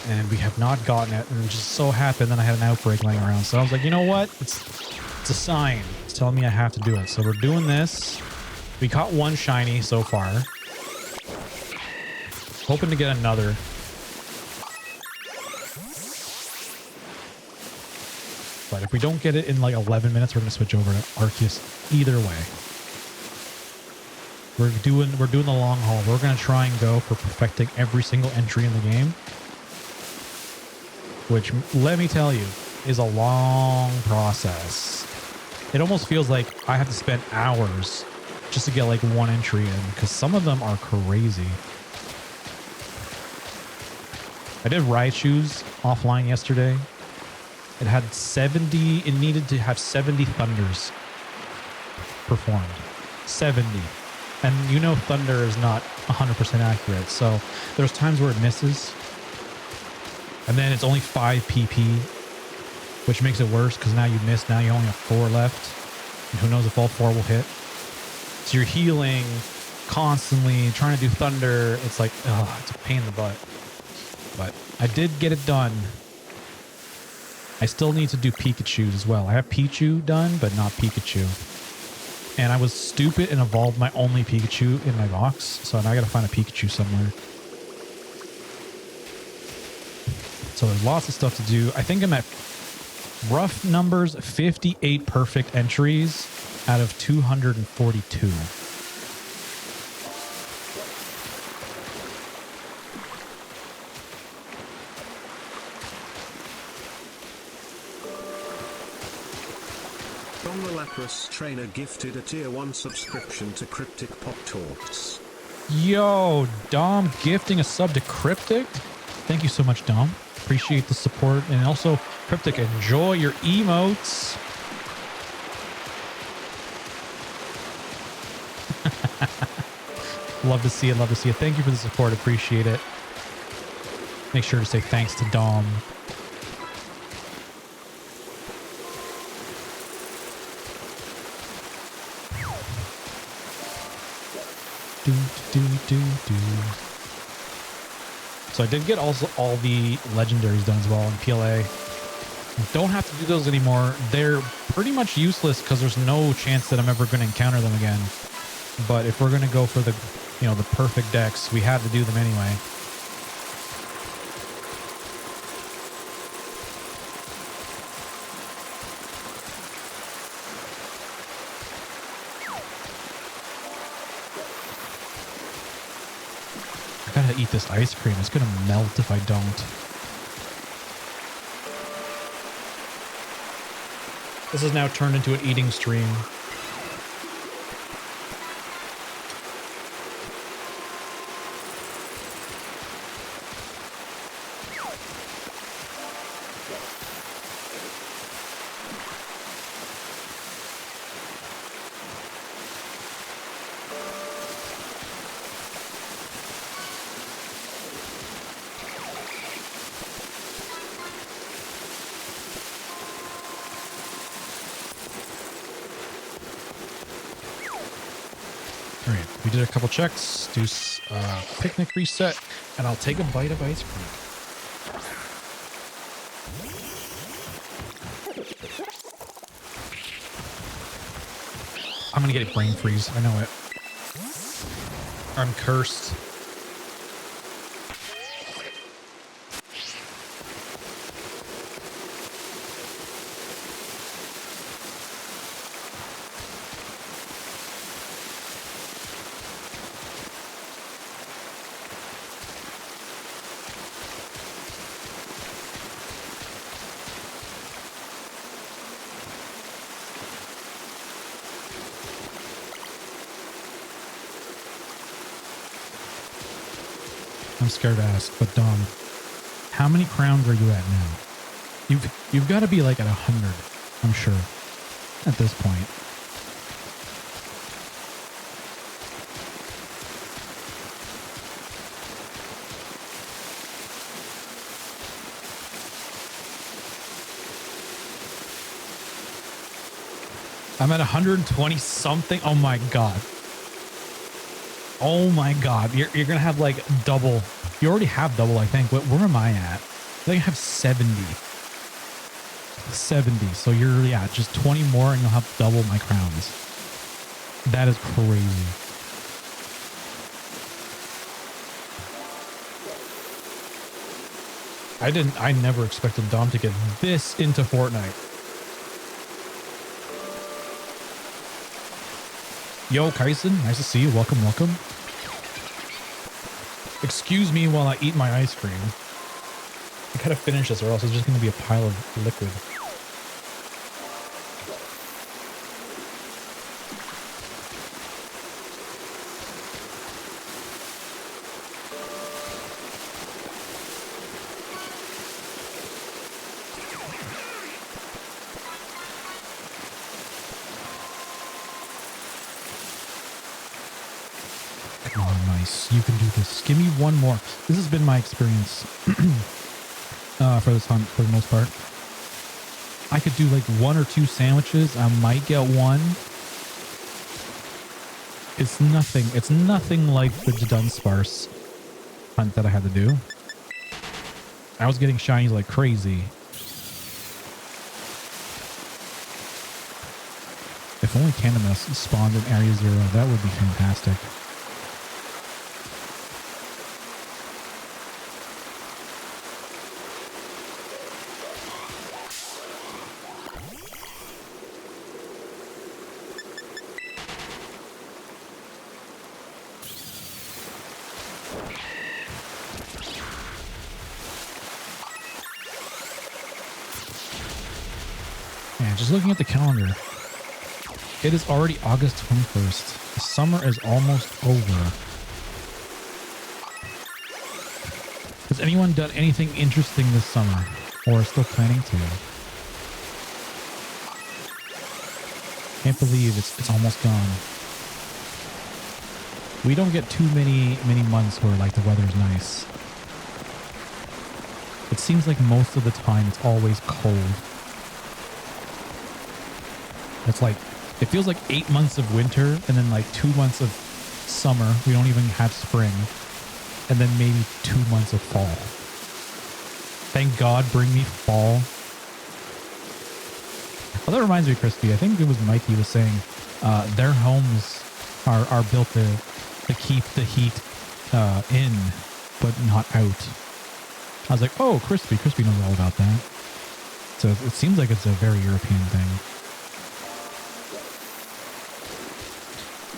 and we have not gotten it. And it just so happened that I had an outbreak laying around. So I was like, you know what? It's a sign. It's telling me I have to do it. So we're doing this. We caught 1 shiny so far. Hoping to get another. But if we don't get it in like 11 minutes, we're going to switch over to Arceus either way. We're doing the long haul. We're going to try and go for perfecting every single entry in the game. Which, let me tell you, is a long process. It almost feels like I have to spend hours just to get like 1 entry in, because some of them are crazy. I did Raichu's offline yesterday. It had 70, it needed to have 70 thunders performed. 70. And you know thunder is not 100% accurate, so there's times where it misses. And then it's only 5 PP, which makes it worse because now you missed, now you only have 4 left. And who knows if all 4 will hit. So you're healing constantly, trying to do thunder. It's like, oh, it's a pain in the butt. But I did get it done. I still need to do Pikachu as well. I have Pichu done, but not Pikachu. And I was stupid and evolved my only Pikachu in my box. So now I got to find a Pikachu somewhere. So there's lots of stuff to do. I think I'm at rough numbers 58 perfect entries out of 242. From the Lapras trainer gifted a tier 1 subscription to Cryptic Pop Talks. Yo, Dom gifting a sub to Cryptic. Thank you so much, Dom. Appreciate the support. And also, Cryptic, enjoy your emotes. Love to see it. Love to see it. Thank you for the support. Appreciate it. Make sure to say thanks to Dom. So I did get also all the legendaries done as well in PLA. Don't have to do those anymore. They're pretty much useless because there's no chance that I'm ever going to encounter them again. But if we're going to go for the, the perfect decks, we had to do them anyway. I gotta eat this ice cream. It's gonna melt if I don't. This has now turned into an eating stream. We did a couple checks, do picnic reset, and I'll take a bite of ice cream. I'm gonna get a brain freeze. I know it. I'm cursed. I'm scared to ask, but Dom, how many crowns are you at now? You've got to be like at 100, I'm sure, at this point. I'm at 120 something. Oh my god. Oh my god, you're gonna have like double. You already have double, I think. Where am I at? I think I have 70. 70. So you're, yeah, just 20 more and you'll have double my crowns. That is crazy. I never expected Dom to get this into Fortnite. Yo, Kyson, nice to see you. Welcome, welcome. Excuse me while I eat my ice cream. I gotta finish this or else it's just gonna be a pile of liquid. You can do this. Give me one more. This has been my experience for this hunt for the most part. I could do like 1 or 2 sandwiches. I might get one. It's nothing. It's nothing like the Dunsparce hunt that I had to do. I was getting shinies like crazy. If only Tandemaus spawned in Area 0, that would be fantastic. Man, just looking at the calendar, it is already August 21st. The summer is almost over. Has anyone done anything interesting this summer or still planning to? Can't believe it's almost gone. We don't get too many months where like the weather's nice. It seems like most of the time it's always cold. It's like, it feels like 8 months of winter and then like 2 months of summer. We don't even have spring. And then maybe 2 months of fall. Thank God, bring me fall. Well, that reminds me, Crispy, I think it was Mikey was saying their homes are built to keep the heat in, but not out. I was like, oh, Crispy knows all about that. So it seems like it's a very European thing.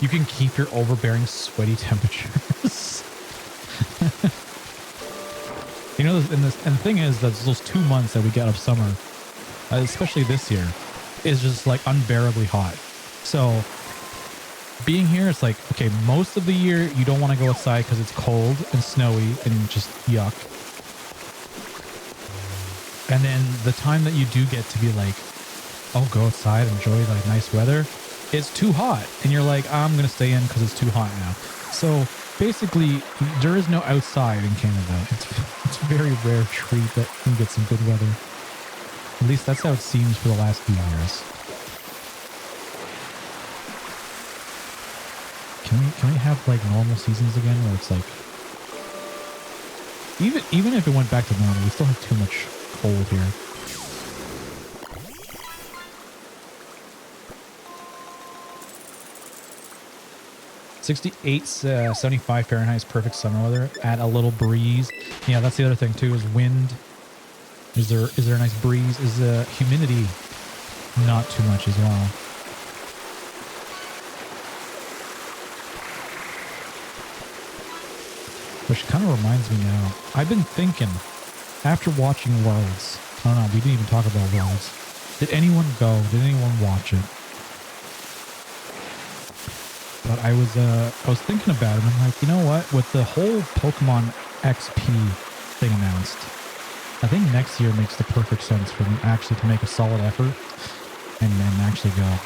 You can keep your overbearing, sweaty temperatures. You know, and the thing is that those 2 months that we get of summer, especially this year, is just like unbearably hot. So being here, it's like, okay, most of the year you don't want to go outside because it's cold and snowy and just yuck. And then the time that you do get to be like, oh, go outside, enjoy like nice weather, it's too hot. And you're like, I'm going to stay in because it's too hot now. So basically, there is no outside in Canada. It's a very rare treat that you get some good weather. At least that's how it seems for the last few years. Can we have like normal seasons again where it's like, even if it went back to normal, we still have too much cold here. '68, 75 Fahrenheit is perfect summer weather. Add a little breeze. Yeah, that's the other thing too, is wind. Is there a nice breeze? Is the humidity not too much as well? Which kind of reminds me now. I've been thinking, after watching Worlds, I don't know, we didn't even talk about Worlds. Did anyone go? Did anyone watch it? But I was thinking about it, and I'm like, you know what? With the whole Pokemon XP thing announced, I think next year makes the perfect sense for them actually to make a solid effort and then actually go.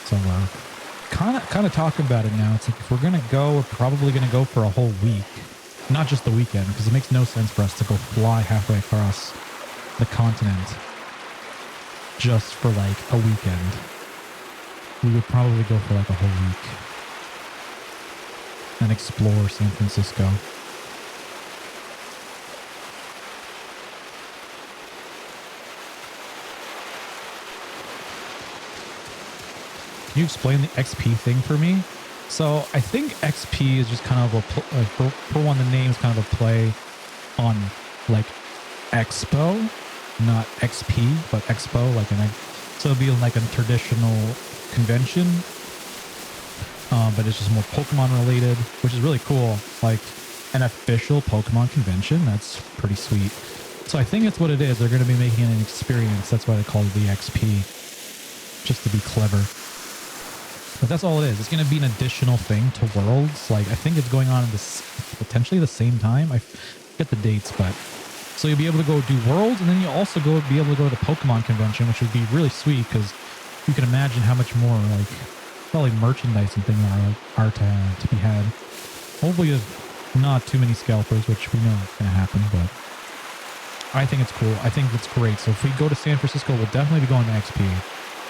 So kind of talking about it now. It's like if we're gonna go, we're probably gonna go for a whole week. Not just the weekend, because it makes no sense for us to go fly halfway across the continent just for like a weekend. We would probably go for like a whole week and explore San Francisco. Can you explain the XP thing for me? So I think XP is just kind of for one, the name is kind of a play on like Expo, not XP, but Expo, like so it'd be like a traditional convention, but it's just more Pokemon related, which is really cool. Like an official Pokemon convention, that's pretty sweet. So I think it's what it is. They're going to be making it an experience. That's why they call it the XP, just to be clever. But that's all it is. It's going to be an additional thing to Worlds. Like, I think it's going on at potentially the same time. I forget the dates, but... So you'll be able to go do Worlds, and then you'll also be able to go to the Pokemon convention, which would be really sweet, because you can imagine how much more, like, probably merchandise and things are to be had. Hopefully there's not too many scalpers, which we know is going to happen, but... I think it's cool. I think it's great. So if we go to San Francisco, we'll definitely be going to XP.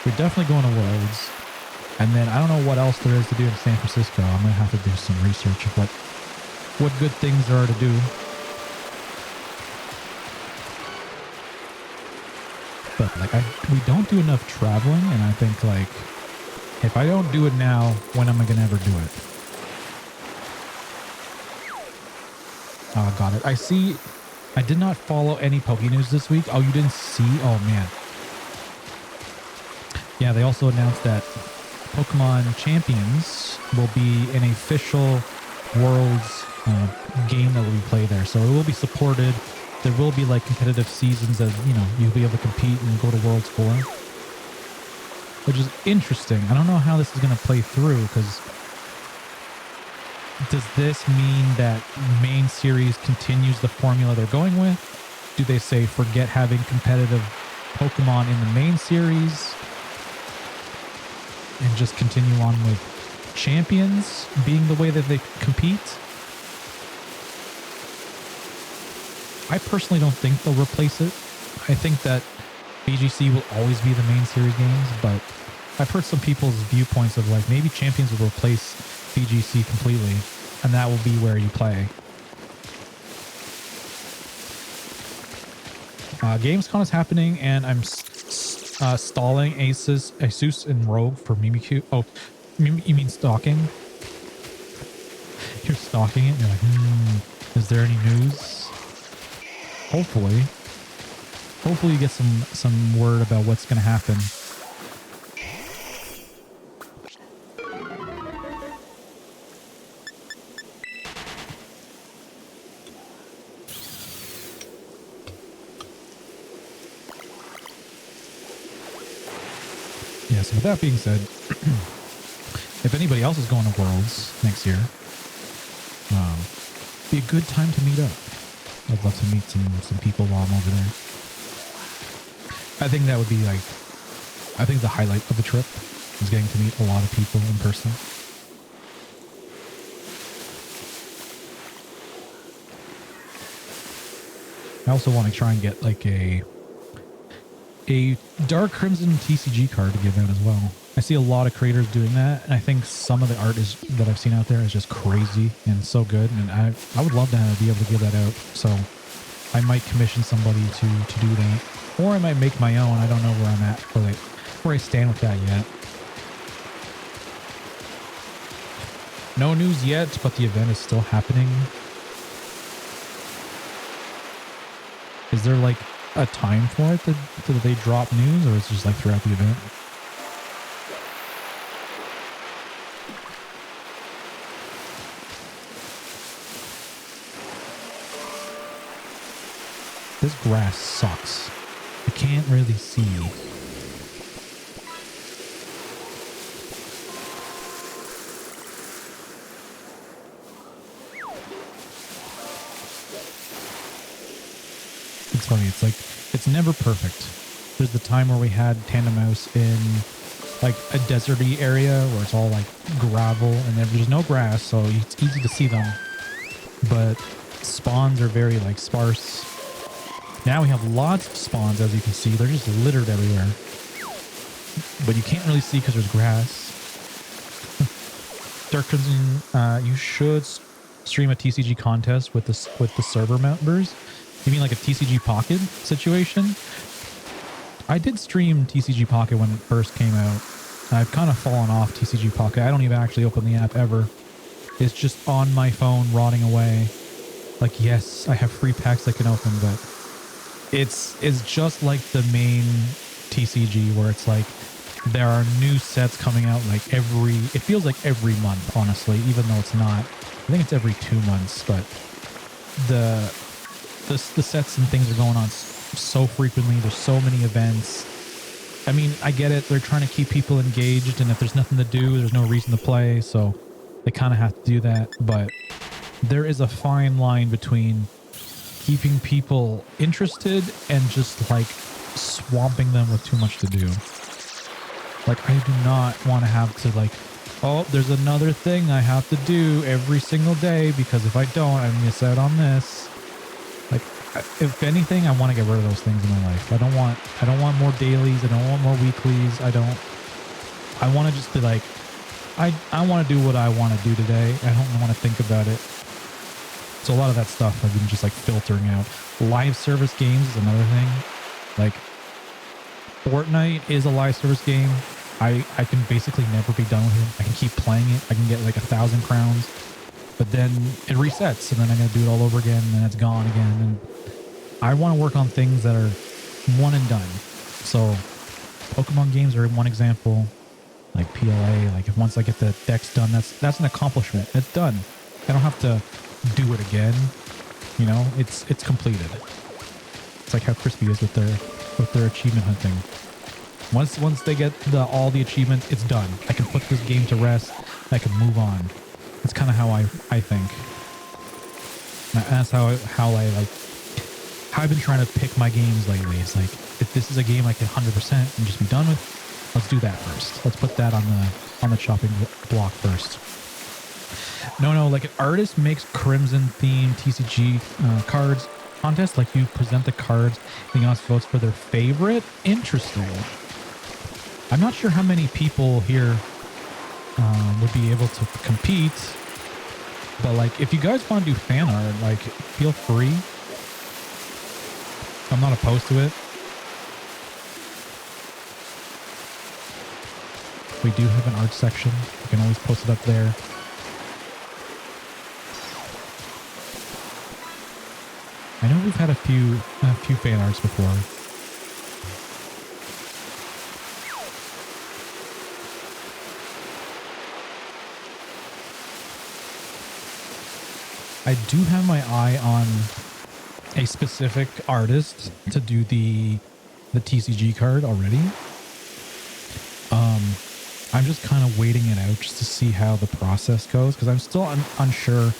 We're definitely going to Worlds. And then I don't know what else there is to do in San Francisco. I'm going to have to do some research of what good things there are to do. But like we don't do enough traveling, and I think like if I don't do it now, when am I gonna ever do it? Oh, got it. I see. I did not follow any Poke News this week. Oh, you didn't see? Oh man. Yeah, they also announced that Pokemon Champions will be an official Worlds game that will be played there. So it will be supported. There will be like competitive seasons that, you know, you'll be able to compete and go to Worlds for, which is interesting. I don't know how this is going to play through, because does this mean that main series continues the formula they're going with? Do they say forget having competitive Pokemon in the main series and just continue on with Champions being the way that they compete? I personally don't think they'll replace it. I think that BGC will always be the main series games, but I've heard some people's viewpoints of like maybe Champions will replace BGC completely, and that will be where you play. Gamescom is happening, and I'm stalling Asus and Rogue for Mimikyu. Oh, you mean stalking? You're stalking it? You're like, is there any news? Hopefully you get some word about what's going to happen. Yeah, so with that being said, if anybody else is going to Worlds next year, be a good time to meet up. I'd love to meet some people while I'm over there. I think that would be like, I think the highlight of the trip is getting to meet a lot of people in person. I also want to try and get like a Dark Crimson TCG card to give out as well. I see a lot of creators doing that, and I think some of the art that I've seen out there is just crazy and so good, and I would love to be able to give that out. So I might commission somebody to do that, or I might make my own. I don't know where I'm at, where I stand with that yet. No news yet, but the event is still happening. Is there like a time for it that they drop news, or is it just like throughout the event? This grass sucks. I can't really see. It's funny, it's like, it's never perfect. There's the time where we had Tandemaus in like a deserty area where it's all like gravel and there's no grass, so it's easy to see them. But spawns are very like sparse. Now we have lots of spawns, as you can see. They're just littered everywhere. But you can't really see because there's grass. Dark Crimson, you should stream a TCG contest with the server members. You mean like a TCG Pocket situation? I did stream TCG Pocket when it first came out. I've kind of fallen off TCG Pocket. I don't even actually open the app ever. It's just on my phone rotting away. Like, yes, I have free packs I can open, but it's just like the main TCG where it's like there are new sets coming out like it feels like every month, honestly, even though it's not. I think it's every 2 months, but the sets and things are going on so frequently. There's so many events. I mean, I get it. They're trying to keep people engaged, and if there's nothing to do, there's no reason to play, so they kind of have to do that. But there is a fine line between keeping people interested and just like swamping them with too much to do. Like, I do not want to have to like, oh, there's another thing I have to do every single day because if I don't, I miss out on this. Like, if anything, I want to get rid of those things in my life. I don't want more dailies. I don't want more weeklies. I want to just be like, I want to do what I want to do today. I don't want to think about it. So a lot of that stuff I've been just like filtering out. Live service games is another thing. Like, Fortnite is a live service game. I can basically never be done with it. I can keep playing it. I can get like 1,000 crowns, but then it resets, and then I gotta do it all over again, and then it's gone again. And I want to work on things that are one and done. So Pokemon games are one example. Like PLA, like if once I get the Dex done, that's an accomplishment. It's done. I don't have to do it again. You know, it's completed. It's like how Crispy is with their achievement hunting. Once they get all the achievements, it's done. I can put this game to rest. I can move on. That's kind of how I think. That's how I've been trying to pick my games lately. It's like, if this is a game I can 100% and just be done with, let's do that first. Let's put that on the chopping block first. No, like an artist makes Crimson themed TCG cards contest. Like you present the cards, and the audience votes for their favorite. Interesting. I'm not sure how many people here would be able to compete, but like if you guys want to do fan art, like feel free. I'm not opposed to it. We do have an art section. You can always post it up there. I know we've had a few fan arts before. I do have my eye on a specific artist to do the TCG card already. I'm just kind of waiting it out just to see how the process goes, because I'm still unsure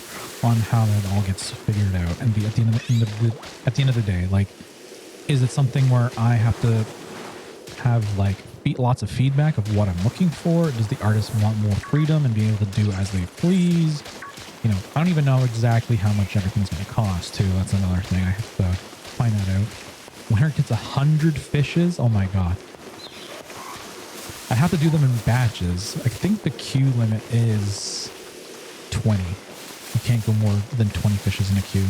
on how that all gets figured out. And at the end of the day, like, is it something where I have to have like lots of feedback of what I'm looking for? Does the artist want more freedom and be able to do as they please? You know, I don't even know exactly how much everything's going to cost too. That's another thing. I have to find that out. Winner gets 100 fishes. Oh my God. I have to do them in batches. I think the queue limit is 20. You can't go more than 20 fishes in a queue.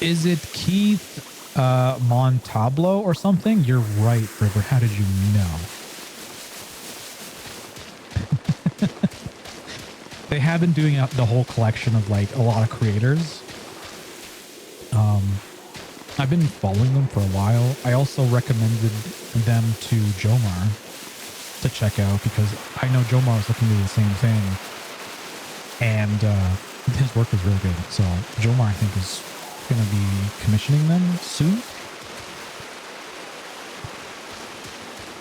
Is it Keith Montablo or something? You're right, River. How did you know? They have been doing the whole collection of like a lot of creators. I've been following them for a while. I also recommended them to Jomar to check out because I know Jomar is looking to do the same thing. And his work is really good. So Jomar, I think, is going to be commissioning them soon.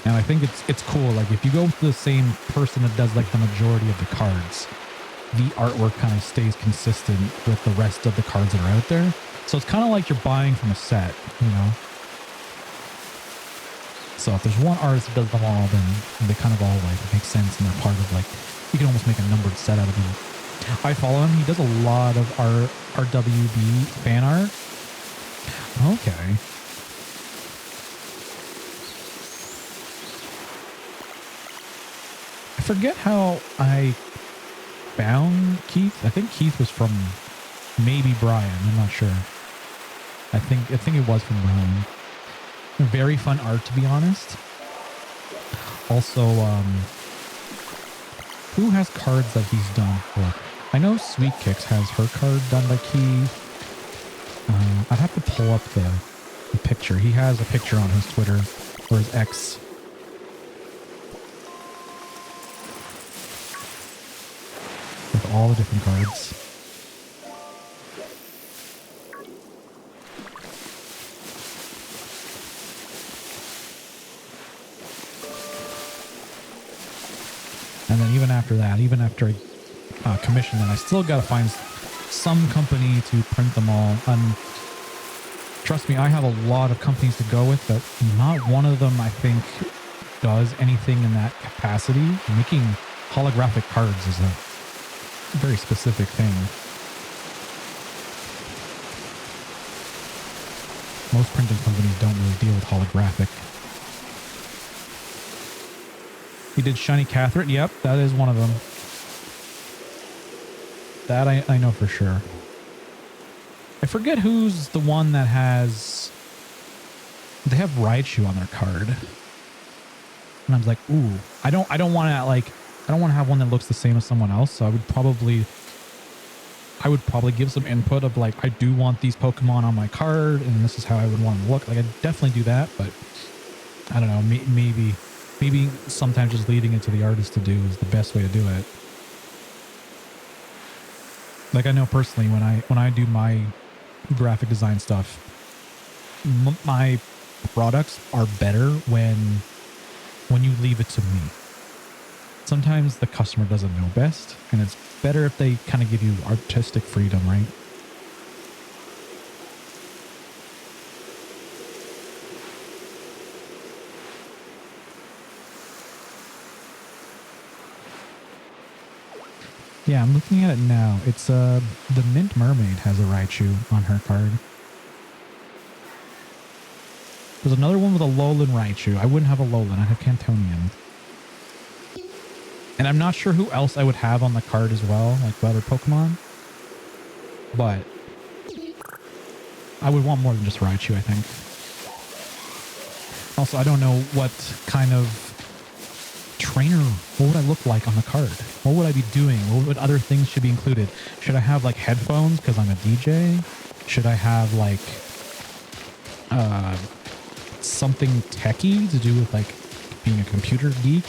And I think it's cool. Like if you go with the same person that does like the majority of the cards, the artwork kind of stays consistent with the rest of the cards that are out there. So it's kind of like you're buying from a set, you know? So if there's one artist that does them all, then they kind of all like make sense and they're part of like, you can almost make a numbered set out of them. I follow him. He does a lot of RWB fan art. Okay. I forget how I found Keith. I think Keith was from maybe Brian. I'm not sure. I think it was from Brian. Very fun art, to be honest. Also, who has cards that he's done for? I know Sweet Kicks has her card done by Keith. I'd have to pull up the picture. He has a picture on his Twitter or his X. With all the different cards. And then even after that, even after I commission them, I still got to find some company to print them all. Trust me, I have a lot of companies to go with, but not one of them, I think, does anything in that capacity. Making holographic cards is a very specific thing. Most printing companies don't really deal with holographic. He did Shiny Catherine. Yep, that is one of them. That I know for sure. I forget who's the one that has they have Raichu on their card. And I'm like, ooh, I don't want to like, I don't want to have one that looks the same as someone else. So I would probably give some input of like, I do want these Pokemon on my card and this is how I would want them to look. Like I'd definitely do that, but I don't know, maybe sometimes just leaving it to the artist to do is the best way to do it. Like I know personally when I do my graphic design stuff, my products are better when you leave it to me. Sometimes the customer doesn't know best, and it's better if they kind of give you artistic freedom, right? Yeah, I'm looking at it now. It's the Mint Mermaid has a Raichu on her card. There's another one with a Alolan Raichu. I wouldn't have a Alolan, I'd have Cantonian. And I'm not sure who else I would have on the card as well, like the other Pokemon. But I would want more than just Raichu, I think. Also, I don't know what kind of trainer, what would I look like on the card? What would I be doing? What other things should be included? Should I have like headphones because I'm a DJ? Should I have like something techie to do with like being a computer geek?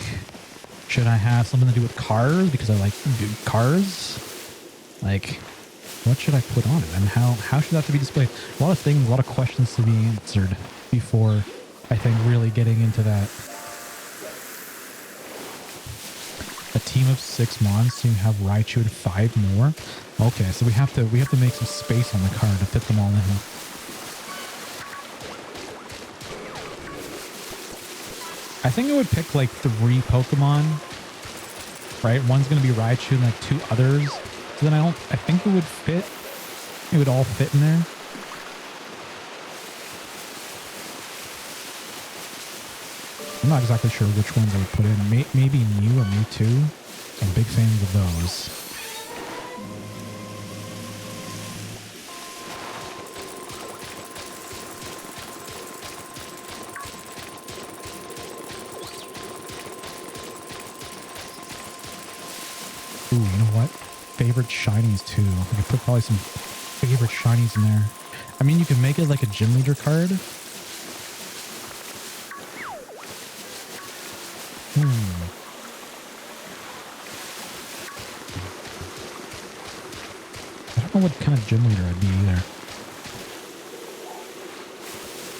Should I have something to do with cars because I like cars? Like, what should I put on it and how should that have to be displayed? A lot of things, a lot of questions to be answered before I think really getting into that. A team of 6 mons seem to have Raichu and 5 more. Okay, so we have to make some space on the card to fit them all in. I think I would pick like 3 Pokemon, right? One's going to be Raichu and like 2 others. So then I think it would fit. It would all fit in there. I'm not exactly sure which ones I would put in. Maybe Mew or Mewtwo. I'm big fans of those. Ooh, you know what? Favorite shinies too. I could put probably some favorite shinies in there. I mean, you could make it like a gym leader card. I don't know what kind of gym leader I'd be either.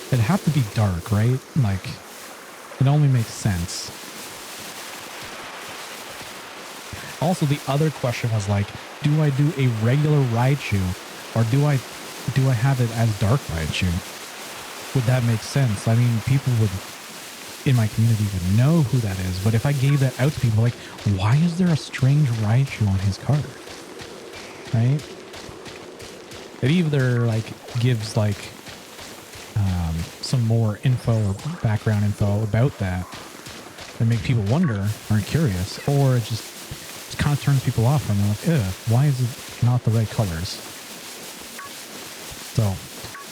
It'd have to be dark, right? Like, it only makes sense. Also, the other question was like, do I do a regular Raichu or do I have it as Dark Raichu? Would that make sense? I mean, people would in my community would know who that is, but if I gave that out to people, like, why is there a strange Raichu on his card? Right? It either like gives like some more info or background info about that and make people wonder or curious, or it just kind of turns people off and they're like, ugh, why is it not the right colors? So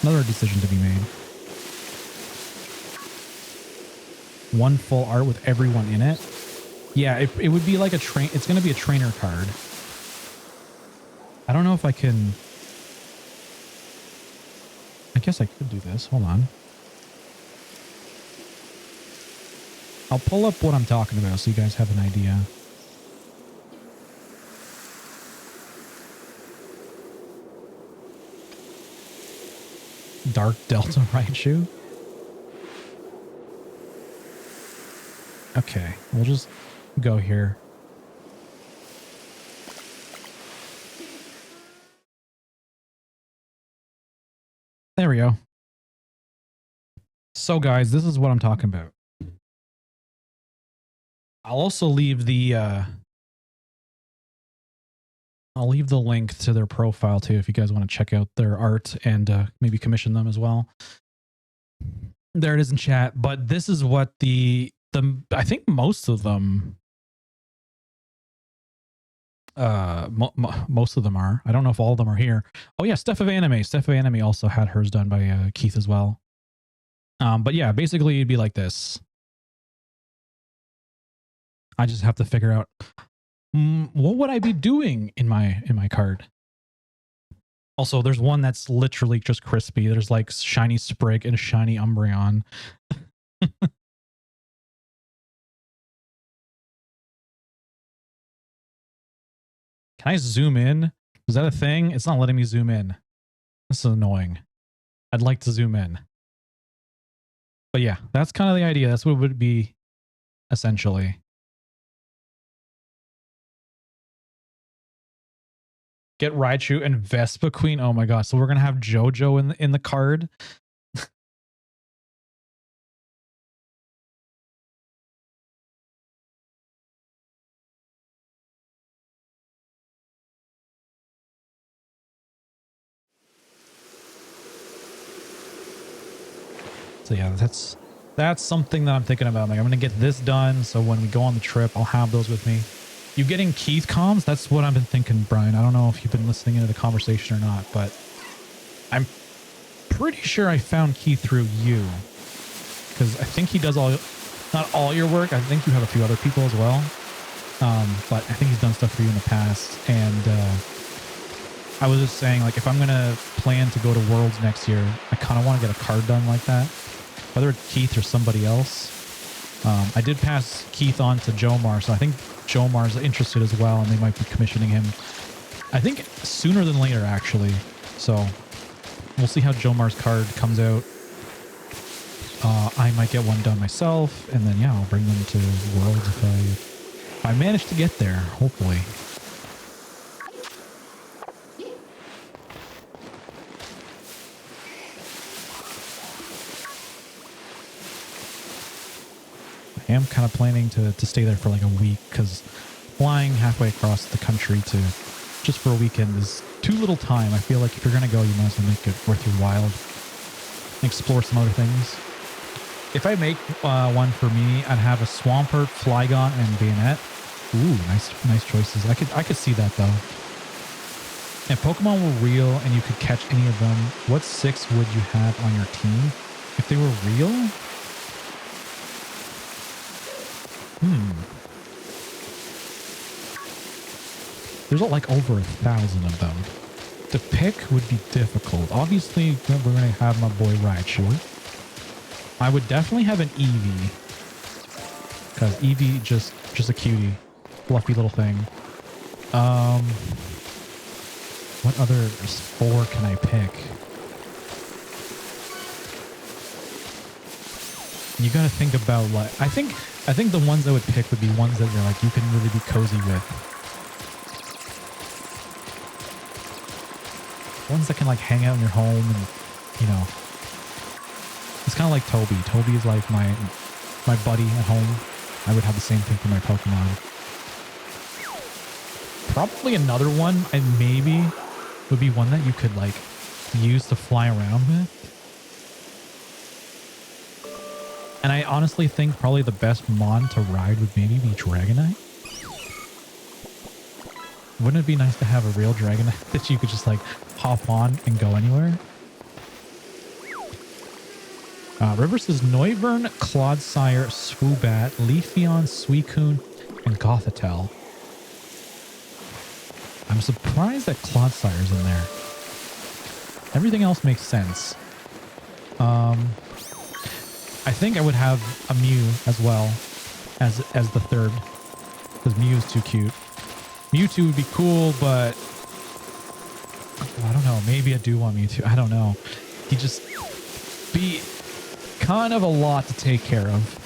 another decision to be made. One full art with everyone in it. Yeah, it would be like a train. It's going to be a trainer card. I don't know if I can. I guess I could do this. Hold on. I'll pull up what I'm talking about so you guys have an idea. Dark Delta Raichu. Okay, we'll just go here. There we go. So guys, this is what I'm talking about. I'll also leave the I'll leave the link to their profile too if you guys want to check out their art and maybe commission them as well. There it is in chat, but this is what I think most of them most of them are. I don't know if all of them are here. Oh yeah, Steph of Anime. Steph of Anime also had hers done by Keith as well. But yeah, basically it'd be like this. I just have to figure out what would I be doing in my card. Also, there's one that's literally just crispy. There's like shiny Sprig and shiny Umbreon. Can I zoom in? Is that a thing? It's not letting me zoom in. This is annoying. I'd like to zoom in. But yeah, that's kind of the idea. That's what it would be essentially. Get Raichu and Vespa Queen. Oh my gosh. So we're going to have JoJo in the card. So yeah, that's something that I'm thinking about. Like I'm going to get this done. So when we go on the trip, I'll have those with me. You getting Keith comms? That's what I've been thinking, Brian. I don't know if you've been listening into the conversation or not, but I'm pretty sure I found Keith through you. Because I think he does not all your work. I think you have a few other people as well. But I think he's done stuff for you in the past. And I was just saying, like, if I'm going to plan to go to Worlds next year, I kind of want to get a card done like that. Whether it's Keith or somebody else. I did pass Keith on to Jomar, so I think Jomar's interested as well, and they might be commissioning him. I think sooner than later, actually. So we'll see how Jomar's card comes out. I might get one done myself, and then, yeah, I'll bring them to Worlds if I manage to get there, hopefully. I am kind of planning to stay there for like a week, because flying halfway across the country to just for a weekend is too little time. I feel like if you're going to go, you might as well make it worth your while. Explore some other things. If I make one for me, I'd have a Swampert, Flygon, and Bayonet. Ooh, nice choices. I could see that though. If Pokemon were real and you could catch any of them, what 6 would you have on your team? If they were real? There's like over 1,000 of them. To pick would be difficult. Obviously, we're going to have my boy Raichu. I would definitely have an Eevee. Because Eevee, just a cutie. Fluffy little thing. What other 4 can I pick? You gotta think about like I think the ones I would pick would be ones that you're like you can really be cozy with. Ones that can like hang out in your home and you know. It's kind of like Toby. Toby is like my buddy at home. I would have the same thing for my Pokemon. Probably another one I maybe would be one that you could like use to fly around with. And I honestly think probably the best mon to ride would maybe be Dragonite. Wouldn't it be nice to have a real Dragonite that you could just like hop on and go anywhere? River says Noivern, Clodsire, Swoobat, Leafeon, Suicune, and Gothitelle. I'm surprised that Clodsire's in there. Everything else makes sense. I think I would have a Mew as well as the third, because Mew is too cute. Mewtwo would be cool, but I don't know. Maybe I do want Mewtwo. I don't know. He'd just be kind of a lot to take care of.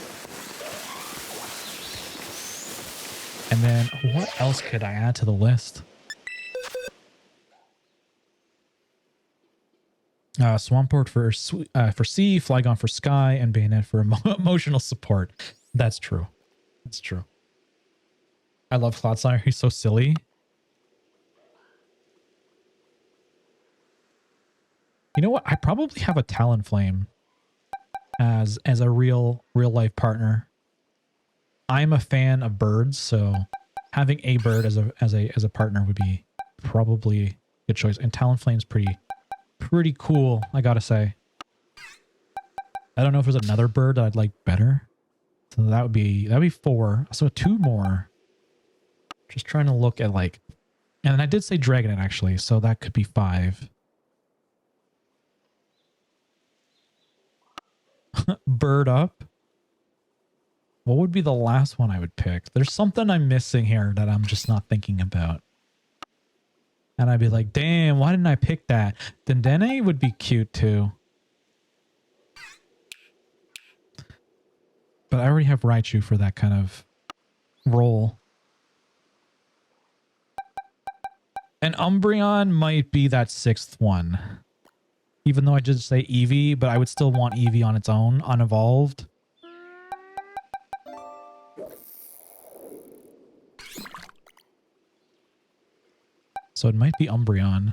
And then what else could I add to the list? Swampert for C, Flygon for Sky, and Bayonet for emotional support. That's true. That's true. I love Clodsire. He's so silly. You know what? I probably have a Talonflame as a real life partner. I'm a fan of birds, so having a bird as a partner would be probably a good choice. And Talonflame's pretty cool, I gotta say. I don't know if there's another bird that I'd like better. So that'd be 4. So 2 more. Just trying to look at like, and I did say Dragonite actually, so that could be 5. Bird up. What would be the last one I would pick? There's something I'm missing here that I'm just not thinking about. And I'd be like, damn, why didn't I pick that? Dendene would be cute too. But I already have Raichu for that kind of role. And Umbreon might be that 6th one. Even though I just say Eevee, but I would still want Eevee on its own, unevolved. So it might be Umbreon.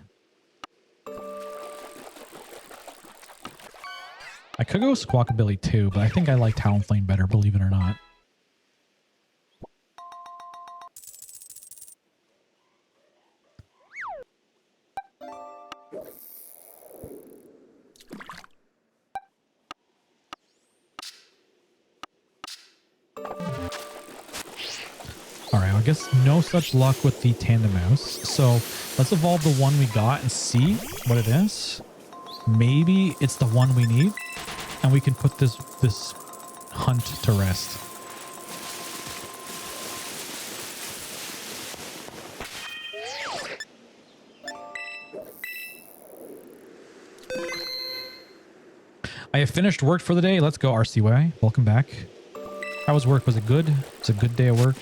I could go Squawkabilly too, but I think I like Talonflame better, believe it or not. Alright, I guess no such luck with the Tandemaus. So let's evolve the one we got and see what it is. Maybe it's the one we need, and we can put this hunt to rest. I have finished work for the day. Let's go, RCY. Welcome back. How was work? Was it good? It's a good day of work.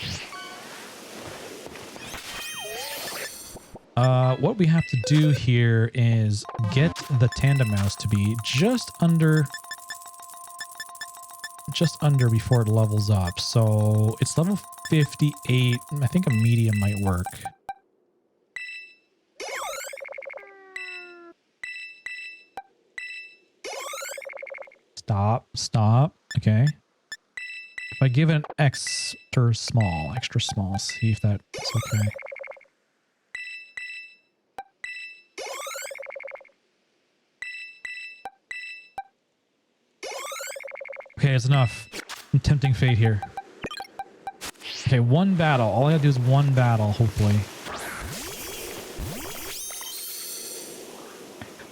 What we have to do here is get the Tandemaus to be just under before it levels up. So it's level 58. I think a medium might work. Stop. Okay. If I give it an extra small, see if that's okay. Okay, it's enough. I'm tempting fate here. Okay, one battle. All I gotta do is one battle, hopefully.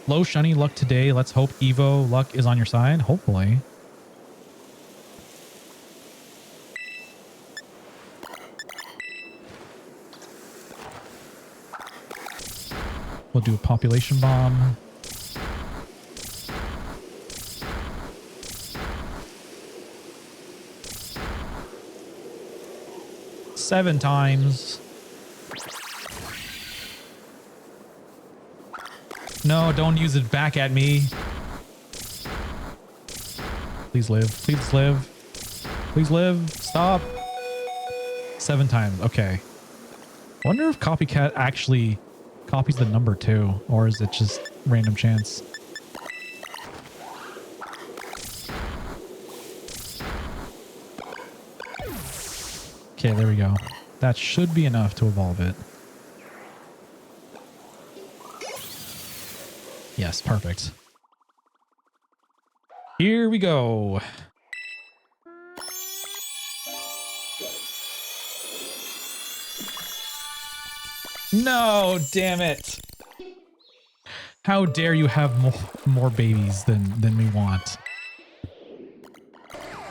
Low shiny luck today. Let's hope Evo luck is on your side. Hopefully. We'll do a population bomb. Seven times. No, don't use it back at me. Please live. Please live. Please live. Stop. 7 times. Okay. I wonder if Copycat actually copies the number too, or is it just random chance? Okay, there we go. That should be enough to evolve it. Yes, perfect. Here we go. No, damn it. How dare you have more babies than we want.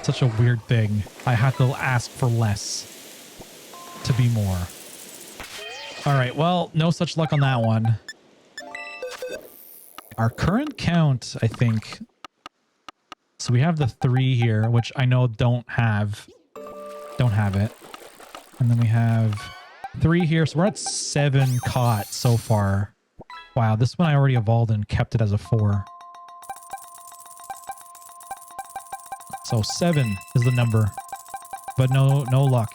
Such a weird thing. I had to ask for less to be more. All right, well, no such luck on that one. Our current count, I think. So we have the 3 here, which I know don't have it. And then we have 3 here. So we're at 7 caught so far. Wow, this one I already evolved and kept it as a 4. So 7 is the number, but no luck.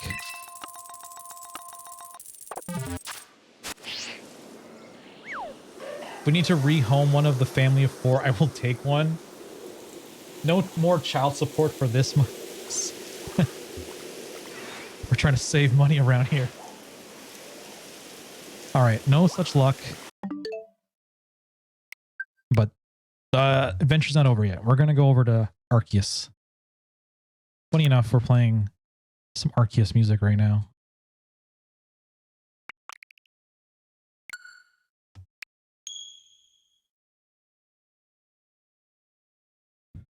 We need to rehome one of the family of 4. I will take one. No more child support for this month. We're trying to save money around here. All right, no such luck. But the adventure's not over yet. We're going to go over to Arceus. Funny enough, we're playing some Arceus music right now.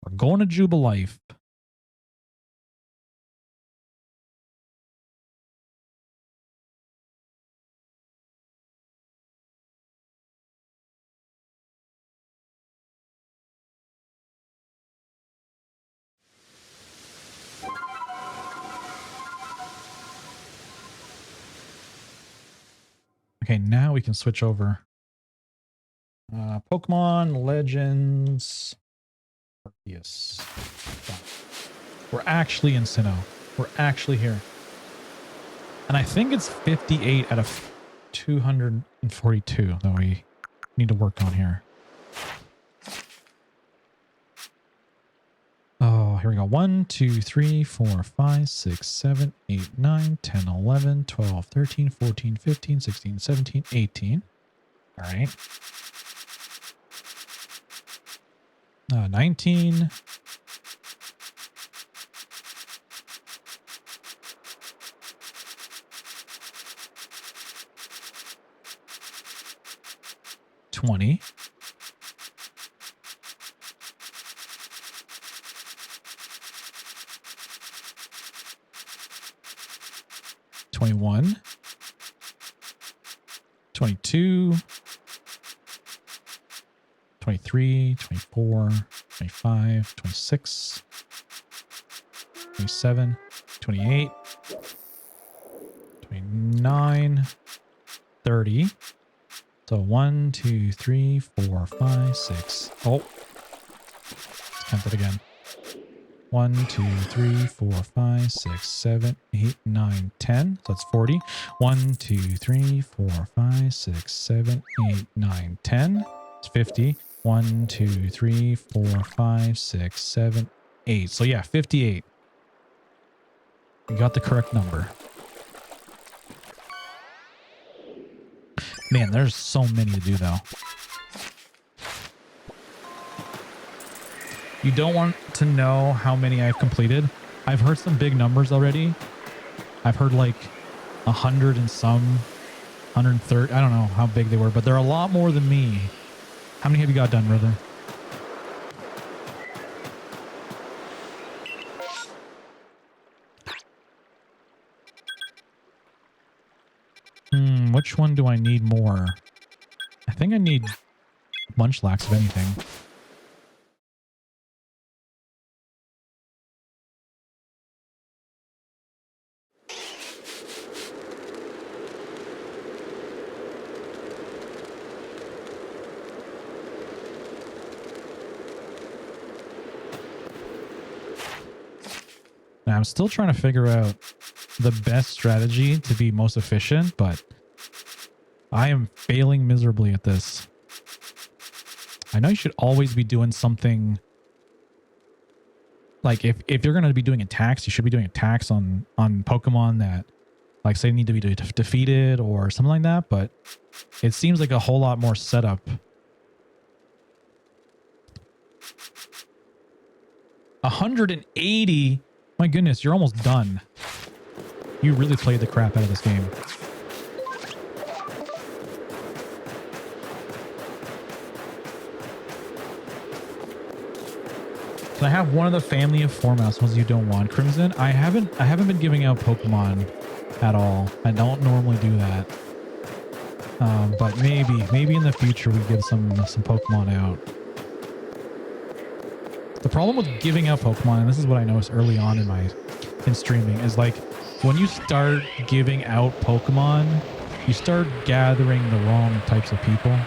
We're going to Jubilife. Okay, now we can switch over. Pokemon Legends. Yes. We're actually in Sinnoh. We're actually here. And I think it's 58 out of 242 that we need to work on here. Oh, here we go. 1, 2, 3, 4, 5, 6, 7, 8, 9, 10, 11, 12, 13, 14, 15, 16, 17, 18. All right. 19. 20. 21. 22. 23, 24, 25, 26, 27, 28, 29, 30. So 1, 2, 3, 4, 5, 6. Oh, let's count that again. 1, 2, 3, 4, 5, 6, 7, 8, 9, 10. So that's 40. 1, 2, 3, 4, 5, 6, 7, 8, 9, 10. It's 50. 1, 2, 3, 4, 5, 6, 7, 8. So yeah, 58. You got the correct number. Man, there's so many to do though. You don't want to know how many I've completed. I've heard some big numbers already. I've heard like 100 and some, 130. I don't know how big they were, but they're a lot more than me. How many have you got done, brother? Which one do I need more? I think I need Munchlax, if anything. Now, I'm still trying to figure out the best strategy to be most efficient, but I am failing miserably at this. I know you should always be doing something like if you're going to be doing attacks, you should be doing attacks on Pokemon that like say need to be defeated or something like that, but it seems like a whole lot more setup. 180. My goodness, you're almost done. You really played the crap out of this game. So I have one of the family of 4 mouse ones you don't want, Crimson. I haven't been giving out Pokemon at all. I don't normally do that. But maybe in the future we give some Pokemon out. The problem with giving out Pokemon, and this is what I noticed early on in streaming, is like when you start giving out Pokemon, you start gathering the wrong types of people.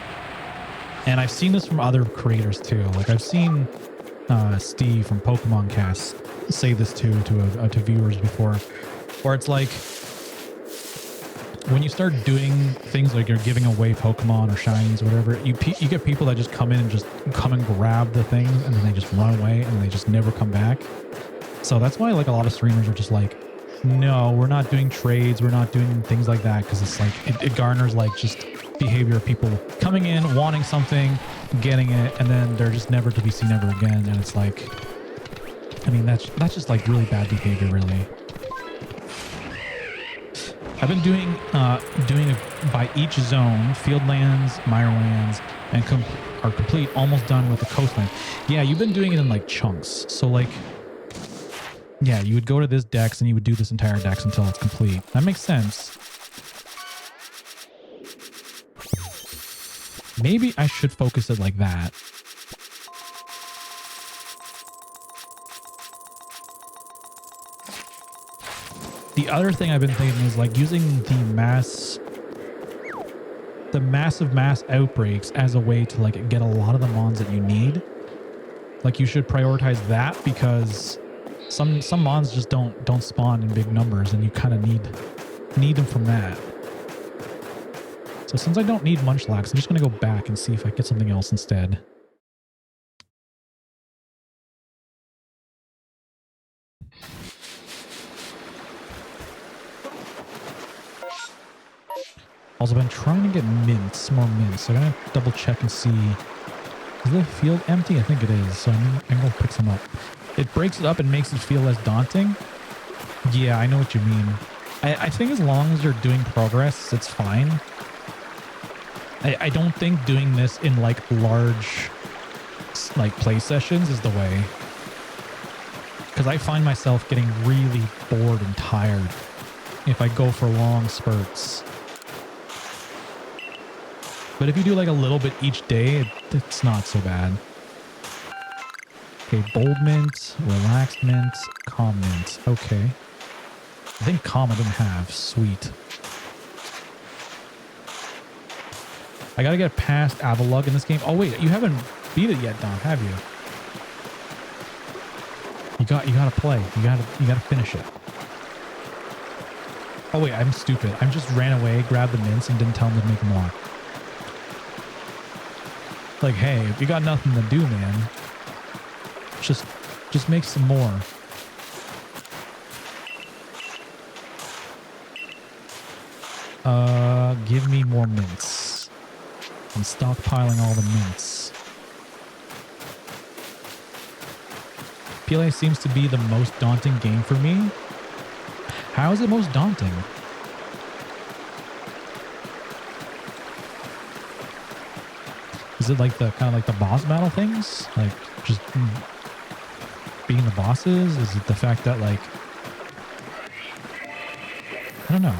And I've seen this from other creators too. Like I've seen Steve from Pokemon Cast say this to viewers before, where it's like when you start doing things like you're giving away Pokemon or shinies or whatever, you get people that just come in and just come and grab the things and then they just run away and they just never come back. So that's why like a lot of streamers are just like, no, we're not doing trades, we're not doing things like that, because it's like it garners like just behavior of people coming in, wanting something, getting it, and then they're just never to be seen ever again. And it's like, I mean, that's just like really bad behavior, really. I've been doing by each zone, Fieldlands, Mirelands, and are complete, almost done with the coastline. Yeah, you've been doing it in like chunks. So like, yeah, you would go to this dex and you would do this entire dex until it's complete. That makes sense. Maybe I should focus it like that. The other thing I've been thinking is like using the massive mass outbreaks as a way to like get a lot of the mons that you need. Like you should prioritize that because some mons just don't spawn in big numbers and you kind of need them from that. So since I don't need Munchlax, I'm just going to go back and see if I get something else instead. Also been trying to get more mints. So I'm going to double check and see. Is the field empty? I think it is. So I'm going to pick some up. It breaks it up and makes it feel less daunting. Yeah, I know what you mean. I think as long as you're doing progress, it's fine. I don't think doing this in like large like play sessions is the way. Because I find myself getting really bored and tired if I go for long spurts. But if you do like a little bit each day, it's not so bad. Okay, bold mint, relaxed mint, calm mint. Okay. I think calm I didn't have. Sweet. I gotta get past Avalug in this game. Oh wait, you haven't beat it yet, Don, have you? You gotta play. You gotta finish it. Oh wait, I'm stupid. I just ran away, grabbed the mints, and didn't tell him to make more. Like, hey, if you got nothing to do, man, just make some more. Give me more mints. I'm stockpiling all the mints. PLA seems to be the most daunting game for me. How is it most daunting? Is it like the kind of like the boss battle things? Like just being the bosses? Is it the fact that like, I don't know.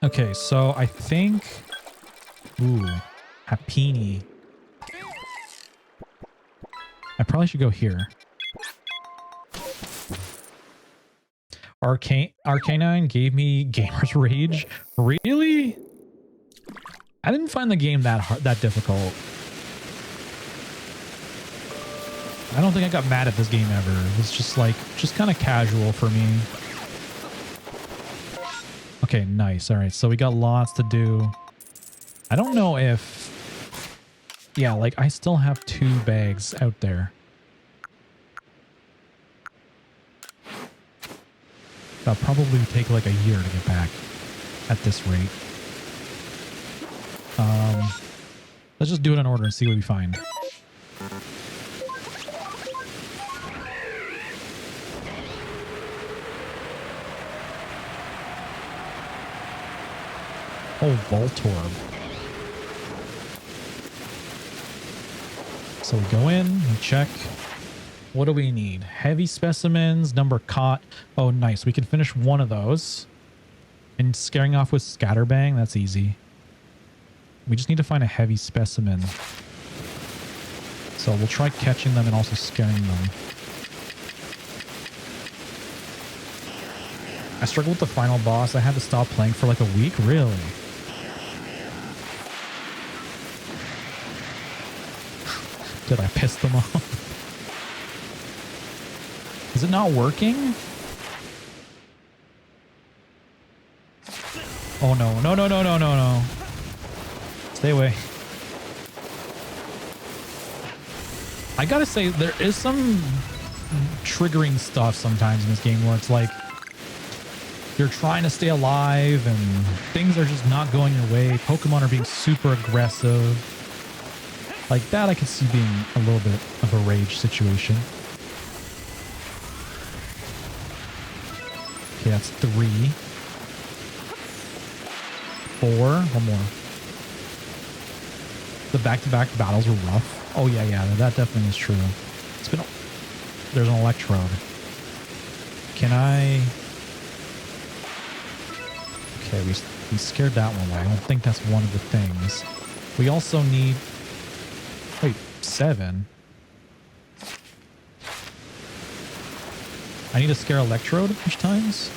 Okay, so I think, ooh, Happini. I probably should go here. Arcanine gave me Gamer's Rage. Really? I didn't find the game that difficult. I don't think I got mad at this game ever. It was just like, just kind of casual for me. Okay, nice. All right, so we got lots to do. I don't know if... Yeah, like I still have 2 bags out there. That'll probably take like a year to get back at this rate. Let's just do it in order and see what we find. Oh, Voltorb. So we go in, we check. What do we need? Heavy specimens, number caught. Oh, nice. We can finish one of those. And scaring off with Scatterbang, that's easy. We just need to find a heavy specimen. So we'll try catching them and also scaring them. I struggled with the final boss. I had to stop playing for like a week. Really? Did I piss them off? Is it not working? Oh no, no, no, no, no, no, no. Stay away. I gotta say, there is some triggering stuff sometimes in this game where it's like you're trying to stay alive and things are just not going your way. Pokemon are being super aggressive. Like that I could see being a little bit of a rage situation. Okay, that's 3. 4. One more. The back-to-back battles were rough. Oh yeah, that definitely is true. It's been... There's an electrode. Can I... Okay, we scared that one away. I don't think that's one of the things. We also need... Wait, 7? I need to scare electrode a bunch of times?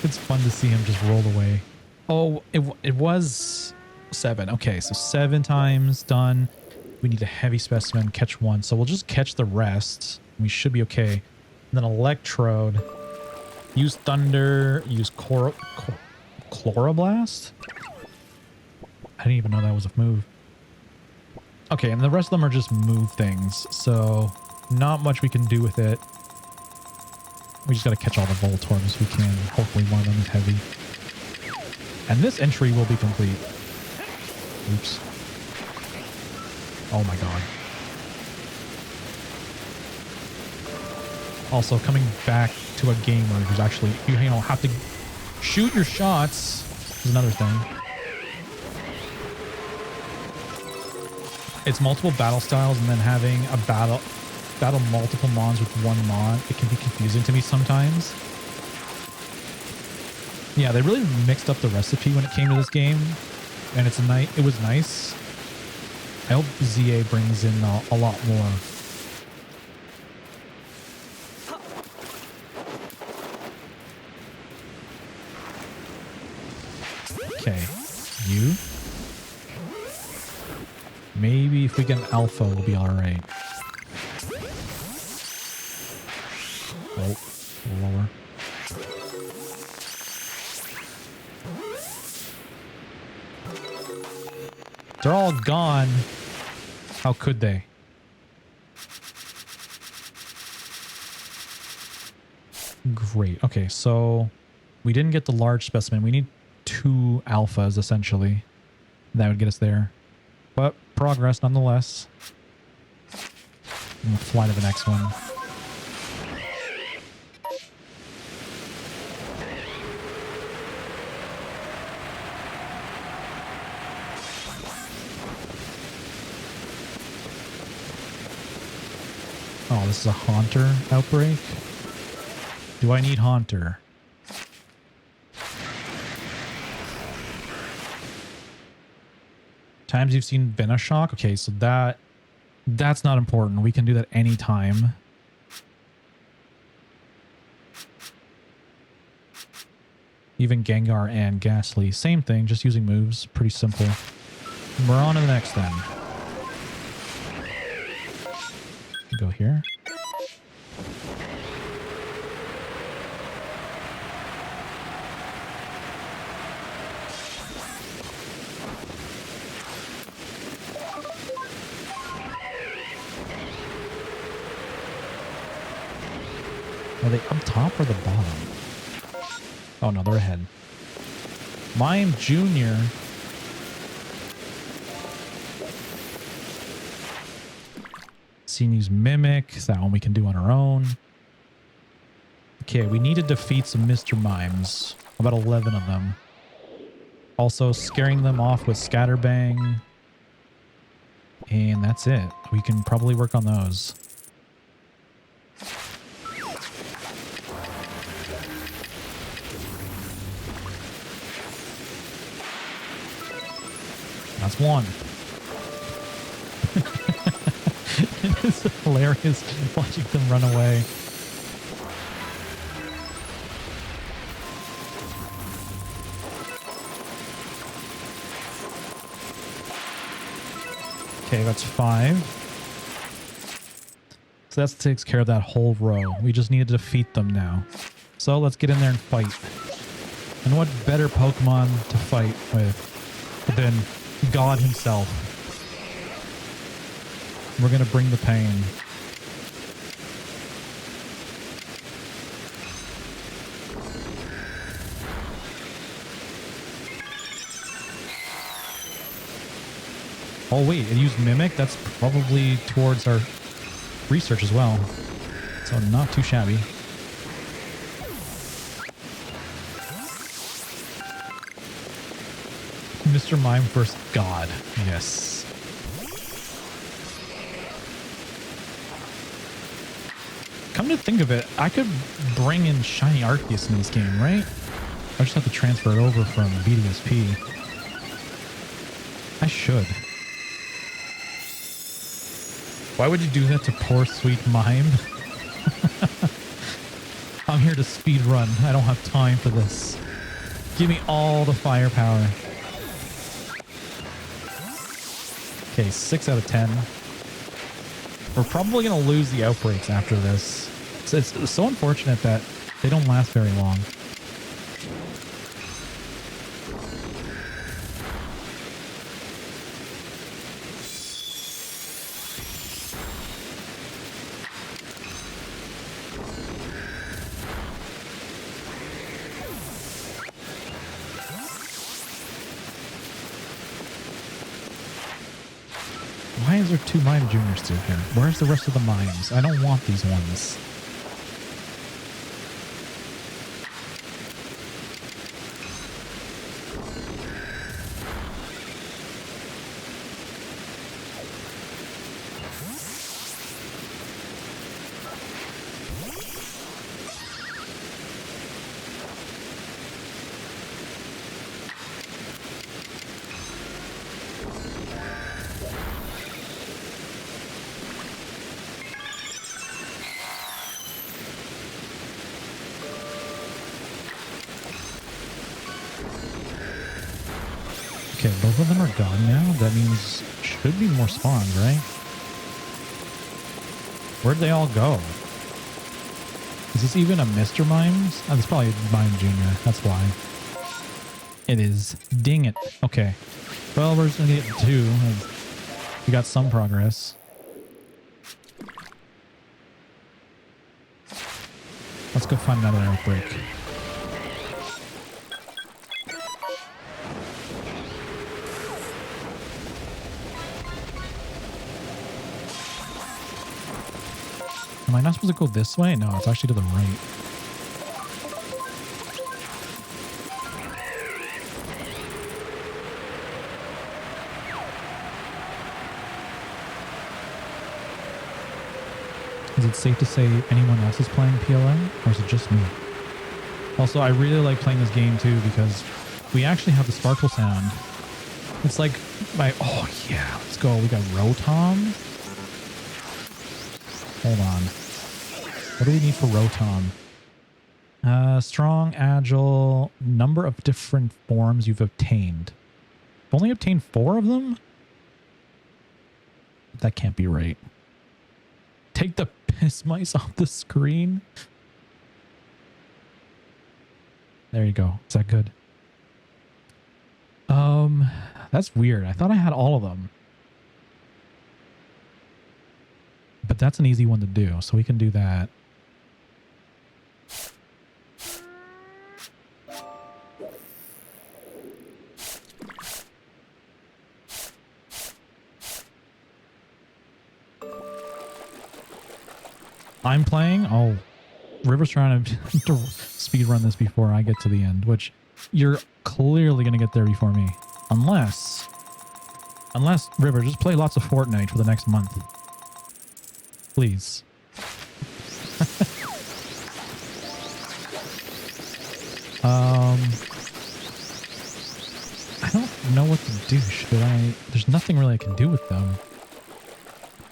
It's fun to see him just roll away. Oh, it was 7. Okay, so 7 times done. We need a heavy specimen, catch 1. So we'll just catch the rest. We should be okay. And then electrode. Use thunder. Use chloroblast? I didn't even know that was a move. Okay, and the rest of them are just move things. So not much we can do with it. We just got to catch all the Voltorbs we can. Hopefully one of them is heavy. And this entry will be complete. Oops. Oh my god. Also, coming back to a game where there's actually, you know, have to shoot your shots is another thing. It's multiple battle styles and then having a battle multiple mons with one mon. It can be confusing to me sometimes. Yeah, they really mixed up the recipe when it came to this game, and it was nice. I hope ZA brings in a lot more. Okay, you. Maybe if we get an alpha, we'll be all right. Oh, lower. They're all gone. How could they? Great. Okay, so we didn't get the large specimen. We need 2 alphas, essentially. That would get us there. But progress nonetheless. We'll fly to the next one. Oh, this is a Haunter outbreak? Do I need Haunter? Times you've seen Venoshock? Okay, so that's not important. We can do that anytime. Even Gengar and Ghastly. Same thing, just using moves. Pretty simple. We're on to the next then. Go here. Are they up top or the bottom? Oh no, they're ahead. Mime Jr. Use Mimic. That one we can do on our own. Okay, we need to defeat some Mr. Mimes. About 11 of them. Also scaring them off with Scatterbang. And that's it. We can probably work on those. That's one. It's hilarious watching them run away. Okay, that's 5. So that takes care of that whole row. We just need to defeat them now. So let's get in there and fight. And what better Pokemon to fight with than God himself? We're going to bring the pain. Oh wait, it used Mimic. That's probably towards our research as well. So not too shabby. Mr. Mime first God. Yes. Come to think of it, I could bring in Shiny Arceus in this game, right? I just have to transfer it over from BDSP. I should. Why would you do that to poor sweet Mime? I'm here to speed run. I don't have time for this. Give me all the firepower. Okay, 6 out of 10. We're probably going to lose the outbreaks after this. It's so unfortunate that they don't last very long. Why is there 2 Mime Juniors still here? Where's the rest of the Mimes? I don't want these ones. Okay, both of them are gone now. That means should be more spawns, right? Where'd they all go? Is this even a Mr. Mimes? Oh, it's probably a Mime Junior. That's why. It is. Dang it. Okay. Well, we're just gonna get 2. We got some progress. Let's go find another outbreak. Am I not supposed to go this way? No, it's actually to the right. Is it safe to say anyone else is playing PLA, or is it just me? Also, I really like playing this game too because we actually have the sparkle sound. It's like my, oh yeah, let's go. We got Rotom. Hold on. What do we need for Rotom? Strong, agile, number of different forms you've obtained. I've only obtained 4 of them? That can't be right. Take the piss mice off the screen. There you go. Is that good? That's weird. I thought I had all of them. But that's an easy one to do, so we can do that. I'm playing? Oh, River's trying to speed run this before I get to the end, which you're clearly going to get there before me. Unless, River, just play lots of Fortnite for the next month. Please. I don't know what to do. Should I? There's nothing really I can do with them.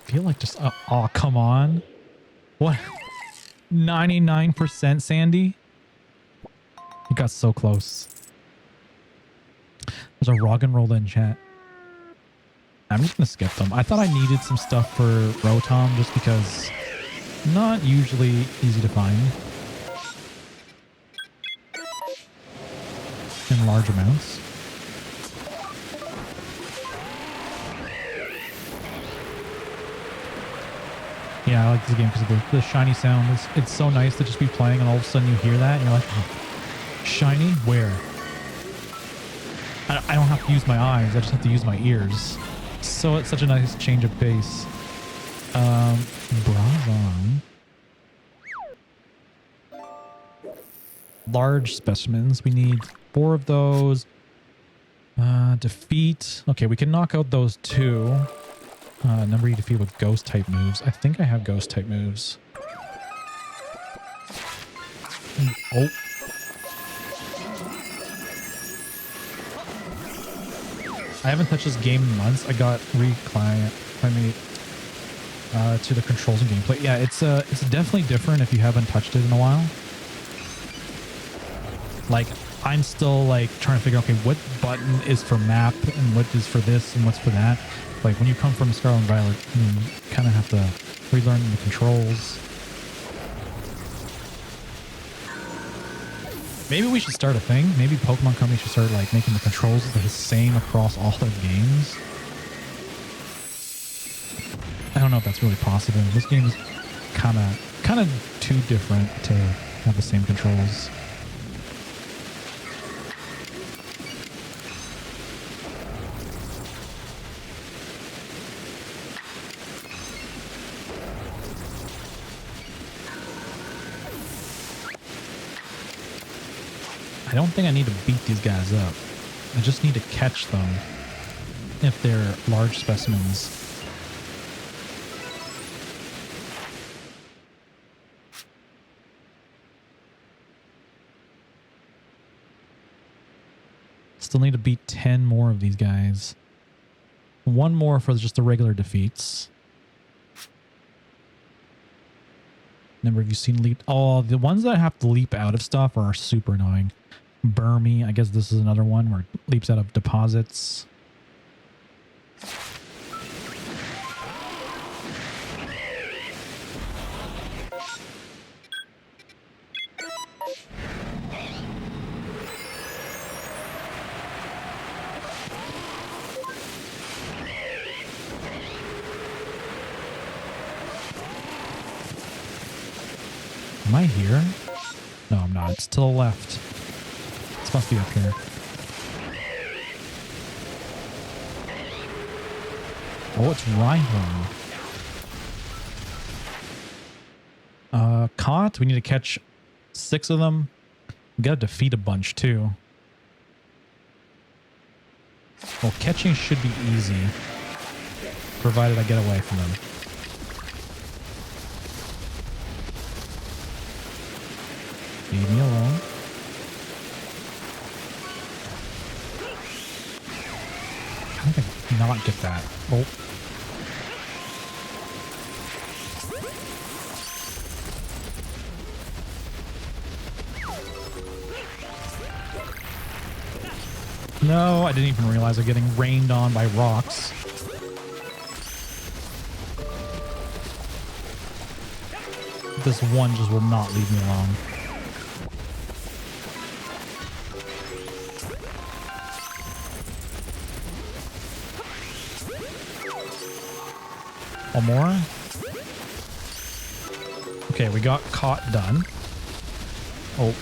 I feel like just, oh, come on. What? 99% Sandy? You got so close. There's a rock and roll in chat. I'm just going to skip them. I thought I needed some stuff for Rotom just because not usually easy to find in large amounts. Yeah, I like this game because of the shiny sound. It's so nice to just be playing and all of a sudden you hear that and you're like, oh, shiny? Where? I don't have to use my eyes. I just have to use my ears. So it's such a nice change of pace. Brazon. Large specimens. We need 4 of those. Defeat. Okay, we can knock out those 2. Number you defeat with ghost type moves. I think I have ghost type moves. Oh. I haven't touched this game in months. I got reclimated to the controls and gameplay. Yeah, it's definitely different if you haven't touched it in a while. Like, I'm still like trying to figure out, okay, what button is for map and what is for this and what's for that. Like when you come from Scarlet and Violet, you kind of have to relearn the controls. Maybe we should start a thing. Maybe Pokemon Company should start like making the controls the same across all their games. I don't know if that's really possible. This game is kind of too different to have the same controls. I don't think I need to beat these guys up. I just need to catch them if they're large specimens. Still need to beat 10 more of these guys. 1 more for just the regular defeats. Never have you seen leap? Oh, the ones that have to leap out of stuff are super annoying. Burmy, I guess this is another one where it leaps out of deposits. Am I here? No, I'm not. It's to the left. This must be up here. Oh, it's Rhyhorn. Caught. We need to catch 6 of them. We gotta defeat a bunch too. Well, catching should be easy, provided I get away from them. Leave me alone. How did I not get that? Oh. No, I didn't even realize I'm getting rained on by rocks. This one just will not leave me alone. One more. Okay, we got caught done. Oh.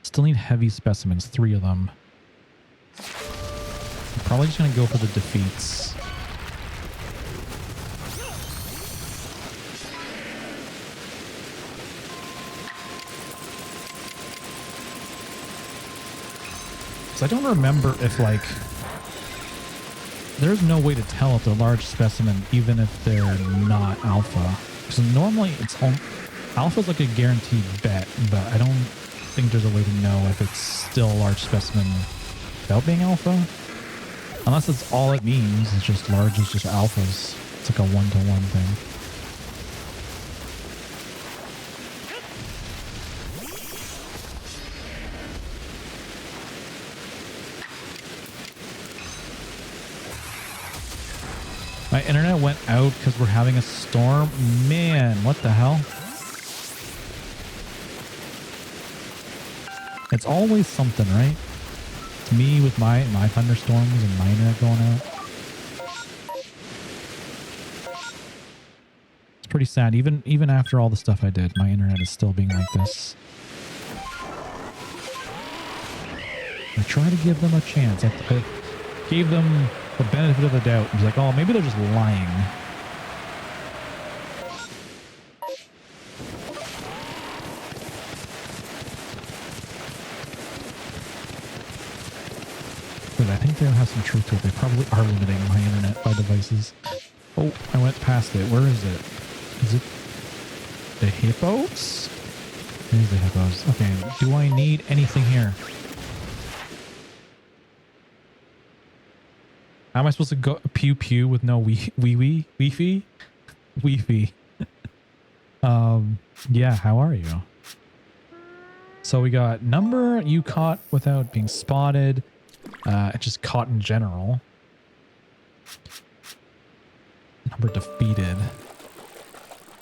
Still need heavy specimens, 3 of them. I'm probably just gonna go for the defeats. I don't remember if, like, there's no way to tell if they're large specimen even if they're not alpha. So normally it's alpha's like a guaranteed bet, but I don't think there's a way to know if it's still a large specimen without being alpha. Unless it's all it means, it's just large, it's just alphas. It's like a 1-to-1 thing. My internet went out because we're having a storm. Man, what the hell? It's always something, right? It's me with my thunderstorms and my internet going out. It's pretty sad. Even after all the stuff I did, my internet is still being like this. I try to give them a chance. I gave them the benefit of the doubt. I was like, oh, maybe they're just lying. But I think they'll have some truth to it. They probably are limiting my internet by devices. Oh, I went past it. Where is it? Is it the hippos? There's the hippos. Okay, do I need anything here? How am I supposed to go pew pew with no wee-fee? Wee-fee. Yeah, how are you? So we got number you caught without being spotted. Just caught in general. Number defeated.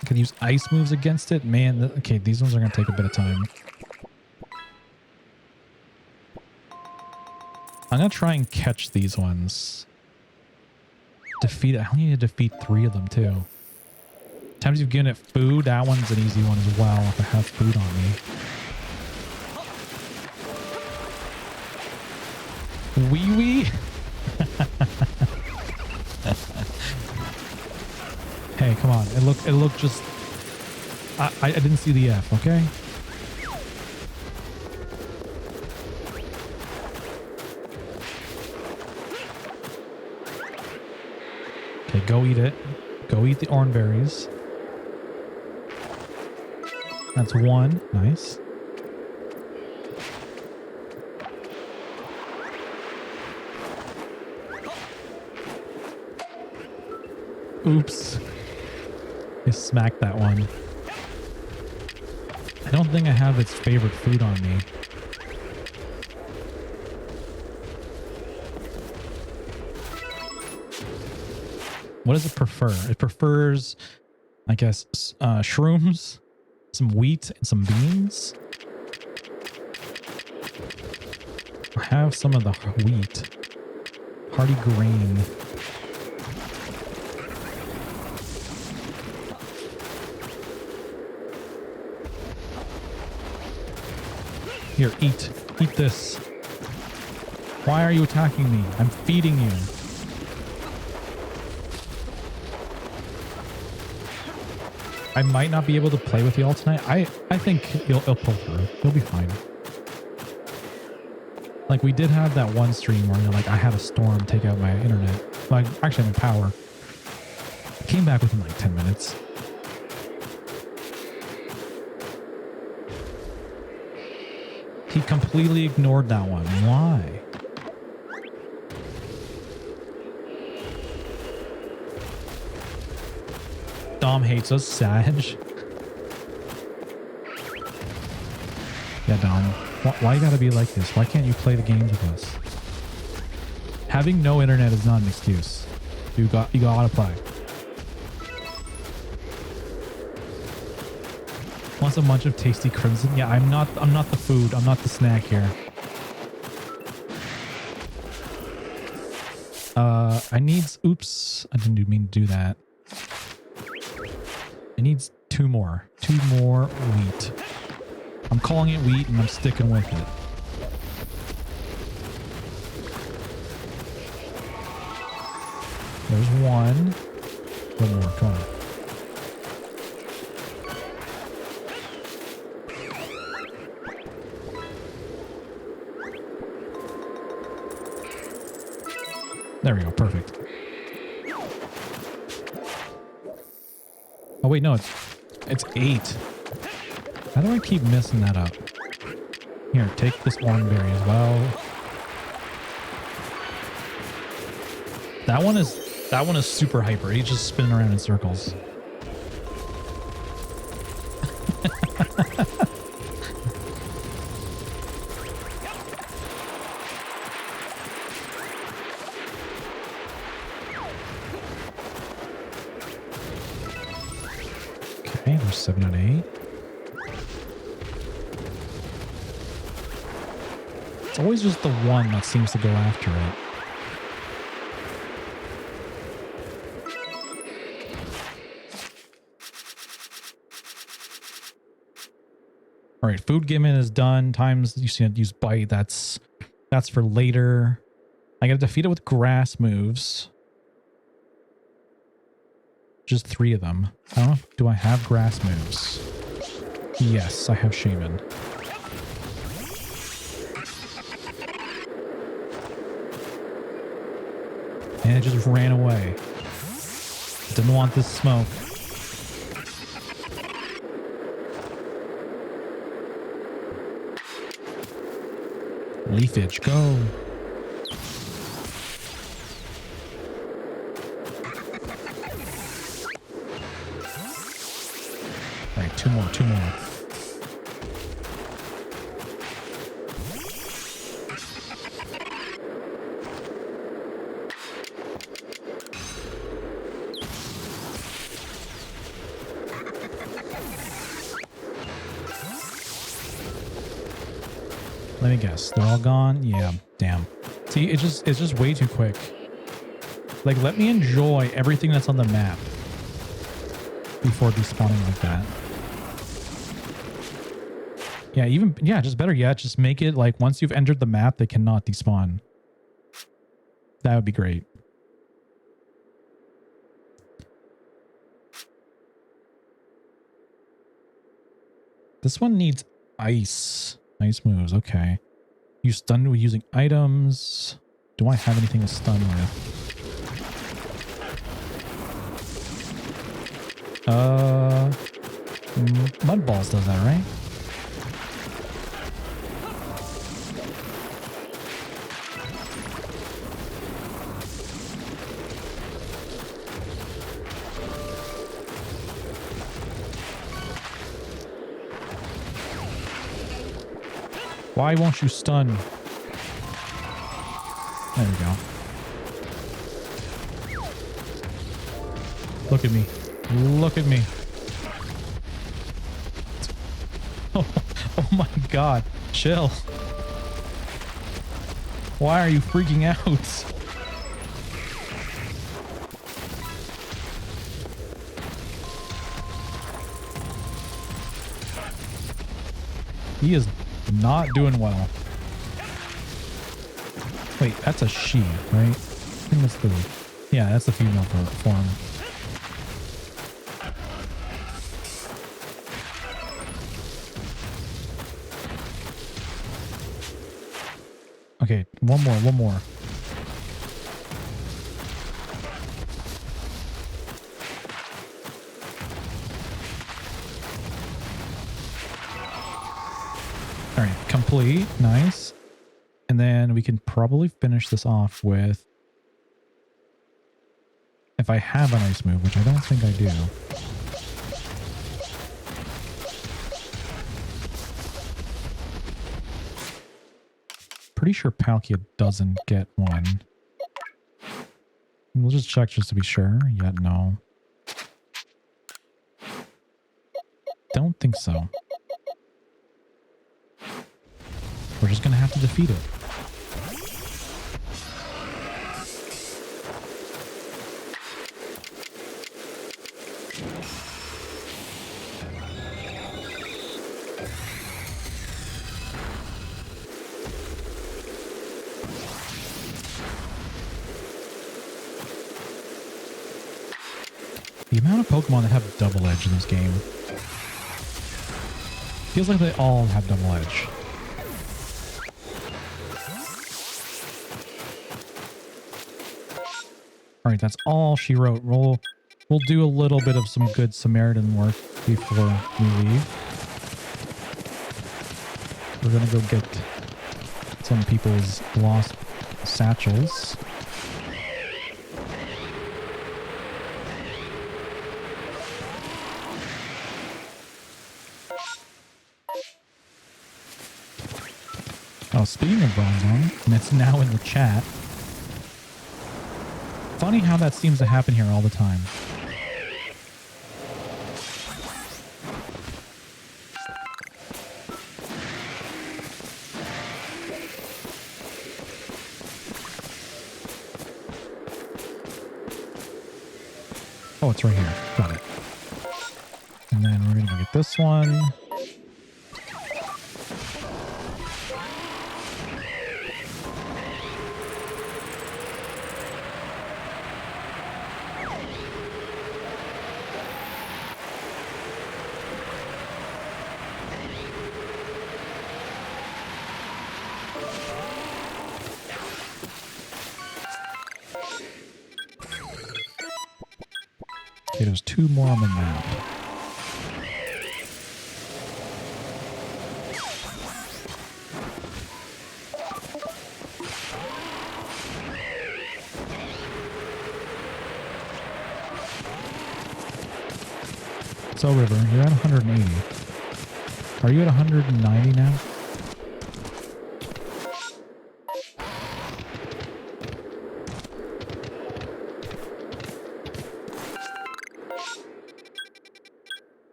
I could use ice moves against it. Man, okay, these ones are going to take a bit of time. I'm going to try and catch these ones. Defeat. I only need to defeat 3 of them too. Times you've given it food, that one's an easy one as well if I have food on me. Wee wee. Hey, come on. It looked just I didn't see the F, okay? Okay, go eat it. Go eat the orange berries. That's 1. Nice. Oops. I smacked that one. I don't think I have its favorite food on me. What does it prefer? It prefers, I guess, shrooms, some wheat, and some beans. I have some of the wheat. Hearty grain. Here, eat. Eat this. Why are you attacking me? I'm feeding you. I might not be able to play with y'all tonight. I think he'll pull through. He'll be fine. Like, we did have that one stream where, like, I had a storm take out my internet. Like, actually, my power. I came back within, like, 10 minutes. He completely ignored that one. Why? Dom hates us. Sag. Yeah, Dom. Why you gotta be like this? Why can't you play the games with us? Having no internet is not an excuse. You gotta play. Wants a bunch of tasty crimson. Yeah, I'm not the food. I'm not the snack here. I needs. Oops, I didn't mean to do that. It needs 2 more. 2 more wheat. I'm calling it wheat and I'm sticking with it. There's 1. 1 more. Come on. There we go. Perfect. Oh wait, no, it's 8. How do I keep messing that up? Here, take this orange berry as well. That one is super hyper. He's just spinning around in circles. Okay, there's 7 out of 8. It's always just the one that seems to go after it. All right, food given is done. Times you see it use bite. That's That's for later. I gotta defeat it with grass moves. Just 3 of them. I don't know. Do I have grass moves? Yes, I have Shaman. And it just ran away. Didn't want this smoke. Leafage, go. All right, 2 more, 2 more. Let me guess. They're all gone? Yeah, damn. See, it's just way too quick. Like, let me enjoy everything that's on the map before despawning like that. Yeah, just better yet, just make it like once you've entered the map, they cannot despawn. That would be great. This one needs ice. Ice moves, okay. You stunned with using items. Do I have anything to stun with? Mud balls does that, right? Why won't you stun? There we go. Look at me. Look at me. Oh my god. Chill. Why are you freaking out? He is not doing well. Wait, that's a she, right? I think that's the... Yeah, that's the female form. Okay, one more. All right, complete. Nice. And then we can probably finish this off with... If I have an ice move, which I don't think I do. Pretty sure Palkia doesn't get one. We'll just check just to be sure. Yet no. Don't think so. We're just gonna have to defeat it. The amount of Pokemon that have double edge in this game. Feels like they all have double edge. All right, that's all she wrote. We'll do a little bit of some good Samaritan work before we leave. We're gonna go get some people's lost satchels. Oh, speaking of Bronzong, and it's now in the chat. Funny how that seems to happen here all the time. Oh, it's right here. Got it. And then we're going to get this one. Okay, there's 2 more on the map. So River, you're at 180. Are you at 190 now?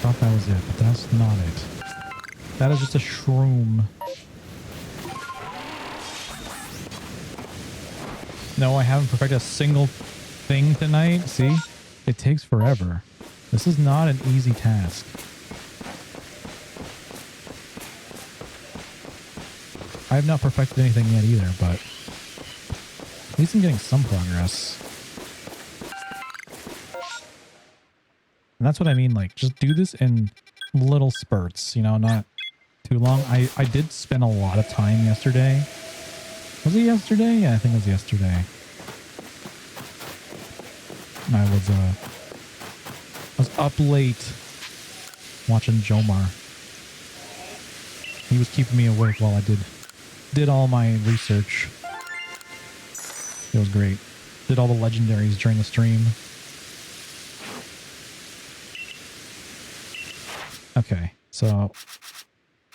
Thought that was it, but that's not it. That is just a shroom. No, I haven't perfected a single thing tonight. See? It takes forever. This is not an easy task. I have not perfected anything yet either, but at least I'm getting some progress. And that's what I mean, like, just do this in little spurts, you know, not too long. I did spend a lot of time yesterday. Was it yesterday? Yeah, I think it was yesterday. I was up late watching Jomar. He was keeping me awake while I did all my research. It was great. Did all the legendaries during the stream. Okay, so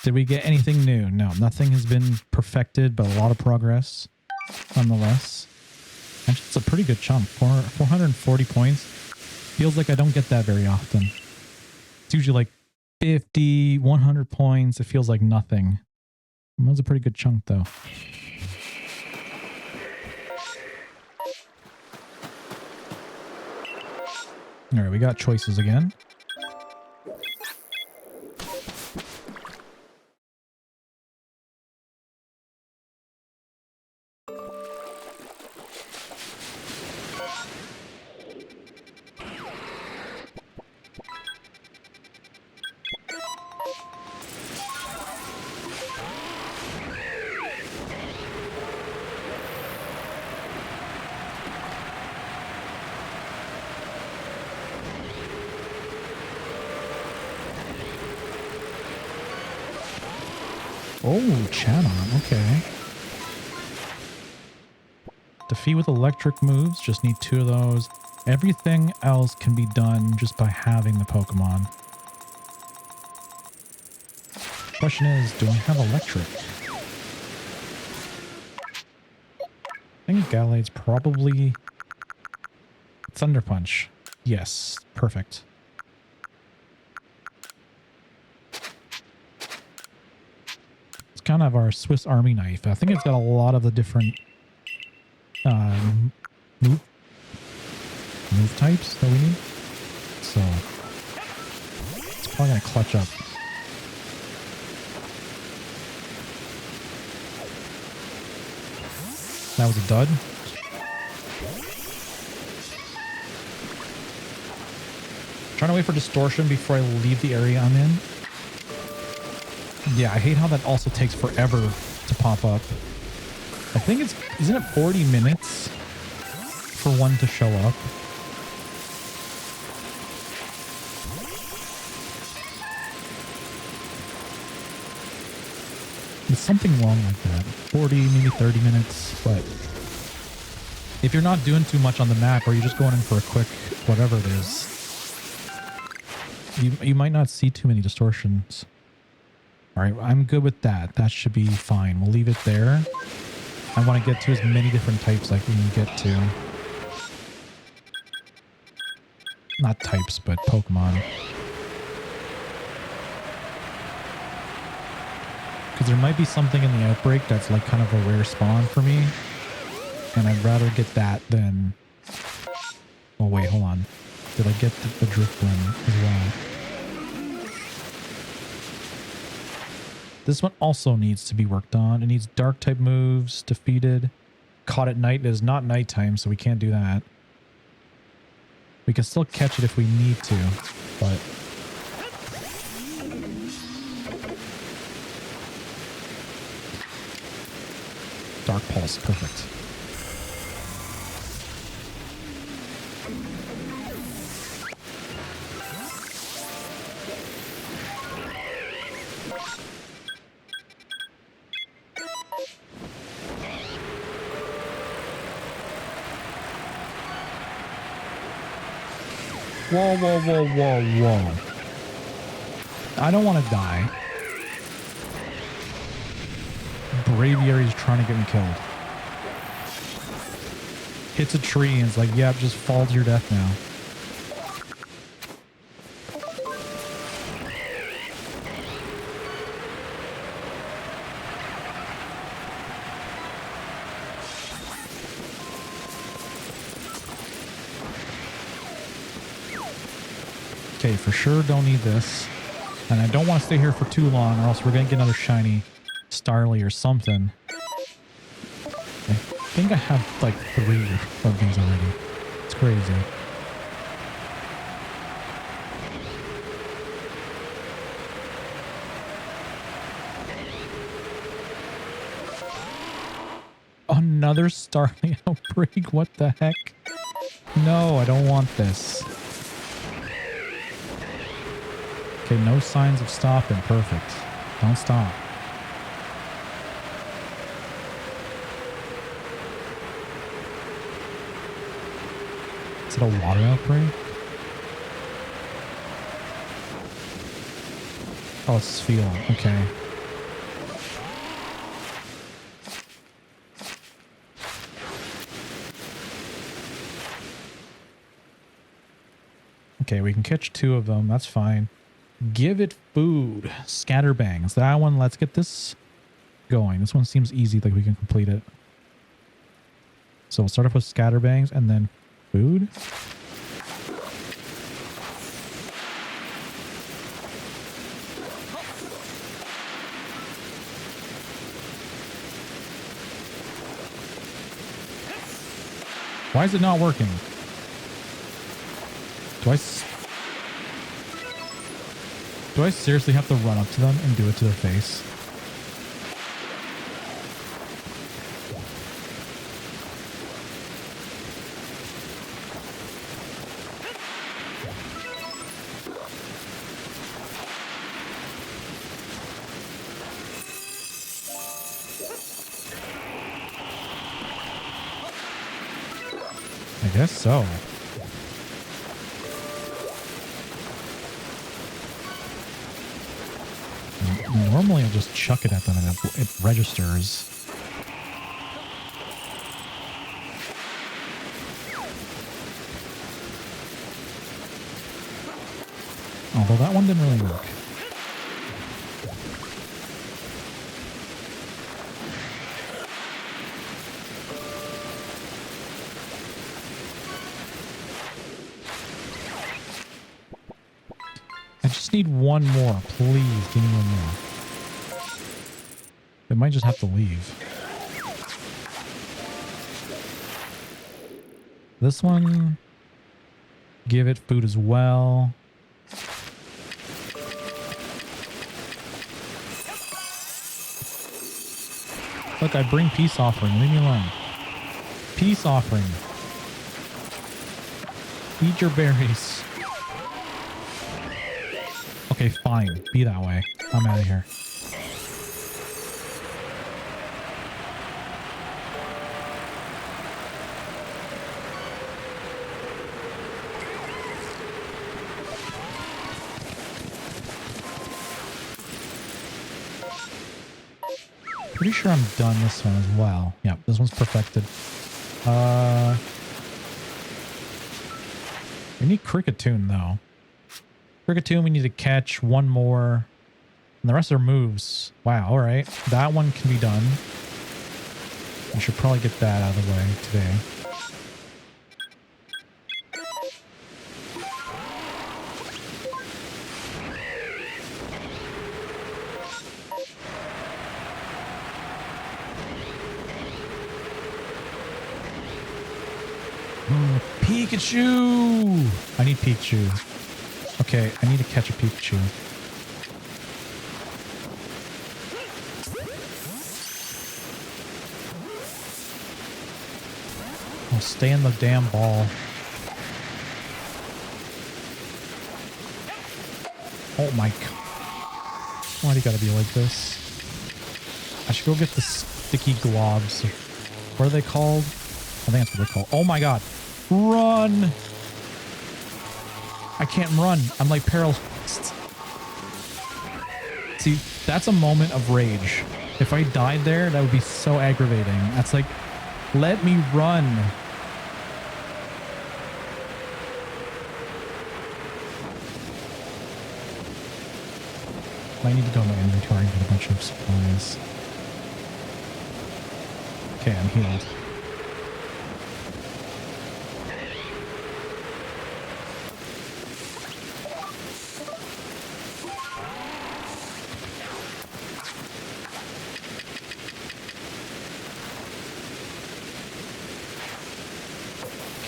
did we get anything new? No, nothing has been perfected, but a lot of progress nonetheless. Actually, it's a pretty good chunk. 440 points. Feels like I don't get that very often. It's usually like 50, 100 points. It feels like nothing. That was a pretty good chunk, though. All right, we got choices again. Oh, Channel. Okay. Defeat with electric moves. Just need 2 of those. Everything else can be done just by having the Pokemon. Question is, do I have electric? I think Galade's probably Thunder Punch. Yes, perfect. It's kind of our Swiss Army knife. I think it's got a lot of the different move types that we need. So it's probably gonna clutch up. That was a dud. Trying to wait for distortion before I leave the area I'm in. Yeah, I hate how that also takes forever to pop up. I think isn't it 40 minutes for one to show up? There's something wrong like that. 40, maybe 30 minutes, but if you're not doing too much on the map or you're just going in for a quick whatever it is, you might not see too many distortions. All right, I'm good with that. That should be fine. We'll leave it there. I want to get to as many different types like we can get to. Not types, but Pokemon. Because there might be something in the outbreak that's like kind of a rare spawn for me. And I'd rather get that than... Oh wait, hold on. Did I get the Drifblim as well? This one also needs to be worked on. It needs dark type moves, defeated. Caught at night. It is not nighttime, so we can't do that. We can still catch it if we need to, but... Dark Pulse, perfect. Whoa, whoa, whoa, whoa, whoa. I don't want to die. Braviary's trying to get me killed. Hits a tree and it's like, yep, just fall to your death now. Okay, for sure don't need this. And I don't want to stay here for too long or else we're going to get another shiny Starly or something. I think I have like 3 of these already. It's crazy. Another Starly outbreak? What the heck? No, I don't want this. Okay, no signs of stopping. Perfect. Don't stop. Is it a water outbreak? Oh, it's fuel. Okay. Okay, we can catch 2 of them. That's fine. Give it food. Scatterbangs. That one, let's get this going. This one seems easy, like we can complete it. So we'll start off with scatterbangs and then food. Why is it not working? Do I seriously have to run up to them and do it to their face? I guess so. Normally I'll just chuck it at them and it registers. Although that one didn't really work. I just need one more. Please, give me one more. It might just have to leave. This one, give it food as well. Look, I bring peace offering. Leave me alone. Peace offering. Eat your berries. Okay, fine. Be that way. I'm out of here. Pretty sure I'm done this one as well. Yeah, this one's perfected. We need Cricketune though. Cricketune, we need to catch one more. And the rest are moves. Wow, alright. That one can be done. We should probably get that out of the way today. Pikachu! I need Pikachu. Okay, I need to catch a Pikachu. I'll stay in the damn ball. Oh my god. Why do you gotta be like this? I should go get the sticky globs. What are they called? I think that's what they're called. Oh my god. Run! I can't run. I'm like paralyzed. See, that's a moment of rage. If I died there, that would be so aggravating. That's like, let me run. I need to go to my inventory and get a bunch of supplies. Okay, I'm healed.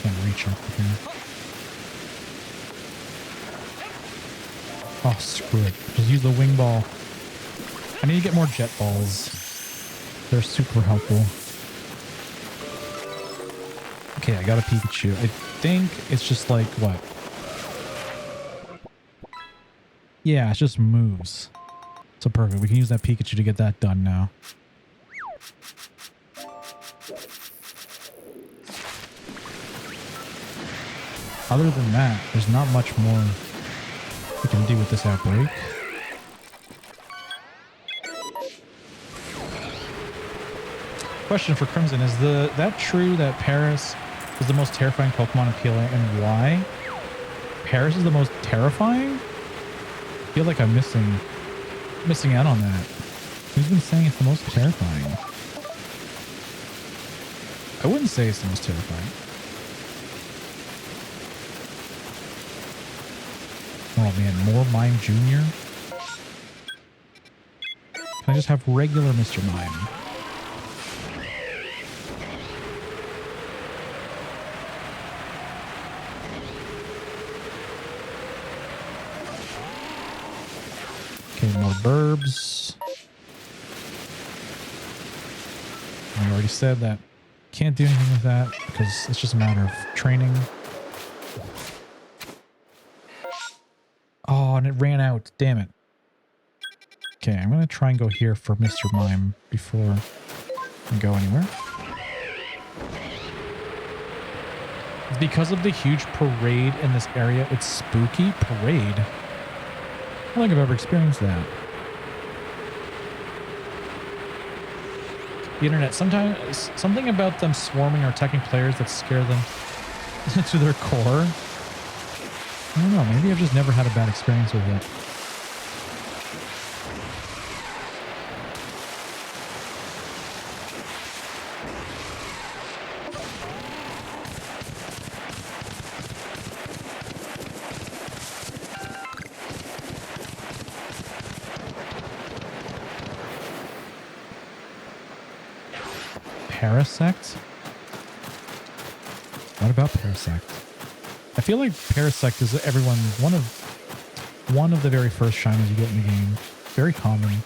Can't reach up here. Oh, screw it. Just use the wing ball. I need to get more jet balls. They're super helpful. Okay, I got a Pikachu. I think it's just like, what? Yeah, it's just moves. So perfect. We can use that Pikachu to get that done now. Other than that, there's not much more we can do with this outbreak. Question for Crimson, is that true that Paris is the most terrifying Pokemon in PLA, and why? Paris is the most terrifying? I feel like I'm missing out on that. Who's been saying it's the most terrifying? I wouldn't say it's the most terrifying. Oh man, more Mime Jr.? Can I just have regular Mr. Mime? Okay, more burbs. I already said that. Can't do anything with that because it's just a matter of training. Oh, and it ran out. Damn it. Okay, I'm going to try and go here for Mr. Mime before I go anywhere. Because of the huge parade in this area, it's spooky. Parade? I don't think I've ever experienced that. The internet, sometimes something about them swarming or attacking players that scare them to their core. I don't know, maybe I've just never had a bad experience with it. Parasect? What about Parasect? I feel like Parasect is one of the very first shinies you get in the game. Very common.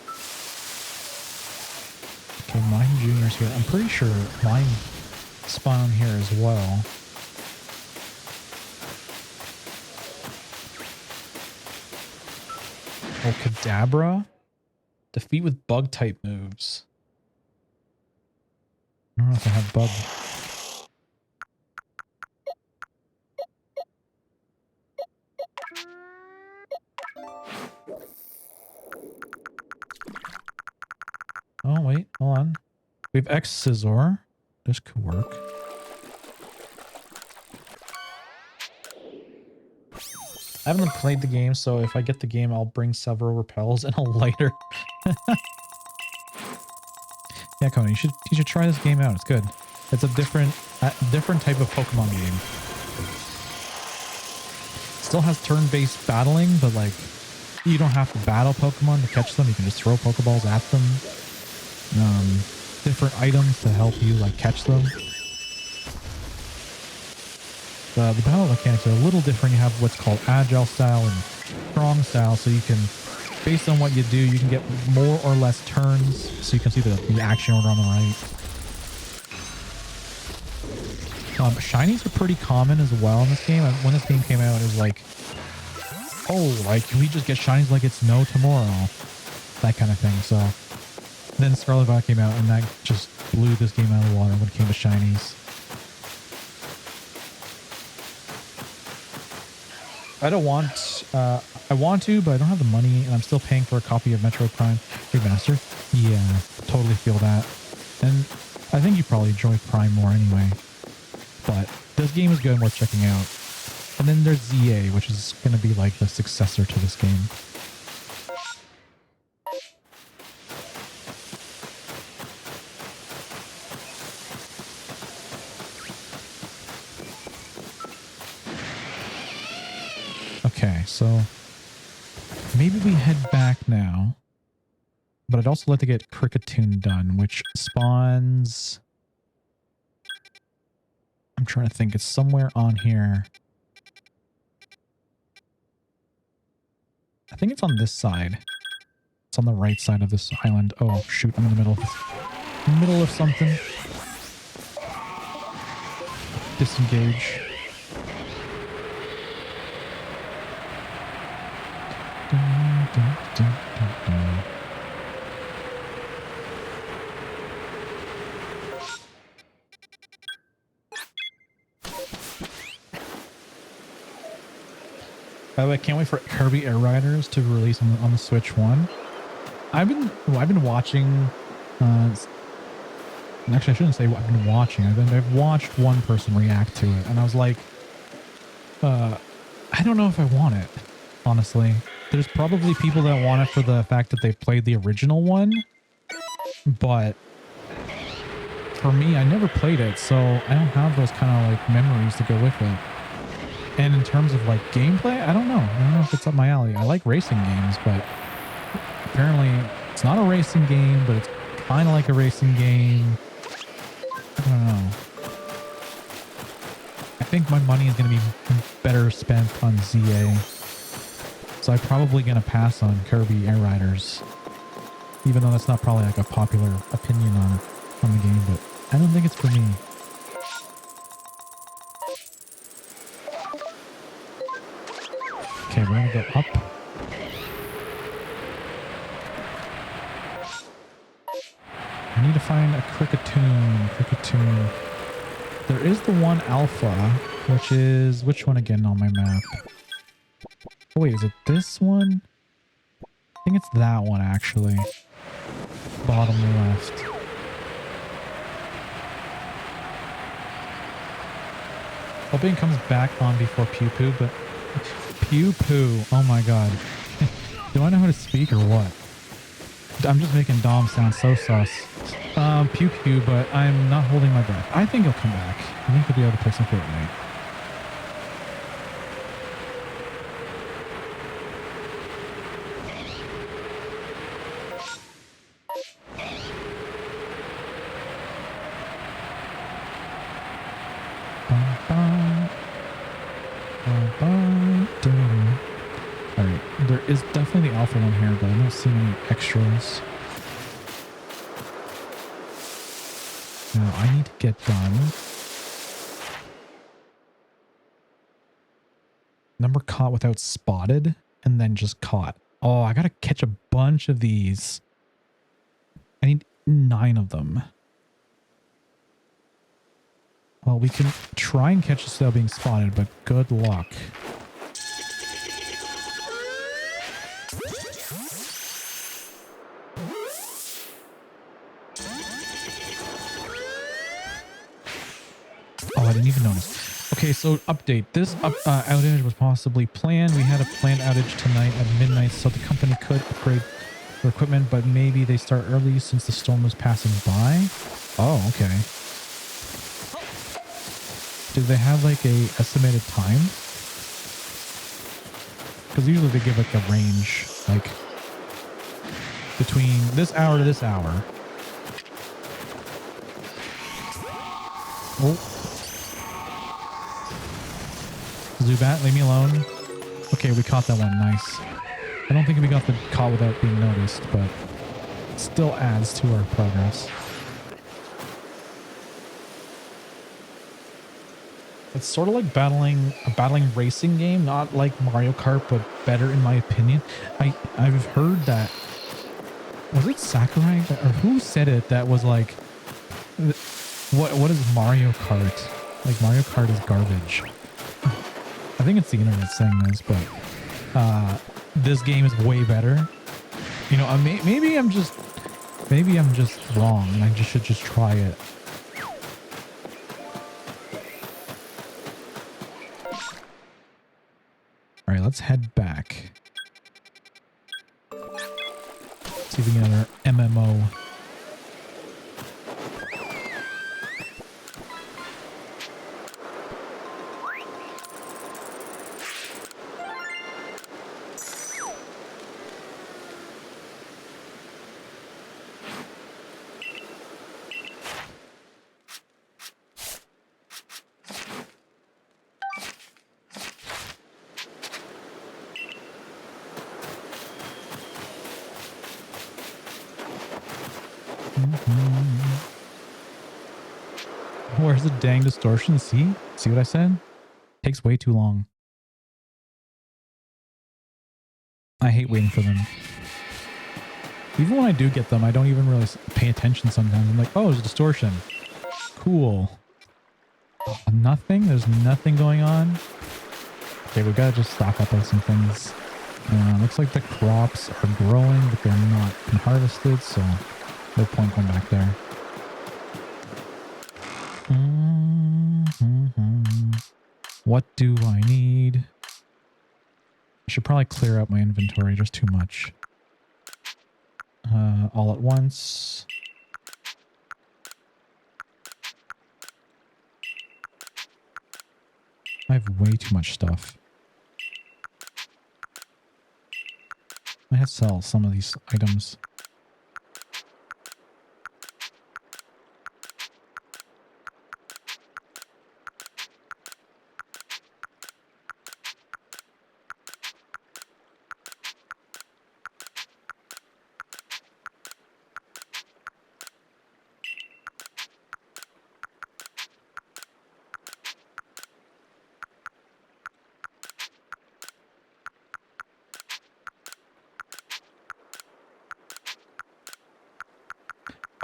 Okay, Mime Jr.'s here. I'm pretty sure Mime spawn here as well. Oh, Kadabra? Defeat with bug type moves. I don't know if I have bug. Oh, wait, hold on. We have X Scizor. This could work. I haven't played the game, so if I get the game, I'll bring several repels and a lighter. Yeah, Conan, you should try this game out. It's good. It's a different type of Pokemon game. Still has turn-based battling, but like you don't have to battle Pokemon to catch them. You can just throw Pokeballs at them. Different items to help you like catch them. the battle mechanics are a little different. You have what's called agile style and strong style, so you can, based on what you do, you can get more or less turns. So you can see the action order on the right. Shinies are pretty common as well in this game. When this game came out, it was like, oh, like, can we just get shinies like it's no tomorrow? That kind of thing. So then Scarlet Violet came out, and that just blew this game out of the water when it came to shinies. I don't want, I want to, but I don't have the money, and I'm still paying for a copy of Metroid Prime Remastered. Yeah, totally feel that. And I think you probably enjoy Prime more anyway. But this game is good and worth checking out. And then there's ZA, which is going to be like the successor to this game. Okay, so maybe we head back now. But I'd also like to get Cricketune done, which spawns... I'm trying to think. It's somewhere on here. I think it's on this side. It's on the right side of this island. Oh, shoot. I'm in the middle of something. Disengage. Dun, dun, dun, dun, dun. By the way, I can't wait for Kirby Air Riders to release on the Switch 1. I've been watching. Actually, I shouldn't say I've been watching. I've watched one person react to it, and I was like, I don't know if I want it. Honestly, there's probably people that want it for the fact that they played the original one, but for me, I never played it, so I don't have those kind of like memories to go with it. And in terms of like gameplay, I don't know. I don't know if it's up my alley. I like racing games, but apparently it's not a racing game, but it's kind of like a racing game. I don't know. I think my money is going to be better spent on ZA. So I'm probably going to pass on Kirby Air Riders. Even though that's not probably like a popular opinion on the game, but I don't think it's for me. Okay, we're gonna go up. I need to find a Cricketune. There is the one alpha, which is... Which one again on my map? Oh wait, is it this one? I think it's that one actually. Bottom left. Hoping it comes back on before Pew Poo, but... Pew Poo. Oh my god. Do I know how to speak or what? I'm just making Dom sound so sus. Pew Pew, but I'm not holding my breath. I think he'll come back. I think he'll be able to play some Fortnite. Alright, there is definitely the alpha one here, but I don't see any extras. Now I need to get done. Number caught without spotted, and then just caught. Oh, I gotta catch a bunch of these. I need 9 of them. Well, we can try and catch this without being spotted, but good luck. Oh, I didn't even notice. Okay, so update. This outage was possibly planned. We had a planned outage tonight at midnight, so the company could upgrade their equipment, but maybe they start early since the storm was passing by. Oh, okay. Do they have like a estimated time? Because usually they give like a range, like between this hour to this hour. Oh. Zubat, leave me alone. Okay, we caught that one. Nice. I don't think we got the caught without being noticed, but it still adds to our progress. It's sort of like a battling racing game, not like Mario Kart, but better in my opinion. I've heard that, was it Sakurai or who said it, that was like, what is Mario Kart? Like Mario Kart is garbage. I think it's the internet saying this, but this game is way better. You know, maybe I'm just wrong, and I should just try it. All right, let's head back. See if we can get another MMO. Where's the dang distortion? See what I said? Takes way too long. I hate waiting for them. Even when I do get them, I don't even really pay attention sometimes. I'm like, oh, there's a distortion. Cool. Nothing? There's nothing going on? Okay, we gotta just stock up on some things. Looks like the crops are growing, but they're not been harvested, so no point going back there. What do I need? I should probably clear out my inventory, just too much. All at once. I have way too much stuff. I have to sell some of these items.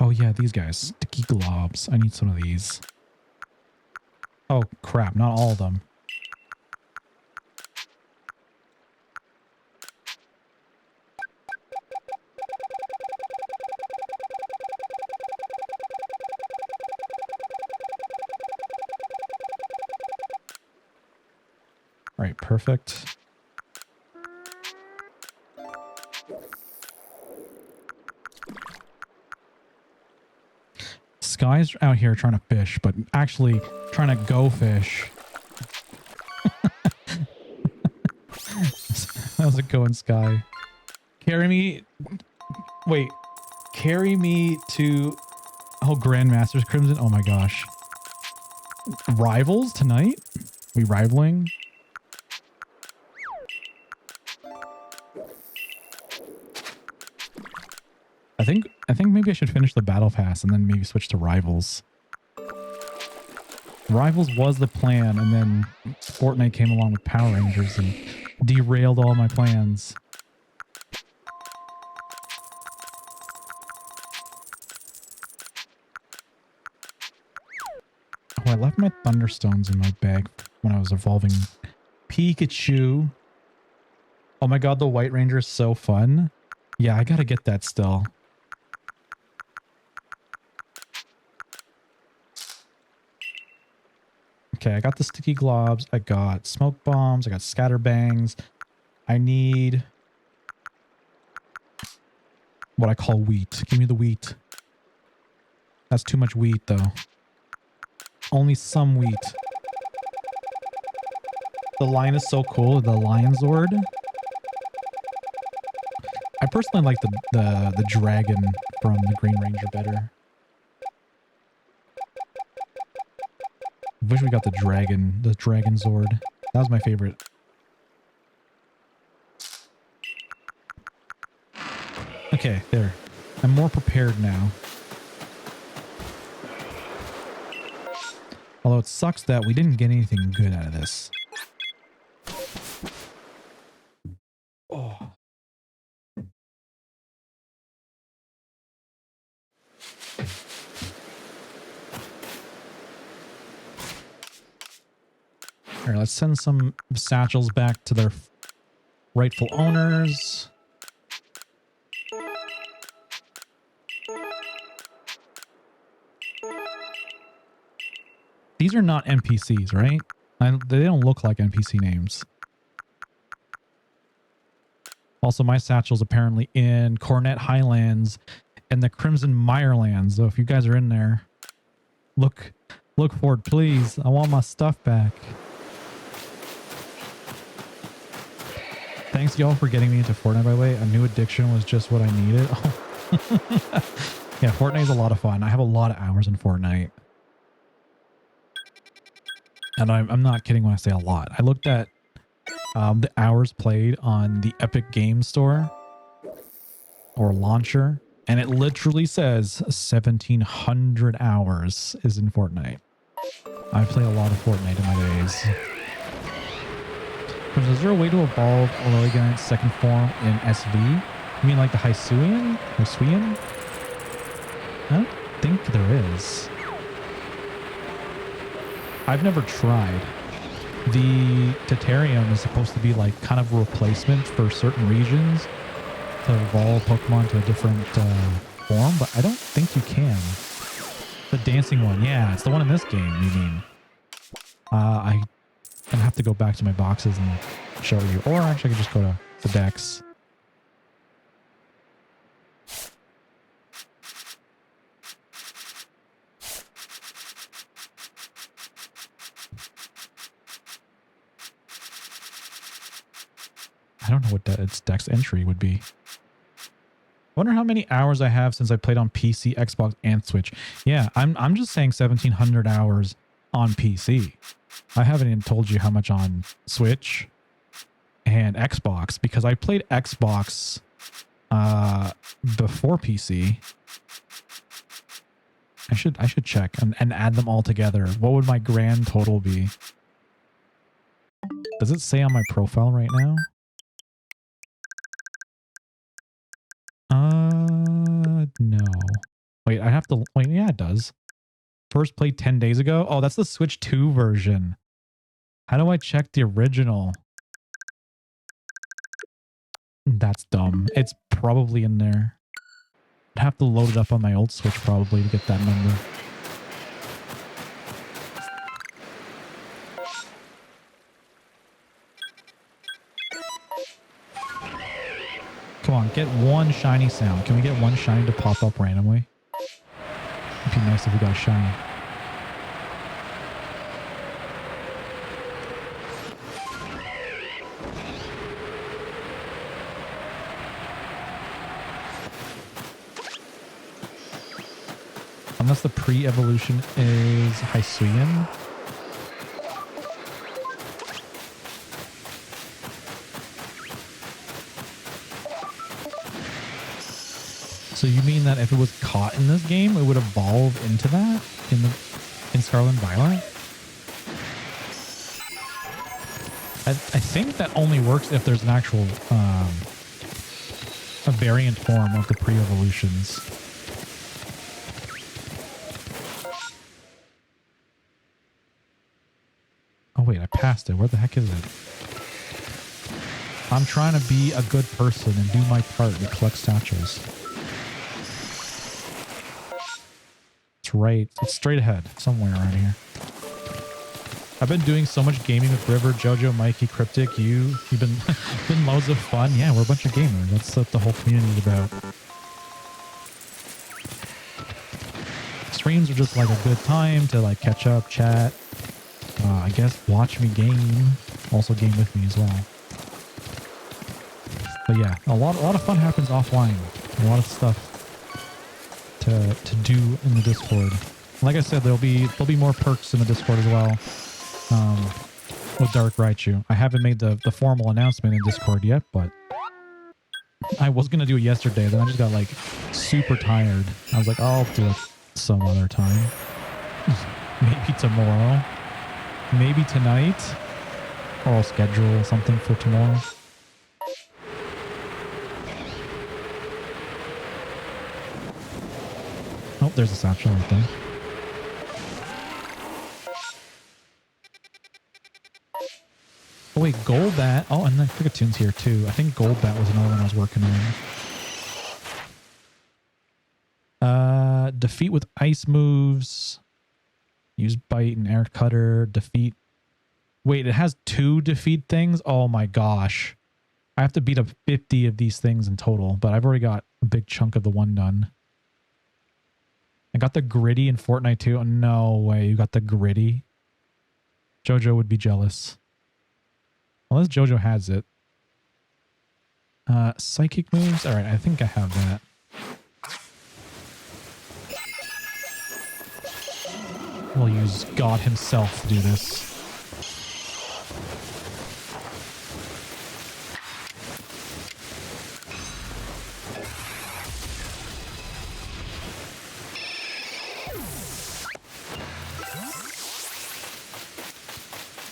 Oh yeah, these guys. Sticky globs. I need some of these. Oh crap, not all of them. All right, perfect. Guy's out here trying to fish, but actually trying to go fish. How's it going, Sky? Carry me. Wait. Carry me to. Oh, Grandmaster's Crimson. Oh my gosh. Rivals tonight? We rivaling? I think maybe I should finish the battle pass and then maybe switch to Rivals. Rivals was the plan, and then Fortnite came along with Power Rangers and derailed all my plans. Oh, I left my Thunderstones in my bag when I was evolving Pikachu. Oh my god, the White Ranger is so fun. Yeah, I gotta get that still. Okay, I got the sticky globs. I got smoke bombs. I got scatterbangs. I need what I call wheat. Give me the wheat. That's too much wheat, though. Only some wheat. The lion is so cool. The Lion Zord. I personally like the dragon from the Green Ranger better. Wish we got the dragon Zord. That was my favorite. Okay, there. I'm more prepared now. Although it sucks that we didn't get anything good out of this. Oh. All right, let's send some satchels back to their rightful owners. These are not NPCs, right? They don't look like NPC names. Also, my satchel's apparently in Cornet Highlands and the Crimson Mirelands. So if you guys are in there, look for it, please. I want my stuff back. Thanks, y'all, for getting me into Fortnite, by the way. A new addiction was just what I needed. Yeah, Fortnite is a lot of fun. I have a lot of hours in Fortnite. And I'm not kidding when I say a lot. I looked at the hours played on the Epic Games Store or launcher, and it literally says 1,700 hours is in Fortnite. I play a lot of Fortnite in my days. Is there a way to evolve Lilligant's second form in SV? You mean like the Hisuian? Hisuian? I don't think there is. I've never tried. The Titarium is supposed to be like kind of a replacement for certain regions to evolve Pokemon to a different form, but I don't think you can. The dancing one, yeah, it's the one in this game, you mean. I'm gonna have to go back to my boxes and show you, or actually I could just go to the Dex. I don't know what its Dex entry would be. I wonder how many hours I have since I played on PC, Xbox, and Switch. Yeah, I'm just saying 1,700 hours on PC. I haven't even told you how much on Switch and Xbox, because I played Xbox before PC. I should check and add them all together. What would my grand total be? Does it say on my profile right now? No. Wait, I have to wait. Yeah, it does. First played 10 days ago. Oh, that's the Switch 2 version. How do I check the original? That's dumb. It's probably in there. I'd have to load it up on my old Switch probably to get that number. Come on, get one shiny sound. Can we get one shiny to pop up randomly? It'd be nice if we got a shiny. Unless the pre-evolution is Hisuian. So you mean that if it was caught in this game, it would evolve into that in Scarlet and Violet? I think that only works if there's an actual a variant form of the pre-evolutions. Oh wait, I passed it. Where the heck is it? I'm trying to be a good person and do my part to collect satchels. It's right. It's straight ahead, somewhere around here. I've been doing so much gaming with River, Jojo, Mikey, Cryptic. You've been loads of fun. Yeah, we're a bunch of gamers. That's what the whole community is about. Streams are just like a good time to like catch up, chat. I guess watch me game. Also game with me as well. But yeah, a lot of fun happens offline. A lot of stuff to do in the Discord. Like I said, there'll be more perks in the Discord as well. with Dark Raichu. I haven't made the formal announcement in Discord yet, but I was going to do it yesterday. Then I just got like super tired. I was like, oh, I'll do it some other time. Maybe tomorrow. Maybe tonight. Or I'll schedule something for tomorrow. Oh, there's a satchel right there. Oh wait, Golbat. Oh, and then Kricketune here too. I think Golbat was another one I was working on. Defeat with ice moves. Use bite and air cutter. Defeat. Wait, it has 2 defeat things? Oh my gosh. I have to beat up 50 of these things in total, but I've already got a big chunk of the one done. I got the gritty in Fortnite too. Oh, no way, you got the gritty. Jojo would be jealous. Unless Jojo has it. Psychic moves? Alright, I think I have that. We'll use God himself to do this.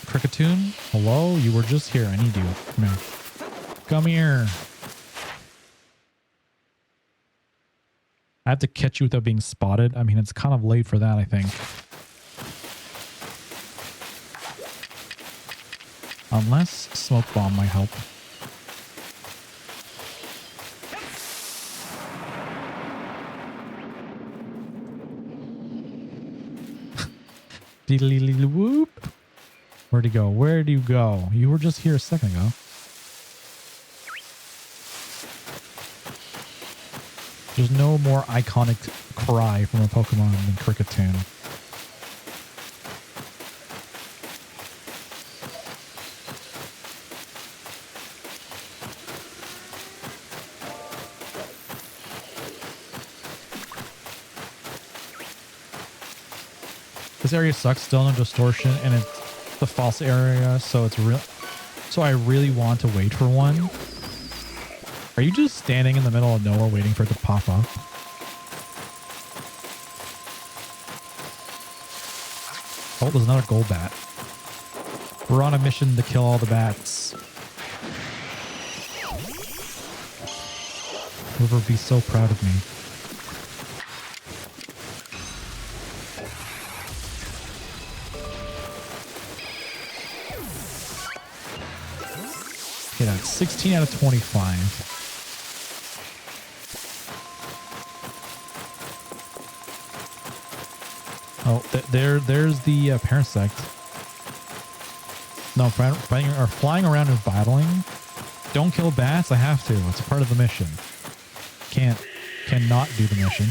Kricketune, hello? You were just here. I need you. Come here. Come here. I have to catch you without being spotted. I mean, it's kind of late for that, I think. Unless Smoke Bomb might help. Whoop. Where'd he go? Where'd you go? You were just here a second ago. There's no more iconic cry from a Pokemon than Kricketune. This area sucks, still no distortion, and it's the false area, so it's real. So I really want to wait for one. Are you just standing in the middle of nowhere waiting for it to pop up? Oh, there's another Golbat. We're on a mission to kill all the bats. River would be so proud of me. Okay, that's 16 out of 25. Oh, there's the Parasect. No, flying around and battling. Don't kill bats. I have to. It's part of the mission. Cannot do the mission.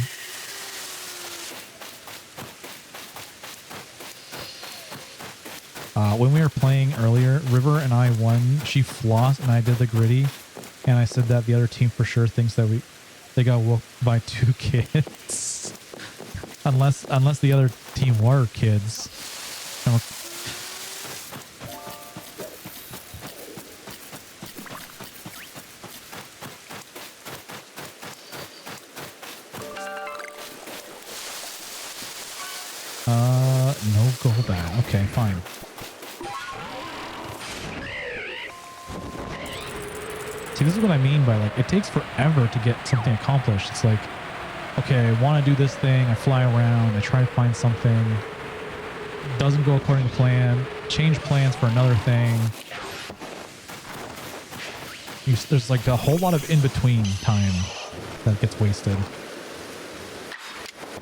When we were playing earlier, River and I won. She flossed and I did the gritty. And I said that the other team for sure thinks that they got whooped by 2 kids. Unless the other team were kids. No Golbat. Okay, fine. See, this is what I mean by, like, it takes forever to get something accomplished. It's like, okay, I want to do this thing. I fly around. I try to find something. Doesn't go according to plan. Change plans for another thing. There's like a whole lot of in-between time that gets wasted.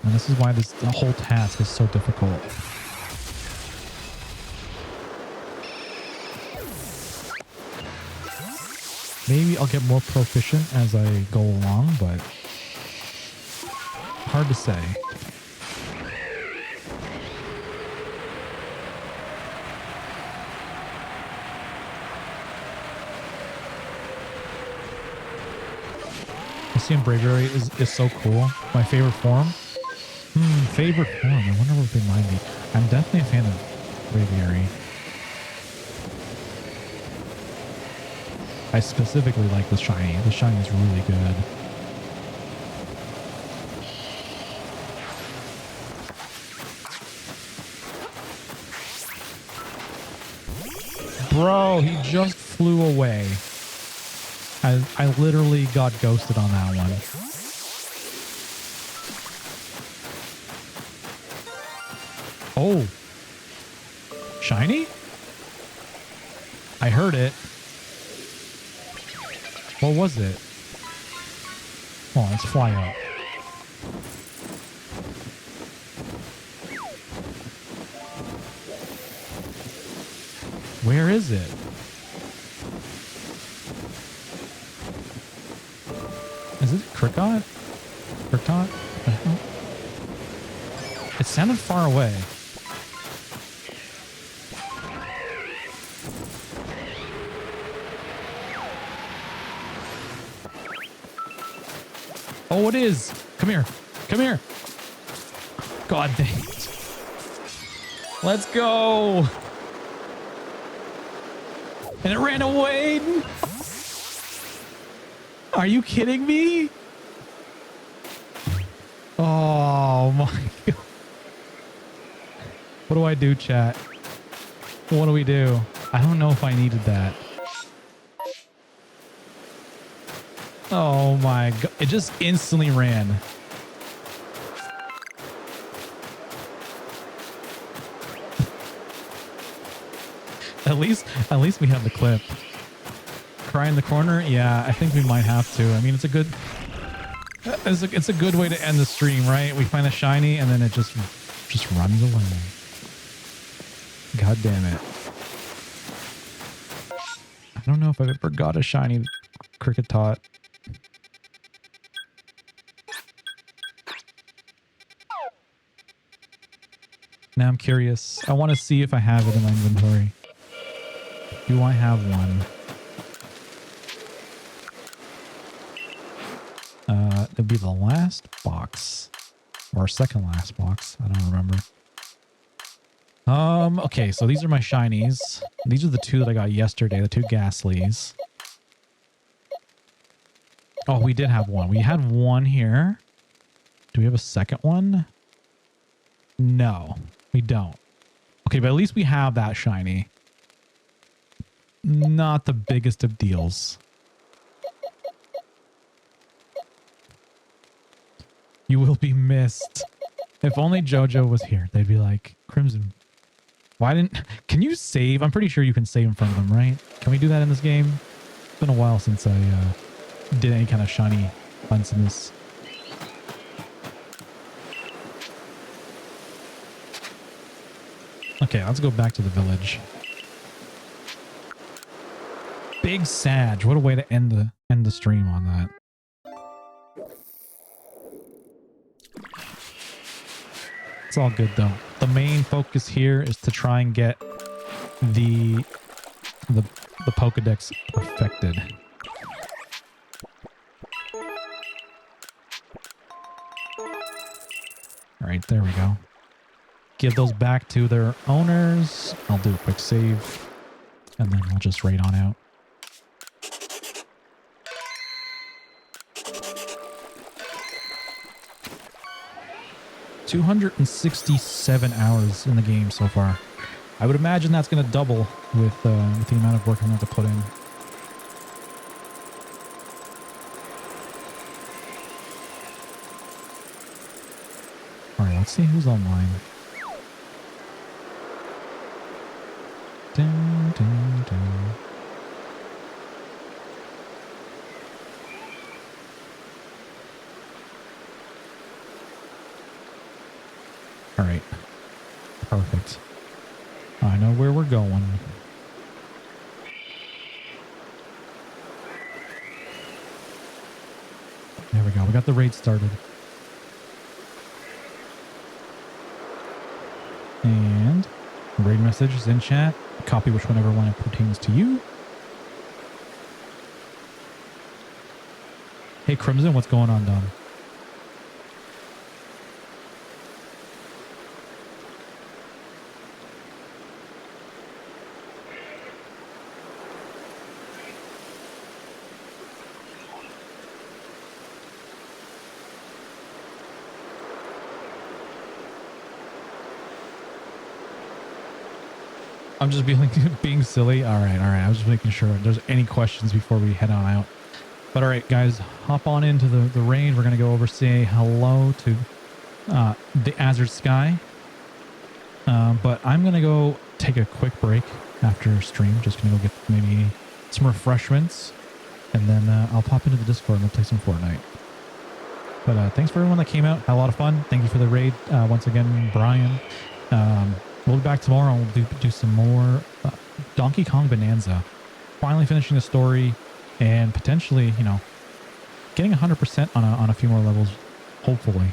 And this is why the whole task is so difficult. Maybe I'll get more proficient as I go along, but hard to say. Misty and Braviary is so cool. My favorite form? Favorite form. I wonder what they might be. I'm definitely a fan of Braviary. I specifically like the shiny. The shiny is really good. Bro, he just flew away. I literally got ghosted on that one. Oh. Shiny? I heard it. What was it? Oh, let's fly up. Where is it? Is it Cricket? Cricket? It sounded far away. Oh, it is. Come here. Come here. God dang it. Let's go. And it ran away. Are you kidding me? Oh my God. What do I do, chat? What do we do? I don't know if I needed that. Oh my God. It just instantly ran. At least we have the clip. Cry in the corner? Yeah, I think we might have to. I mean, it's a good way to end the stream, right? We find a shiny and then it just runs away. God damn it. I don't know if I've ever got a shiny Cricket Tot. Now I'm curious. I want to see if I have it in my inventory. Do I have one? It'd be the last box. Or second last box. I don't remember. Okay, so these are my shinies. These are the two that I got yesterday, the two Ghastlies. Oh, we did have one. We had one here. Do we have a second one? No, we don't. Okay, but at least we have that shiny. Not the biggest of deals. You will be missed. If only JoJo was here, they'd be like, Crimson, why didn't... Can you save? I'm pretty sure you can save in front of them, right? Can we do that in this game? It's been a while since I did any kind of shiny hunts in this. Okay, let's go back to the village. Big Sag. What a way to end the stream on that. It's all good though. The main focus here is to try and get the Pokedex perfected. All right, there we go. Give those back to their owners. I'll do a quick save and then we'll just raid on out. $267 hours in the game so far. I would imagine that's going to double with the amount of work I'm going to have to put in. All right, let's see who's online. Dun, dun, dun. All right. Perfect. I know where we're going. There we go. We got the raid started. And raid message is in chat. Copy whichever one it pertains to you. Hey, Crimson, what's going on, Dom? I'm just being silly. All right. I was just making sure if there's any questions before we head on out. But all right, guys, hop on into the range. We're going to go over, say hello to the Azure Sky. But I'm going to go take a quick break after stream. Just going to go get maybe some refreshments. And then I'll pop into the Discord and we'll play some Fortnite. But thanks for everyone that came out. Had a lot of fun. Thank you for the raid. Once again, Brian. We'll be back tomorrow and we'll do some more Donkey Kong Bonanza. Finally finishing the story and potentially, you know, getting 100% on a few more levels, hopefully.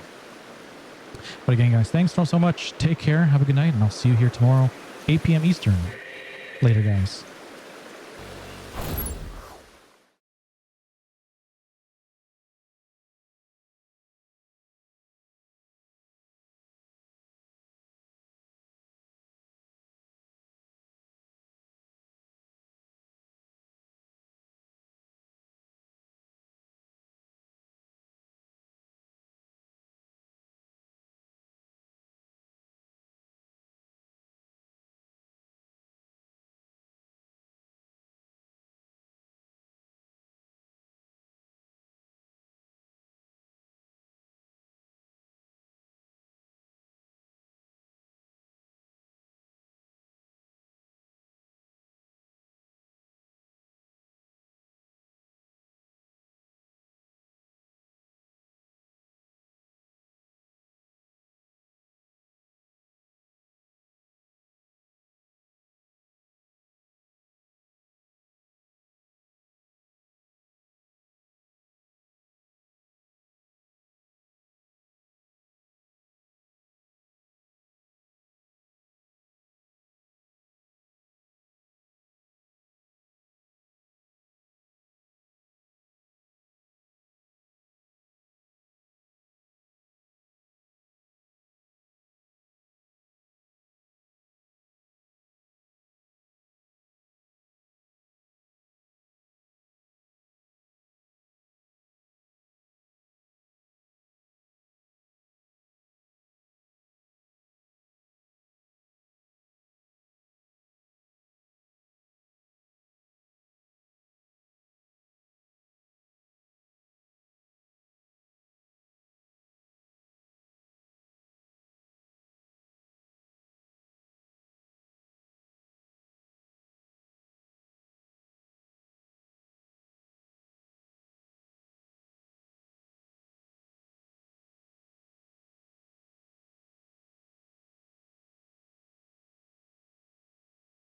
But again, guys, thanks so much. Take care. Have a good night. And I'll see you here tomorrow, 8 p.m. Eastern. Later, guys.